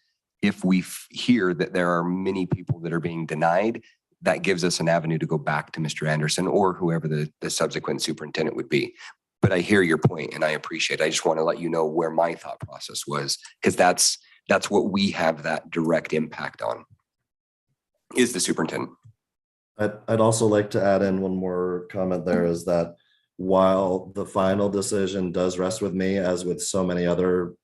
If we hear that there are many people that are being denied, that gives us an avenue to go back to Mr. Anderson or whoever the subsequent superintendent would be. But I hear your point and I appreciate it. I just want to let you know where my thought process was, because that's what we have that direct impact on, is the superintendent. I'd also like to add in one more comment there, is that while the final decision does rest with me, as with so many other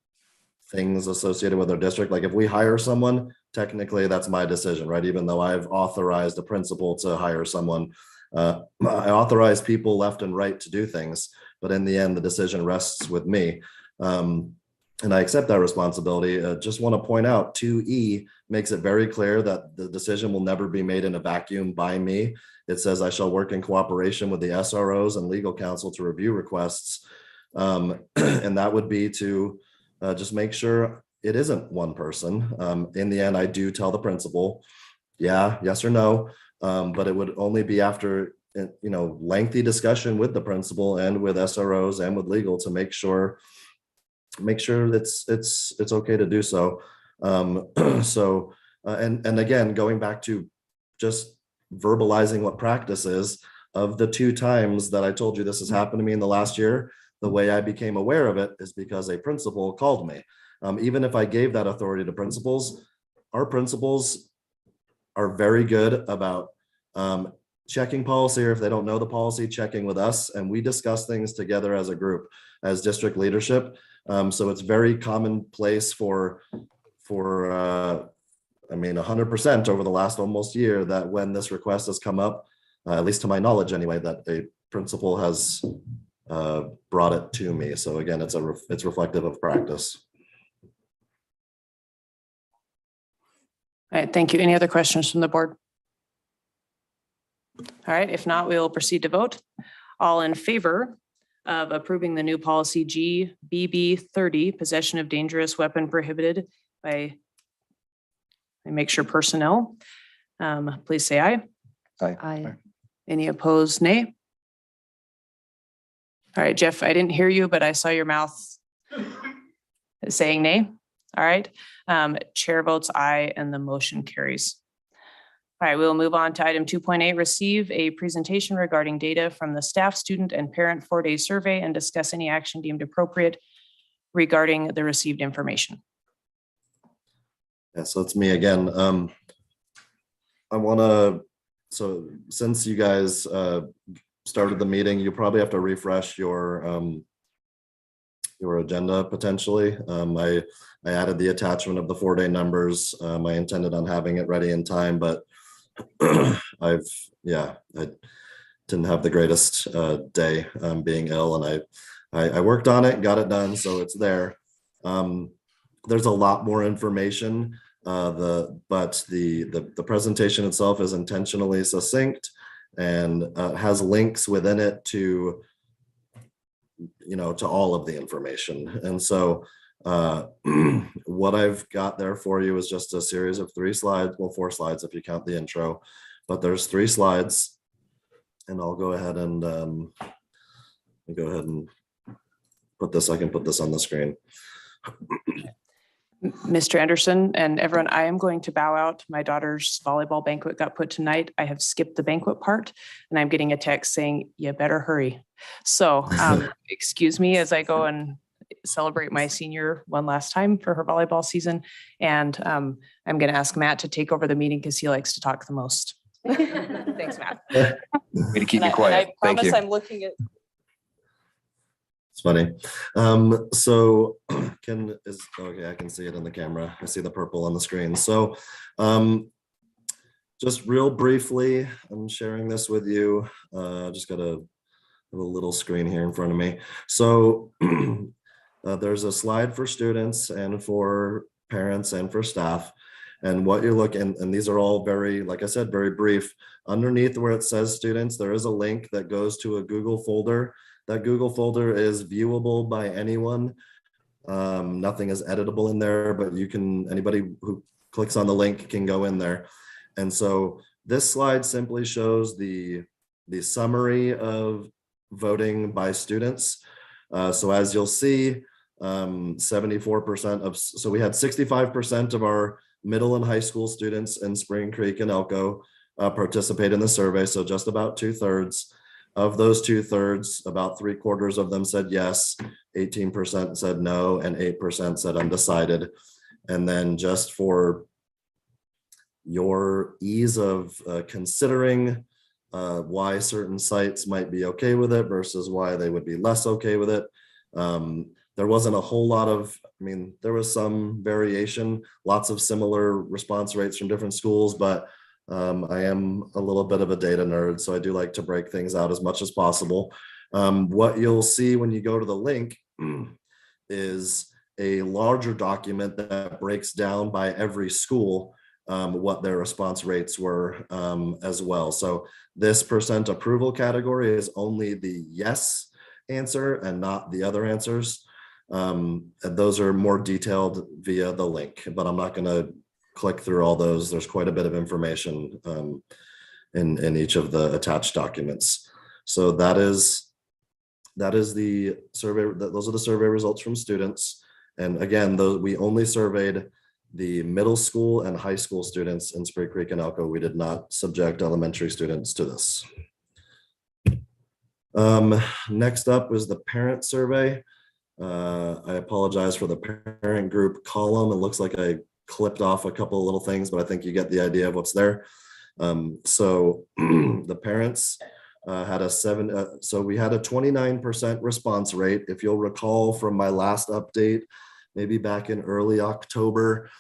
things associated with our district, like if we hire someone, technically that's my decision, right? Even though I've authorized a principal to hire someone, I authorize people left and right to do things, but in the end, the decision rests with me. And I accept that responsibility. Just want to point out 2E makes it very clear that the decision will never be made in a vacuum by me. It says I shall work in cooperation with the SROs and legal counsel to review requests. And that would be to just make sure it isn't one person. In the end, I do tell the principal, Yeah, yes or no. But it would only be after, lengthy discussion with the principal and with SROs and with legal to make sure it's okay to do so. And again, going back to just verbalizing what practice is, of the 2 times that I told you this has happened to me in the last year, the way I became aware of it is because a principal called me. Even if I gave that authority to principals, our principals are very good about checking policy, or if they don't know the policy, checking with us, and we discuss things together as a group, as district leadership. So it's very commonplace for 100% over the last almost year that when this request has come up, at least to my knowledge anyway, that a principal has brought it to me. So again, it's reflective of practice. All right, thank you. Any other questions from the board? All right, if not, we will proceed to vote. All in favor of approving the new policy GBB 30, possession of dangerous weapon prohibited by, I make sure personnel, please say aye. I, Any opposed, nay? All right, Jeff, I didn't hear you, but I saw your mouth saying nay. All right, chair votes aye and the motion carries. All right, we'll move on to item 2.8, receive a presentation regarding data from the staff, student, and parent 4-day survey and discuss any action deemed appropriate regarding the received information. Yeah, so it's me again. So since you guys started the meeting, you probably have to refresh your agenda potentially. I added the attachment of the 4-day numbers. I intended on having it ready in time, but I didn't have the greatest day being ill, and I worked on it, got it done, so it's there. There's a lot more information, but the presentation itself is intentionally succinct and has links within it to all of the information. And so what I've got there for you is just a series of 3 slides, well, 4 slides if you count the intro, but there's 3 slides, and I'll go ahead and put this. I can put this on the screen. Mr. Anderson and everyone, I am going to bow out. My daughter's volleyball banquet got put tonight. I have skipped the banquet part, and I'm getting a text saying, you better hurry. So excuse me as I go and celebrate my senior one last time for her volleyball season. And I'm going to ask Matt to take over the meeting because he likes to talk the most. Thanks, Matt. Way to keep me quiet. I Thank promise you. I'm looking at. It's funny. So okay, I can see it in the camera. I see the purple on the screen. So just real briefly, I'm sharing this with you. Just got a little screen here in front of me. So there's a slide for students and for parents and for staff. And what you're looking, and these are all very, like I said, very brief. Underneath where it says students, there is a link that goes to a Google folder. That Google folder is viewable by anyone. Nothing is editable in there, but anybody who clicks on the link can go in there. And so this slide simply shows the summary of voting by students. So as you'll see, 74% so we had 65% of our middle and high school students in Spring Creek and Elko participate in the survey. So just about 2/3. Of those 2/3, about 3/4 of them said yes, 18% said no, and 8% said undecided. And then just for your ease of considering why certain sites might be okay with it versus why they would be less okay with it. There wasn't a whole lot of, there was some variation, lots of similar response rates from different schools, but I am a little bit of a data nerd, so I do like to break things out as much as possible. What you'll see when you go to the link is a larger document that breaks down by every school what their response rates were as well. So this percent approval category is only the yes answer and not the other answers. And those are more detailed via the link, but I'm not going to click through all those. There's quite a bit of information in each of the attached documents. So that is the survey. Those are the survey results from students. And again, we only surveyed the middle school and high school students in Spring Creek and Elko. We did not subject elementary students to this. Next up was the parent survey. I apologize for the parent group column. It looks like I clipped off a couple of little things, but I think you get the idea of what's there. So the parents had so we had a 29% response rate. If you'll recall from my last update, maybe back in early October,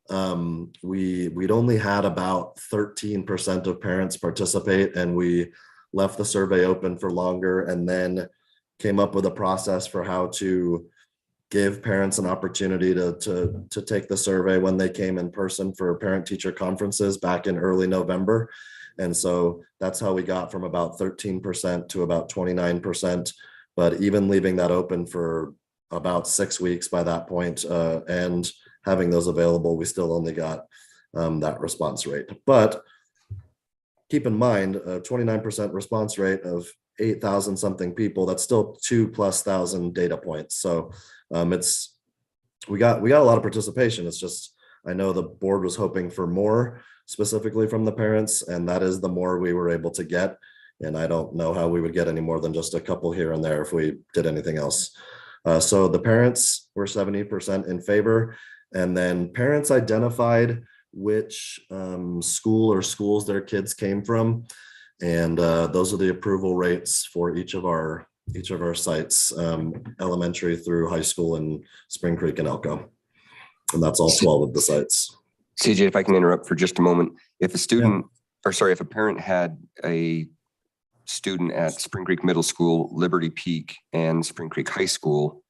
we'd only had about 13% of parents participate, and we left the survey open for longer and then came up with a process for how to give parents an opportunity to take the survey when they came in person for parent-teacher conferences back in early November. And so that's how we got from about 13% to about 29%. But even leaving that open for about 6 weeks by that point, and having those available, we still only got that response rate. But keep in mind, a 29% response rate of 8,000 something people, that's still 2,000+ data points. So we got a lot of participation. It's just, I know the board was hoping for more specifically from the parents, and that is the more we were able to get. And I don't know how we would get any more than just a couple here and there if we did anything else. So the parents were 70% in favor, and then parents identified which school or schools their kids came from. And those are the approval rates for each of our sites, elementary through high school in Spring Creek and Elko. And that's all 12 of the sites. CJ, if I can interrupt for just a moment, if a student, or sorry, if a parent had a student at Spring Creek Middle School, Liberty Peak, and Spring Creek High School,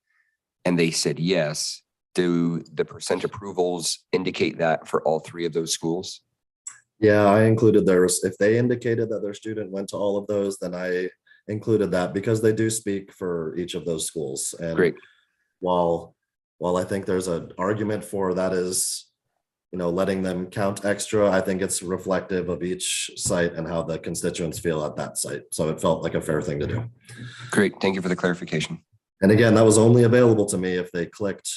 and they said yes, do the percent approvals indicate that for all three of those schools? Yeah, I included theirs. If they indicated that their student went to all of those, then I included that because they do speak for each of those schools. And great. While I think there's an argument for that is, letting them count extra, I think it's reflective of each site and how the constituents feel at that site. So it felt like a fair thing to do. Great. Thank you for the clarification. And again, that was only available to me if they clicked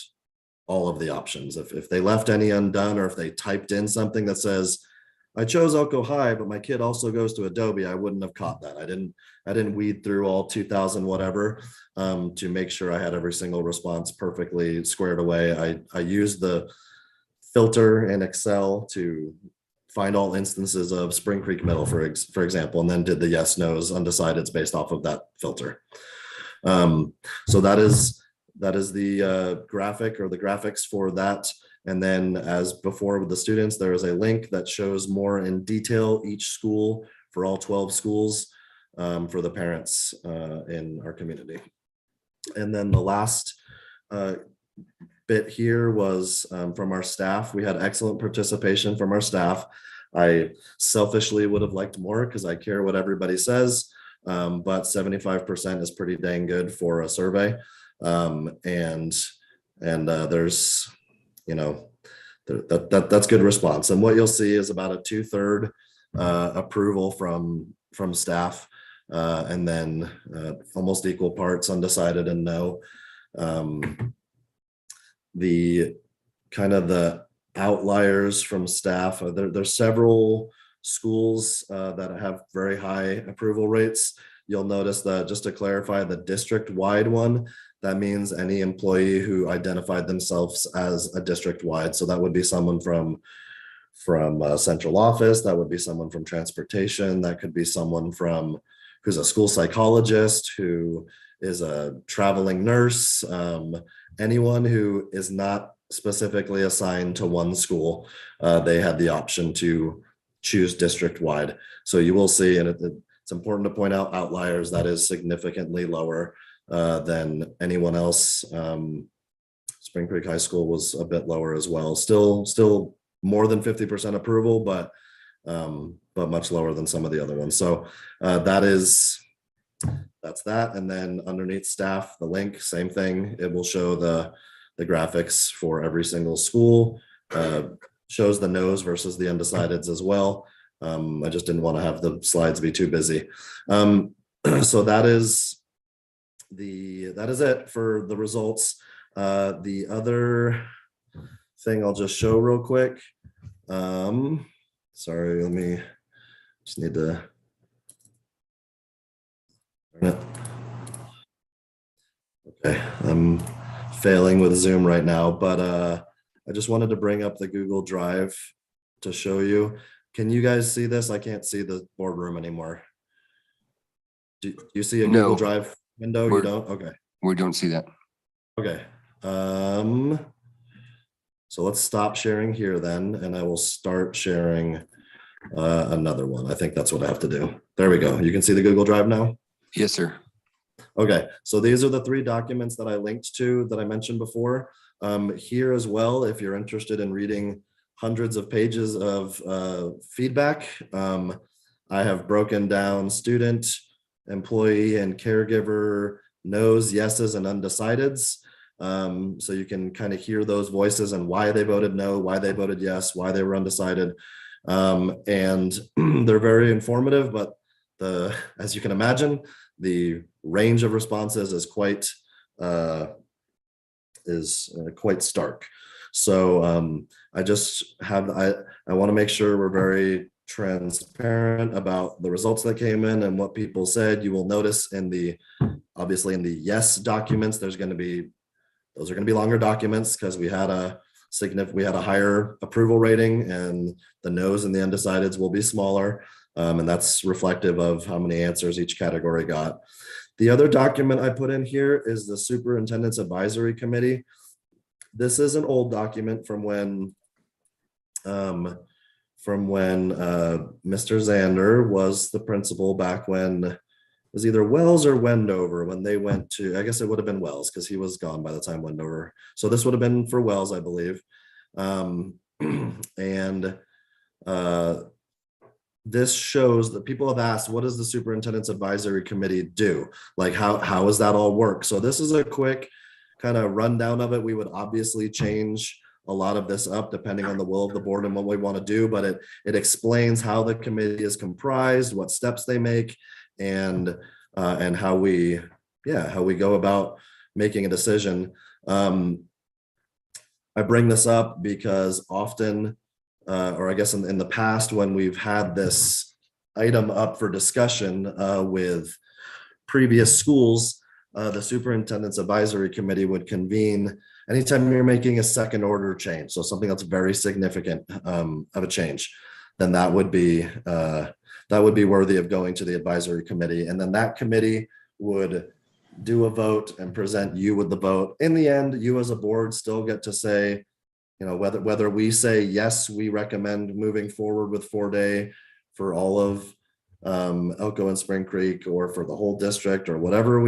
all of the options. If they left any undone, or if they typed in something that says, I chose Elko High, but my kid also goes to Adobe, I wouldn't have caught that. I didn't weed through all 2,000 whatever to make sure I had every single response perfectly squared away. I used the filter in Excel to find all instances of Spring Creek Middle, for example, and then did the yes, no's, undecideds based off of that filter. So that is the graphic or the graphics for that. And then as before with the students, there is a link that shows more in detail each school for all 12 schools for the parents in our community. And then the last bit here was from our staff. We had excellent participation from our staff. I selfishly would have liked more because I care what everybody says, but 75% is pretty dang good for a survey. And there's, that's good response. And what you'll see is about a 2/3 approval from staff, and then almost equal parts undecided and no. The kind of the outliers from staff, there's several schools that have very high approval rates. You'll notice that, just to clarify, the district-wide one, that means any employee who identified themselves as a district-wide. So that would be someone from central office, that would be someone from transportation, that could be someone who's a school psychologist, who is a traveling nurse, anyone who is not specifically assigned to one school, they had the option to choose district-wide. So you will see, and it's important to point out outliers, that is significantly lower than anyone else. Spring Creek High School was a bit lower as well. Still more than 50% approval, but much lower than some of the other ones. So that's that. And then underneath staff, the link, same thing. It will show the graphics for every single school, shows the no's versus the undecideds as well. I just didn't want to have the slides be too busy. So that is it for the results. The other thing I'll just show real quick. Sorry, let me just need to. Okay, I'm failing with Zoom right now, but I just wanted to bring up the Google Drive to show you. Can you guys see this? I can't see the boardroom anymore. Do you see a Google No. Drive window? You don't? Okay. We don't see that. Okay. So let's stop sharing here then, and I will start sharing another one. I think that's what I have to do. There we go. You can see the Google Drive now? Yes, sir. Okay, so these are the 3 documents that I linked to that I mentioned before. Here as well, if you're interested in reading hundreds of pages of feedback, I have broken down student, employee, and caregiver no's, yeses, and undecideds. So you can kind of hear those voices and why they voted no, why they voted yes, why they were undecided. And they're very informative, but as you can imagine, the range of responses is quite stark. So I want to make sure we're very transparent about the results that came in and what people said. You will notice obviously in the yes documents, those are going to be longer documents because we had a higher approval rating, and the no's and the undecideds will be smaller. And that's reflective of how many answers each category got. The other document I put in here is the Superintendent's Advisory Committee. This is an old document from when Mr. Zander was the principal back when it was either Wells or Wendover when they went to, I guess it would have been Wells because he was gone by the time Wendover. So this would have been for Wells, I believe. This shows that people have asked, what does the Superintendent's Advisory Committee do? Like, how does that all work? So this is a quick kind of rundown of it. We would obviously change a lot of this up depending on the will of the board and what we want to do, but it explains how the committee is comprised, what steps they make, and how we go about making a decision. I bring this up because often, or I guess in the past, when we've had this item up for discussion with previous schools, the Superintendent's Advisory Committee would convene anytime you're making a second order change. So something that's very significant of a change, then that would be worthy of going to the advisory committee. And then that committee would do a vote and present you with the vote. In the end, you as a board still get to say, whether we say, yes, we recommend moving forward with 4-day for all of Elko and Spring Creek, or for the whole district, or whatever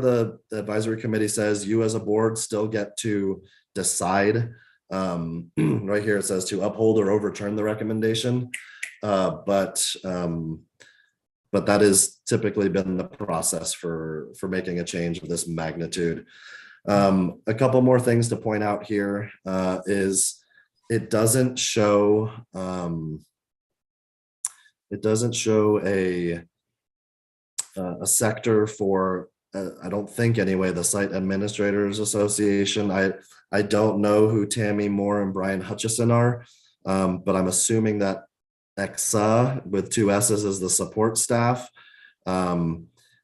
the advisory committee says, you as a board still get to decide. Right here, it says to uphold or overturn the recommendation. But that has typically been the process for making a change of this magnitude. A couple more things to point out here is it doesn't show a sector for, I don't think anyway, the Site Administrators Association. I don't know who Tammy Moore and Brian Hutchison are, but I'm assuming that EXA with 2 S's is the support staff.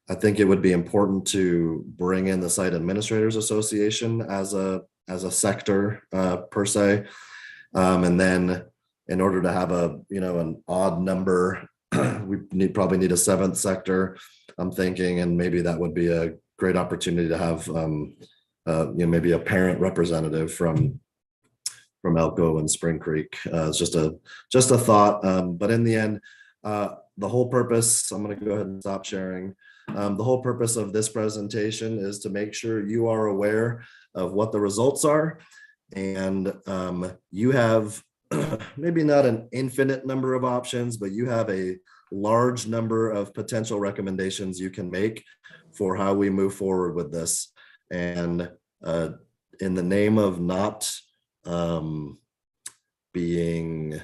I think it would be important to bring in the Site Administrators Association as a sector per se. And then in order to have an odd number, we probably need a 7th sector, I'm thinking, and maybe that would be a great opportunity to have maybe a parent representative from Elko and Spring Creek. It's just a thought, but in the end, the whole purpose, I'm going to go ahead and stop sharing. The whole purpose of this presentation is to make sure you are aware of what the results are, and you have maybe not an infinite number of options, but you have a large number of potential recommendations you can make for how we move forward with this. And in the name of not being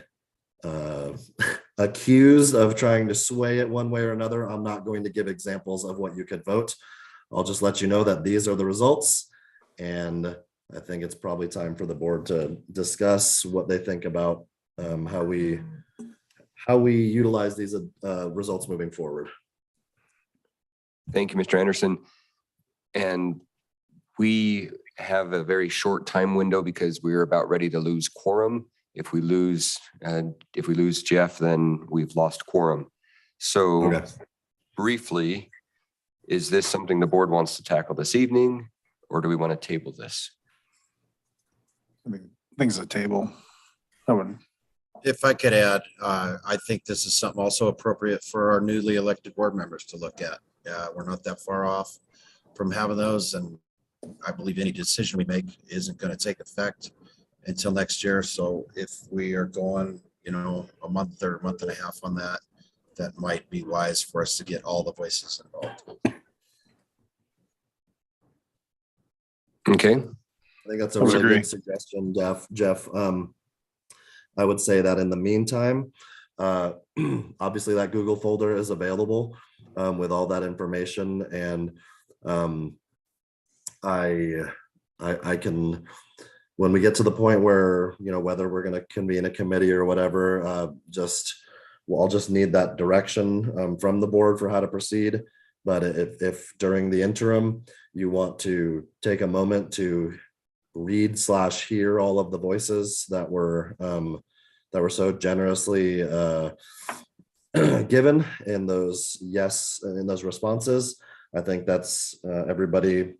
accused of trying to sway it one way or another. I'm not going to give examples of what you could vote. I'll just let you know that these are the results. And I think it's probably time for the board to discuss what they think about how we utilize these results moving forward. Thank you, Mr. Anderson. And we have a very short time window because we're about ready to lose quorum. If we lose Jeff, then we've lost quorum. So Okay. briefly, is this something the board wants to tackle this evening, or do we want to table this? I mean, things at table. I would, If I could add, I think this is something also appropriate for our newly elected board members to look at. We're not that far off from having those, and I believe any decision we make isn't going to take effect until next year. So if we are going, a month or a month and a half on that, that might be wise for us to get all the voices involved. Okay. I think that's a really good suggestion, Jeff. I would say that in the meantime, obviously that Google folder is available with all that information, and I can, when we get to the point where, whether we're going to convene a committee or whatever, I'll just need that direction from the board for how to proceed. But if during the interim, you want to take a moment to read/hear all of the voices that were so generously given in those responses, I think that's everybody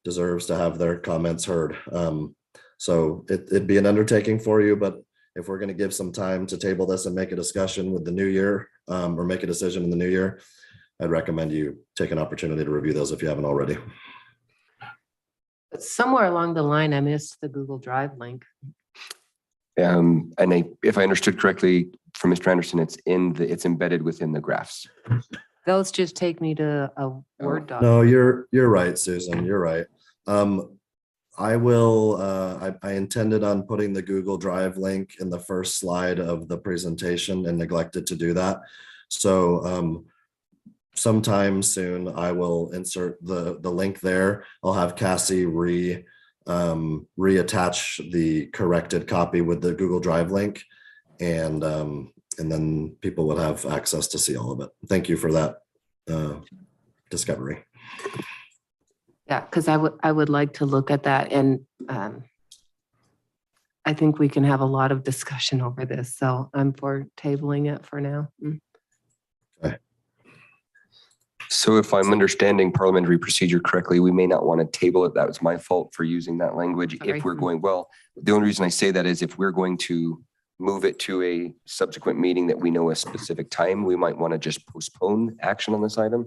deserves to have their comments heard. So it'd be an undertaking for you, but if we're going to give some time to table this and make a discussion with the new year, or make a decision in the new year, I'd recommend you take an opportunity to review those if you haven't already. But somewhere along the line, I missed the Google Drive link. And if I understood correctly from Mr. Anderson, it's embedded within the graphs. Those just take me to a Word doc. No, you're right, Susan. You're right. I will, I intended on putting the Google Drive link in the first slide of the presentation and neglected to do that. So sometime soon, I will insert the link there. I'll have Cassie reattach the corrected copy with the Google Drive link, and then people will have access to see all of it. Thank you for that discovery. Yeah, because I would like to look at that, and I think we can have a lot of discussion over this. So I'm for tabling it for now. Okay. So if I'm understanding parliamentary procedure correctly, we may not want to table it. That was my fault for using that language. Okay. If we're going, well, the only reason I say that is if we're going to move it to a subsequent meeting that we know a specific time, we might want to just postpone action on this item.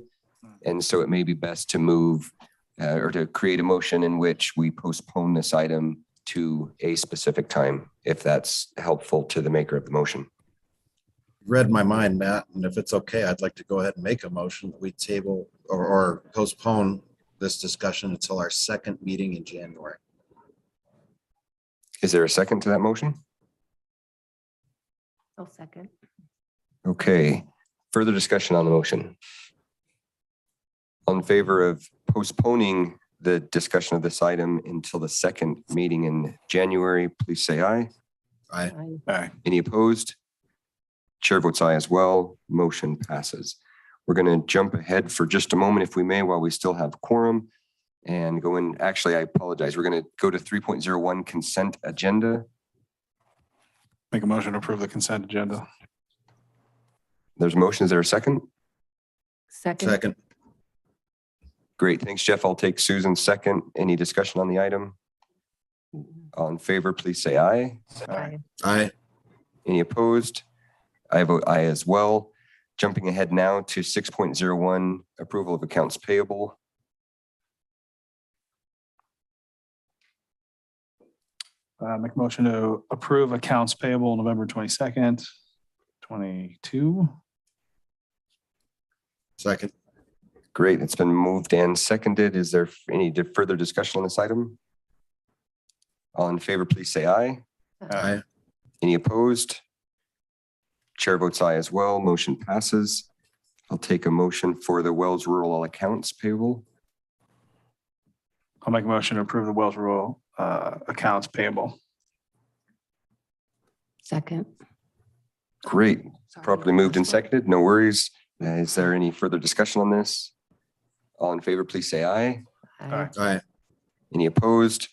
And so it may be best to move or to create a motion in which we postpone this item to a specific time, if that's helpful to the maker of the motion. Read my mind, Matt, and if it's okay, I'd like to go ahead and make a motion that we table or postpone this discussion until our second meeting in January. Is there a second to that motion? I'll second. Okay, further discussion on the motion. On favor of postponing the discussion of this item until the second meeting in January, please say aye. Aye. Aye. Any opposed? Chair votes aye as well. Motion passes. We're going to jump ahead for just a moment, if we may, while we still have quorum, and go in. Actually, I apologize. We're going to go to 3.01 consent agenda. Make a motion to approve the consent agenda. There's a motion. Is there a second? Second. Great. Thanks, Jeff. I'll take Susan's second. Any discussion on the item? All in favor, please say aye. Aye. Aye. Any opposed? I vote aye as well. Jumping ahead now to 6.01, approval of accounts payable. Make a motion to approve accounts payable November 22nd, 22. Second. Great. It's been moved and seconded. Is there any further discussion on this item? All in favor, please say aye. Aye. Any opposed? Chair votes aye as well. Motion passes. I'll take a motion for the Wells Rural Accounts payable. I'll make a motion to approve the Wells Rural accounts payable. Second. Great. Sorry. Properly moved and seconded. No worries. Is there any further discussion on this? All in favor, please say aye. Aye. Aye. Any opposed?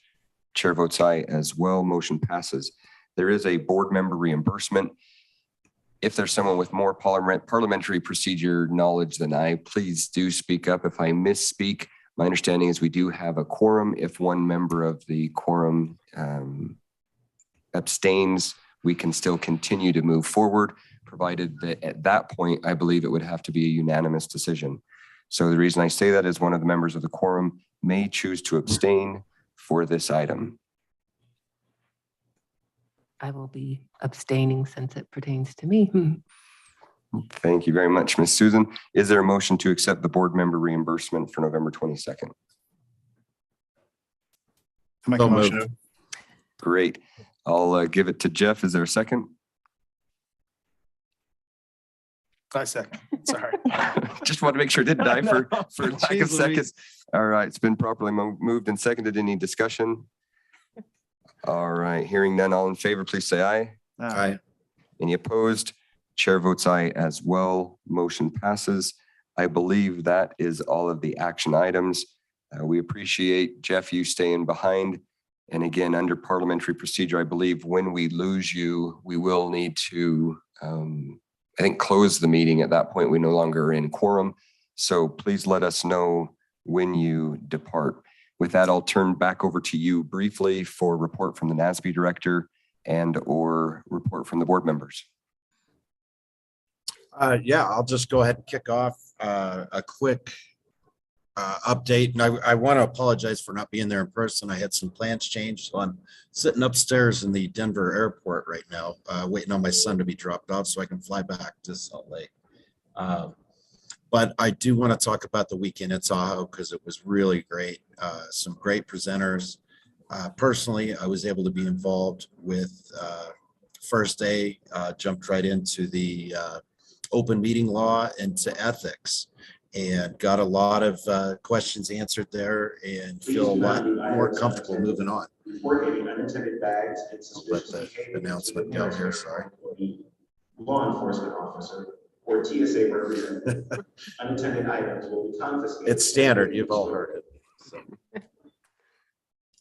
Chair votes aye as well. Motion passes. There is a board member reimbursement. If there's someone with more parliamentary procedure knowledge than I, please do speak up. If I misspeak, my understanding is we do have a quorum. If one member of the quorum abstains, we can still continue to move forward, provided that at that point, I believe it would have to be a unanimous decision. So the reason I say that is one of the members of the quorum may choose to abstain for this item. I will be abstaining since it pertains to me. Thank you very much, Ms. Susan. Is there a motion to accept the board member reimbursement for November 22nd? I'll make So a motion. moved. Great. I'll give it to Jeff. Is there a second? I second. Sorry. Just want to make sure it didn't die for lack Jeez of seconds. Louise. All right, it's been properly moved and seconded. Any discussion? All right, hearing none, all in favor, please say aye. Aye. Any opposed? Chair votes aye as well. Motion passes. I believe that is all of the action items. We appreciate, Jeff, you staying behind. And again, under parliamentary procedure, I believe when we lose you, we will need to, I think, close the meeting. At that point, we no longer are in quorum. So please let us know when you depart. With that, I'll turn back over to you briefly for report from the NASB director and or report from the board members. Yeah, I'll just go ahead and kick off a quick update. And I want to apologize for not being there in person. I had some plans changed. So I'm sitting upstairs in the Denver airport right now, waiting on my son to be dropped off so I can fly back to Salt Lake. But I do want to talk about the weekend at Tahoe because it was really great. Some great presenters. Personally, I was able to be involved with first day, jumped right into the open meeting law and to ethics and got a lot of questions answered there and feel a lot more comfortable moving on. I'll let the announcement go here, sorry. Law enforcement officer or TSA representative. Unintended items will be confiscated. It's standard, you've all heard it.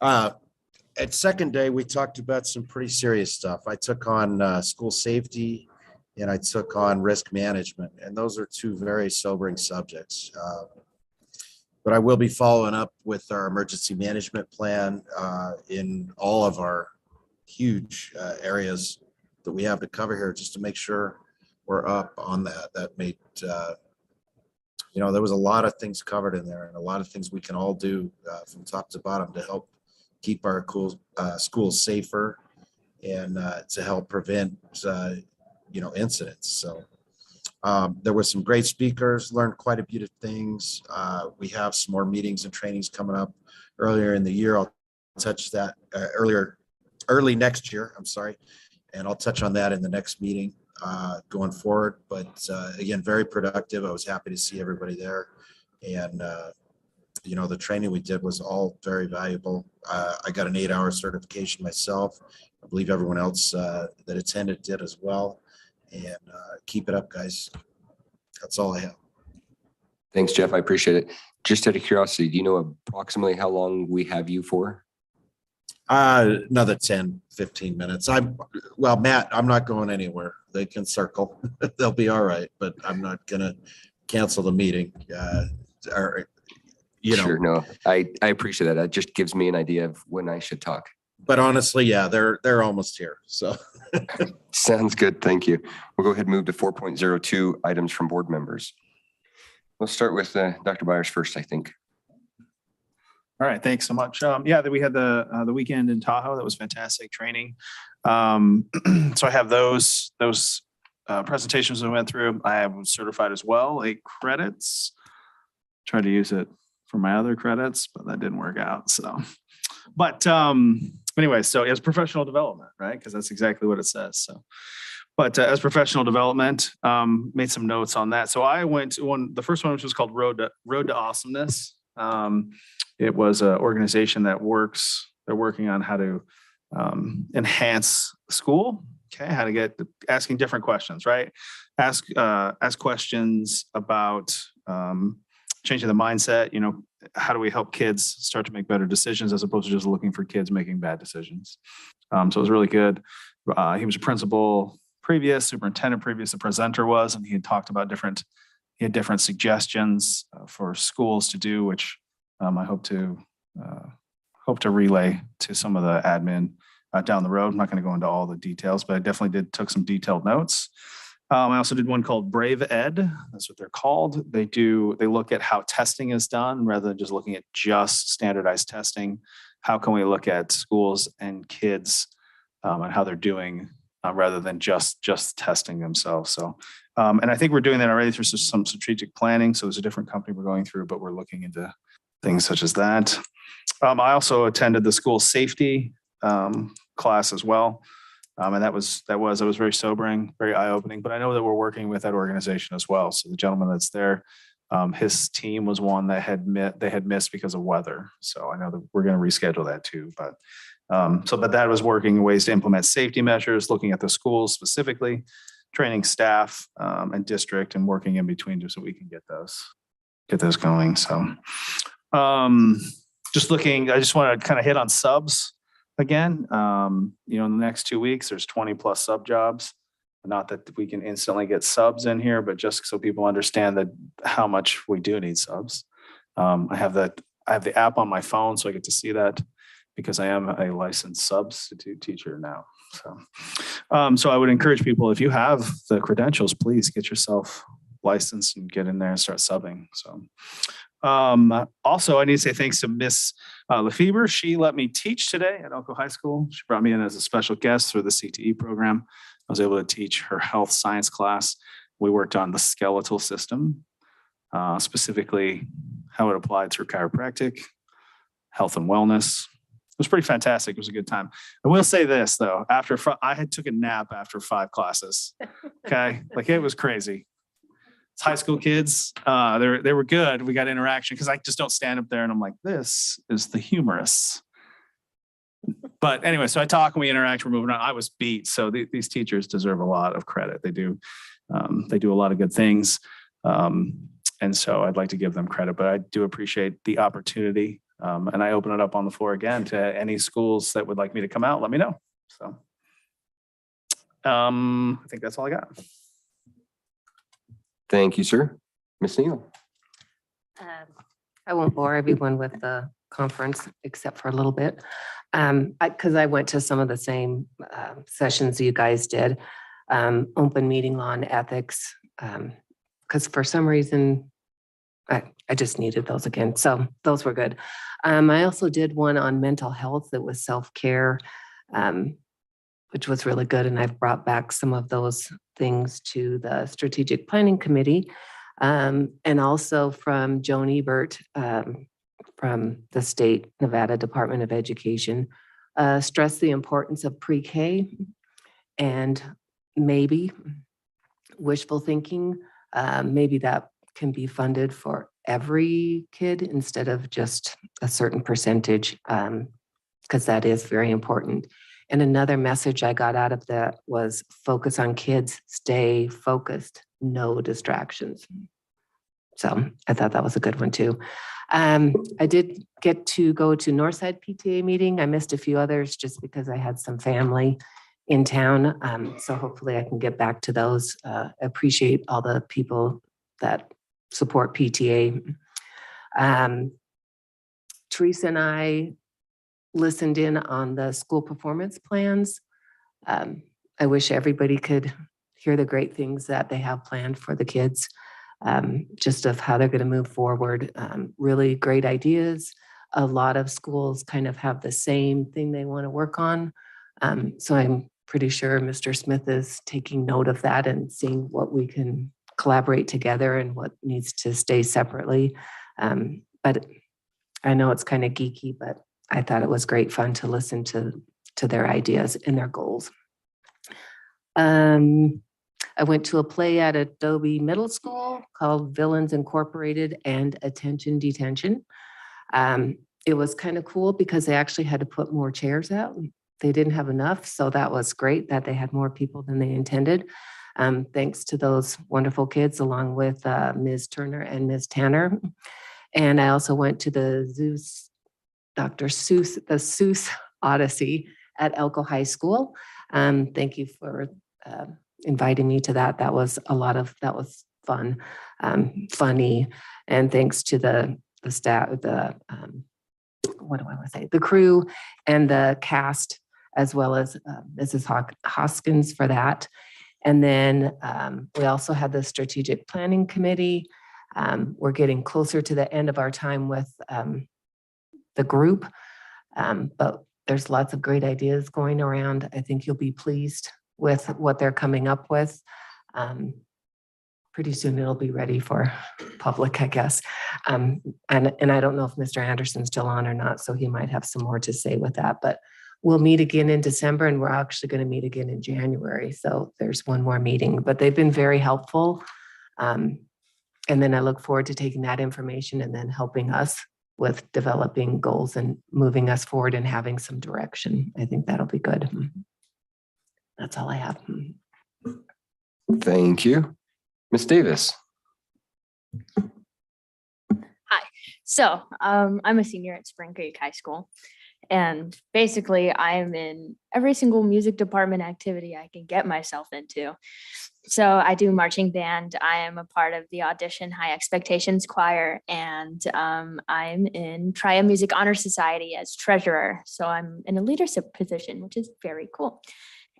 So. At second day, we talked about some pretty serious stuff. I took on school safety and I took on risk management, and those are two very sobering subjects. But I will be following up with our emergency management plan in all of our huge areas that we have to cover here, just to make sure we're up on that. That made, there was a lot of things covered in there and a lot of things we can all do from top to bottom to help keep our schools safer and to help prevent, incidents. So there were some great speakers, learned quite a bit of things. We have some more meetings and trainings coming up earlier in the year. I'll touch that early next year, I'm sorry. And I'll touch on that in the next meeting going forward. But again, very productive. I was happy to see everybody there. And, the training we did was all very valuable. I got an 8-hour certification myself. I believe everyone else that attended did as well. And keep it up, guys. That's all I have. Thanks, Jeff. I appreciate it. Just out of curiosity, do you know approximately how long we have you for? Another 10, 15 minutes. Matt, I'm not going anywhere. They can circle. They'll be all right, but I'm not going to cancel the meeting. Sure, no, I appreciate that. That just gives me an idea of when I should talk. But honestly, yeah, they're almost here. So sounds good. Thank you. We'll go ahead and move to 4.02 items from board members. We'll start with Dr. Byers first, I think. All right, thanks so much. Yeah, we had the weekend in Tahoe. That was fantastic training. So I have those presentations we went through. I am certified as well, 8 credits. Tried to use it for my other credits, but that didn't work out. So, but anyway, so as professional development, right? Because that's exactly what it says. So, but as professional development, made some notes on that. So I went to the first one, which was called Road to Awesomeness. It was an organization that they're working on how to enhance school. Okay, how to get asking different questions, right? Ask questions about changing the mindset. How do we help kids start to make better decisions as opposed to just looking for kids making bad decisions? So it was really good. He was a principal previous, superintendent previous, the presenter was, and he had talked about different suggestions for schools to do, which I hope to relay to some of the admin down the road. I'm not going to go into all the details, but I definitely took some detailed notes. I also did one called Brave Ed. That's what they're called. They look at how testing is done rather than just looking at just standardized testing. How can we look at schools and kids and how they're doing rather than just testing themselves? So, and I think we're doing that already through some strategic planning. So there's a different company we're going through, but we're looking into things such as that. I also attended the school safety class as well. And that was very sobering, very eye-opening, but I know that we're working with that organization as well. So the gentleman that's there, his team was one that they had missed because of weather. So I know that we're going to reschedule that too, but that was working in ways to implement safety measures, looking at the schools specifically, training staff and district and working in between just so we can get those going. So I just want to kind of hit on subs again. In the next 2 weeks, there's 20 plus sub jobs. Not that we can instantly get subs in here, but just so people understand that how much we do need subs. I have the app on my phone, so I get to see that because I am a licensed substitute teacher now. So I would encourage people, if you have the credentials, please get yourself licensed and get in there and start subbing. So also, I need to say thanks to Miss Lefebvre. She let me teach today at Elko High School. She brought me in as a special guest through the CTE program. I was able to teach her health science class. We worked on the skeletal system, specifically how it applied through chiropractic, health and wellness. It was pretty fantastic. It was a good time. I will say this though, I took a nap after 5 classes. Okay. It was crazy. It's high school kids. They were good. We got interaction because I just don't stand up there and I'm like, this is the humorous. But anyway, so I talk and we interact, we're moving on. I was beat. So these teachers deserve a lot of credit. They do a lot of good things. And so I'd like to give them credit, but I do appreciate the opportunity. And I open it up on the floor again to any schools that would like me to come out, let me know. So I think that's all I got. Thank you, sir. Ms. Neal. I won't bore everyone with the conference except for a little bit. Because I went to some of the same sessions you guys did, open meeting law and ethics, because for some reason, I just needed those again. So those were good. I also did one on mental health that was self-care, which was really good. And I've brought back some of those things to the strategic planning committee. And also from Joan Ebert, from the state Nevada Department of Education, stress the importance of pre-K and maybe wishful thinking. Maybe that can be funded for every kid instead of just a certain percentage, because that is very important. And another message I got out of that was focus on kids, stay focused, no distractions. So I thought that was a good one too. I did get to go to Northside PTA meeting. I missed a few others just because I had some family in town. So hopefully I can get back to those. Appreciate all the people that support PTA. Teresa and I listened in on the school performance plans. I wish everybody could hear the great things that they have planned for the kids. Just of how they're going to move forward. Really great ideas. A lot of schools kind of have the same thing they want to work on. So I'm pretty sure Mr. Smith is taking note of that and seeing what we can collaborate together and what needs to stay separately. But I know it's kind of geeky, but I thought it was great fun to listen to their ideas and their goals. I went to a play at Adobe Middle School called Villains Incorporated and Attention Detention. It was kind of cool because they actually had to put more chairs out. They didn't have enough, so that was great that they had more people than they intended. Thanks to those wonderful kids, along with Ms. Turner and Ms. Tanner. And I also went to the Seuss Odyssey at Elko High School. Thank you for inviting me to that. That was fun, funny. And thanks to the staff, the crew and the cast, as well as Mrs. Hoskins for that. And then we also had the strategic planning committee. We're getting closer to the end of our time with the group, but there's lots of great ideas going around. I think you'll be pleased with what they're coming up with. Pretty soon it'll be ready for public, I guess. And I don't know if Mr. Anderson's still on or not, so he might have some more to say with that, but we'll meet again in December, and we're actually going to meet again in January. So there's one more meeting, but they've been very helpful. And then I look forward to taking that information and then helping us with developing goals and moving us forward and having some direction. I think that'll be good. That's all I have. Thank you. Ms. Davis. Hi. So I'm a senior at Spring Creek High School. And basically, I am in every single music department activity I can get myself into. So I do marching band. I am a part of the Audition High Expectations Choir, and I'm in Triad Music Honor Society as treasurer. So I'm in a leadership position, which is very cool.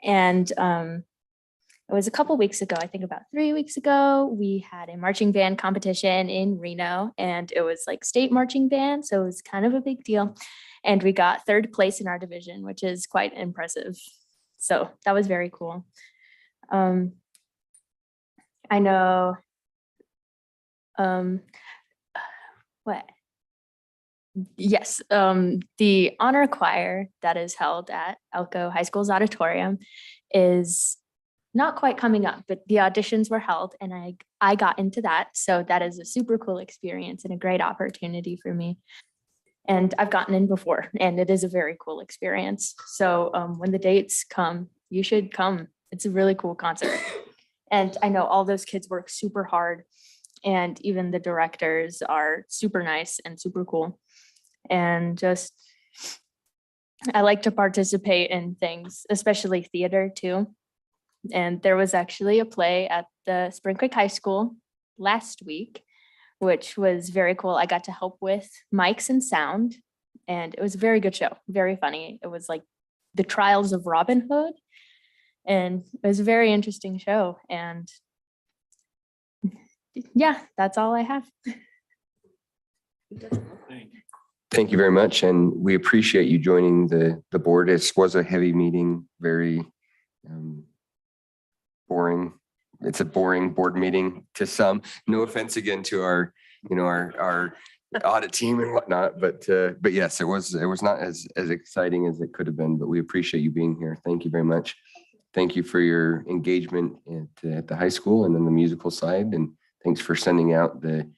And it was a couple weeks ago, I think about 3 weeks ago, we had a marching band competition in Reno, and it was like state marching band. So it was kind of a big deal. And we got 3rd place in our division, which is quite impressive. So that was very cool. I know, what? Yes, the honor choir that is held at Elko High School's auditorium is not quite coming up, but the auditions were held and I got into that. So that is a super cool experience and a great opportunity for me. And I've gotten in before, and it is a very cool experience. So when the dates come, you should come. It's a really cool concert. And I know all those kids work super hard, and even the directors are super nice and super cool. And just, I like to participate in things, especially theater too. And there was actually a play at the Spring Creek High School last week, which was very cool. I got to help with mics and sound, and it was a very good show, very funny. It was like the trials of Robin Hood, and it was a very interesting show. And yeah, that's all I have. Thank you very much. And we appreciate you joining the board. It was a heavy meeting, very boring. It's a boring board meeting to some. No offense again to our audit team and whatnot, but yes, it was not as exciting as it could have been, but we appreciate you being here. Thank you very much. Thank you for your engagement at the high school and then the musical side. And thanks for sending out the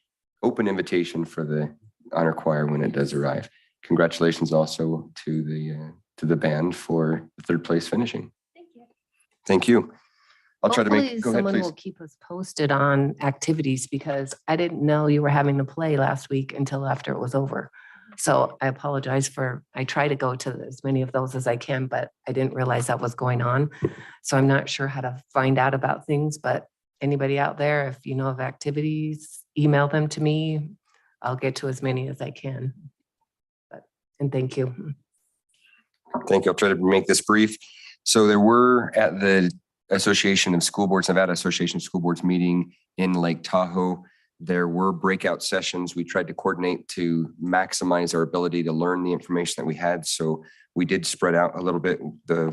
open invitation for the honor choir when it does arrive. Congratulations also to the band for the 3rd place finishing. Thank you. Thank you. I'll try to Hopefully make, go ahead, someone please. will keep us posted on activities, because I didn't know you were having the play last week until after it was over. So I apologize I try to go to as many of those as I can, but I didn't realize that was going on. So I'm not sure how to find out about things, but anybody out there, if you know of activities, email them to me. I'll get to as many as I can. And thank you. Thank you. I'll try to make this brief. So there were at the Association of School Boards, Nevada Association of School Boards meeting in Lake Tahoe. There were breakout sessions. We tried to coordinate to maximize our ability to learn the information that we had. So we did spread out a little bit.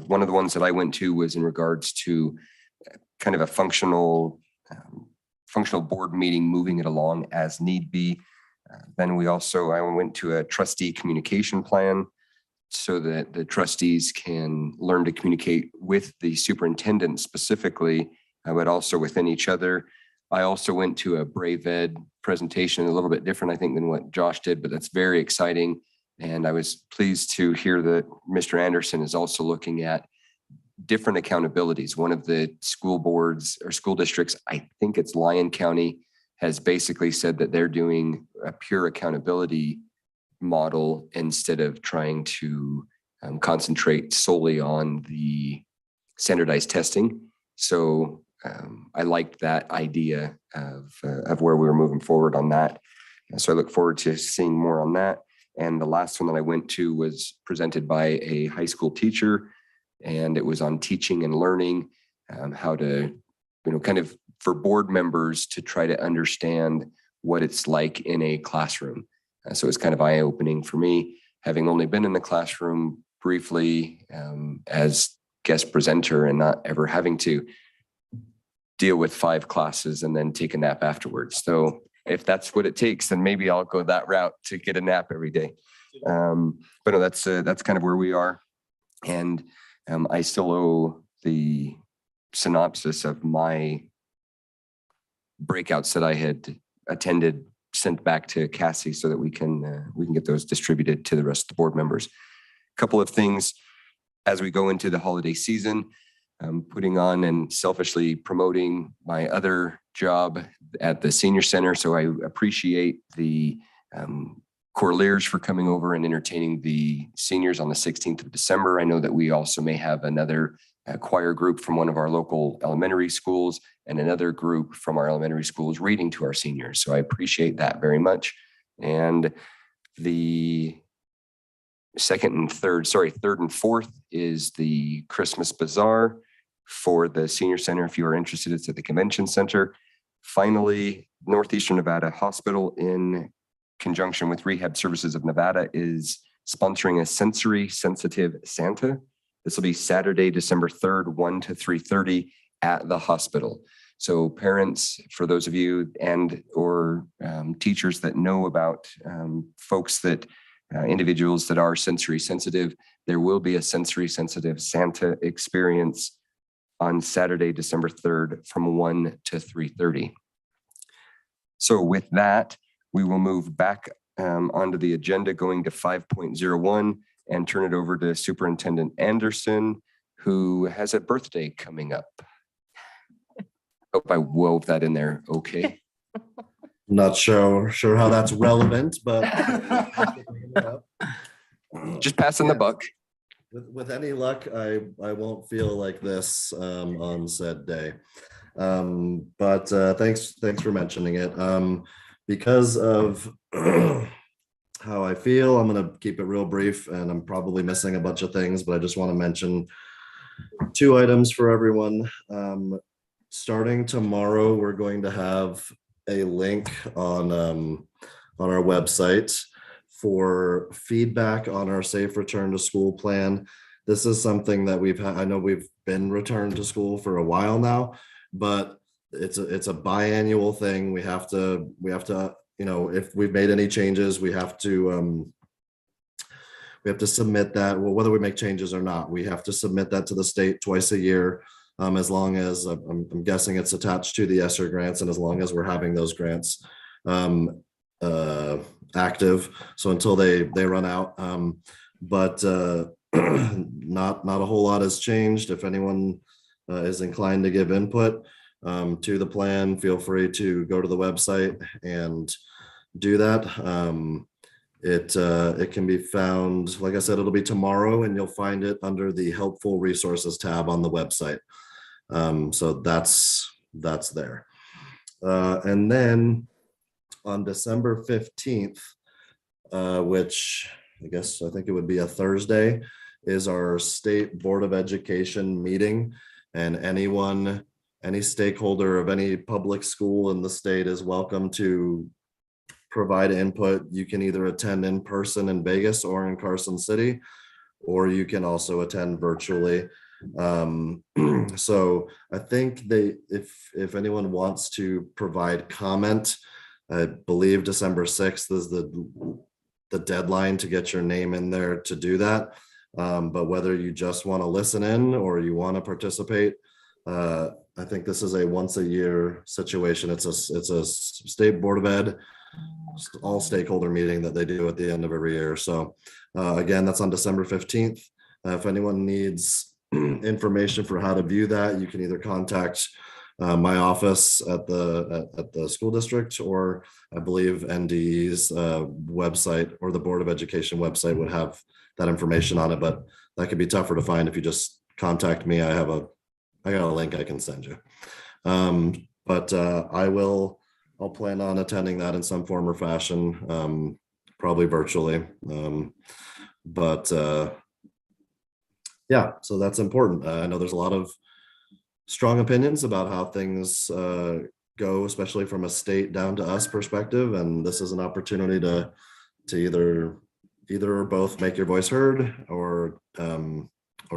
One of the ones that I went to was in regards to kind of a functional board meeting, moving it along as need be. Then I went to a trustee communication plan. so that the trustees can learn to communicate with the superintendent specifically, but also within each other. I also went to a Brave Ed presentation, a little bit different, I think, than what Josh did, but that's very exciting. And I was pleased to hear that Mr. Anderson is also looking at different accountabilities. One of the school boards or school districts, I think it's Lyon County, has basically said that they're doing a pure accountability model instead of trying to concentrate solely on the standardized testing. So I liked that idea of where we were moving forward on that. So I look forward to seeing more on that. And the last one that I went to was presented by a high school teacher, and it was on teaching and learning, how to, kind of for board members to try to understand what it's like in a classroom. So it's kind of eye-opening for me, having only been in the classroom briefly as guest presenter and not ever having to deal with 5 classes and then take a nap afterwards. So if that's what it takes, then maybe I'll go that route to get a nap every day. But no, that's kind of where we are. And I still owe the synopsis of my breakouts that I had attended sent back to Cassie so that we can get those distributed to the rest of the board members. A couple of things as we go into the holiday season, putting on and selfishly promoting my other job at the senior center. So I appreciate the Corliers for coming over and entertaining the seniors on the 16th of December. I know that we also may have another choir group from one of our local elementary schools and another group from our elementary schools reading to our seniors. So I appreciate that very much. And the third and fourth is the Christmas Bazaar for the senior center. If you are interested, it's at the convention center. Finally, Northeastern Nevada Hospital, in conjunction with Rehab Services of Nevada, is sponsoring a sensory sensitive Santa. This will be Saturday, December 3rd, 1 to 3:30 at the hospital. So parents, for those of you and or teachers that know about folks that individuals that are sensory sensitive, there will be a sensory sensitive Santa experience on Saturday, December 3rd from 1 to 3:30. So with that, we will move back onto the agenda, going to 5.01 and turn it over to Superintendent Anderson, who has a birthday coming up. Hope I wove that in there okay. Not sure how that's relevant, but just passing the buck. With any luck, I won't feel like this on said day. But thanks for mentioning it. Because of how I feel, I'm gonna keep it real brief, and I'm probably missing a bunch of things, but I just want to mention 2 items for everyone. Starting tomorrow, we're going to have a link on our website for feedback on our safe return to school plan. This is something that I know we've been returned to school for a while now, but it's a biannual thing. We have to, if we've made any changes, we have to submit that. Well, whether we make changes or not, we have to submit that to the state twice a year. As long as I'm guessing it's attached to the ESSER grants, and as long as we're having those grants active. So until they run out, but not a whole lot has changed. If anyone is inclined to give input to the plan, feel free to go to the website and do that. It can be found, like I said, it'll be tomorrow, and you'll find it under the helpful resources tab on the website. So that's there. And then on December 15th, which I think it would be a Thursday, is our State Board of Education meeting. And any stakeholder of any public school in the state is welcome to provide input. You can either attend in person in Vegas or in Carson City, or you can also attend virtually. So I think if anyone wants to provide comment, I believe December 6th is the deadline to get your name in there to do that. But whether you just want to listen in or you want to participate, I think this is a once a year situation. It's a state board of ed, all stakeholder meeting that they do at the end of every year. So again, that's on December 15th. If anyone needs information for how to view that, you can either contact my office at the school district, or I believe NDE's website or the Board of Education website would have that information on it, but that could be tougher to find if you just contact me. I got a link I can send you. But I'll plan on attending that in some form or fashion, probably virtually. Yeah, so that's important. I know there's a lot of strong opinions about how things go, especially from a state down to us perspective. And this is an opportunity to either or both make your voice heard, or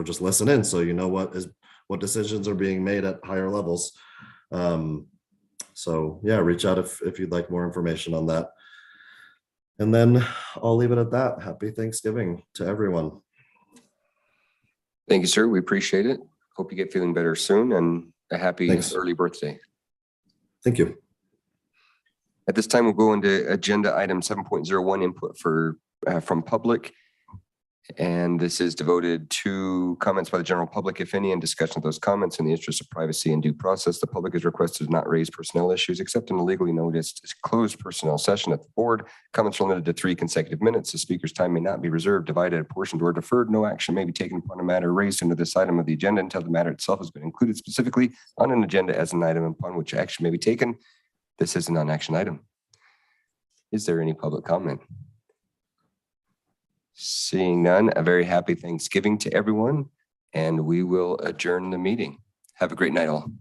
just listen in, so you know what decisions are being made at higher levels. So yeah, reach out if you'd like more information on that. And then I'll leave it at that. Happy Thanksgiving to everyone. Thank you, sir. We appreciate it. Hope you get feeling better soon, and a happy early birthday. Thank you. At this time, we'll go into agenda item 7.01, input from public. And this is devoted to comments by the general public, if any, and discussion of those comments. In the interest of privacy and due process, the public is requested to not raise personnel issues except in a legally noticed closed personnel session at the board. Comments are limited to 3 consecutive minutes. The speaker's time may not be reserved, divided, apportioned, or deferred. No action may be taken upon a matter raised under this item of the agenda until the matter itself has been included specifically on an agenda as an item upon which action may be taken. This is a non-action item. Is there any public comment? Seeing none, a very happy Thanksgiving to everyone, and we will adjourn the meeting. Have a great night all.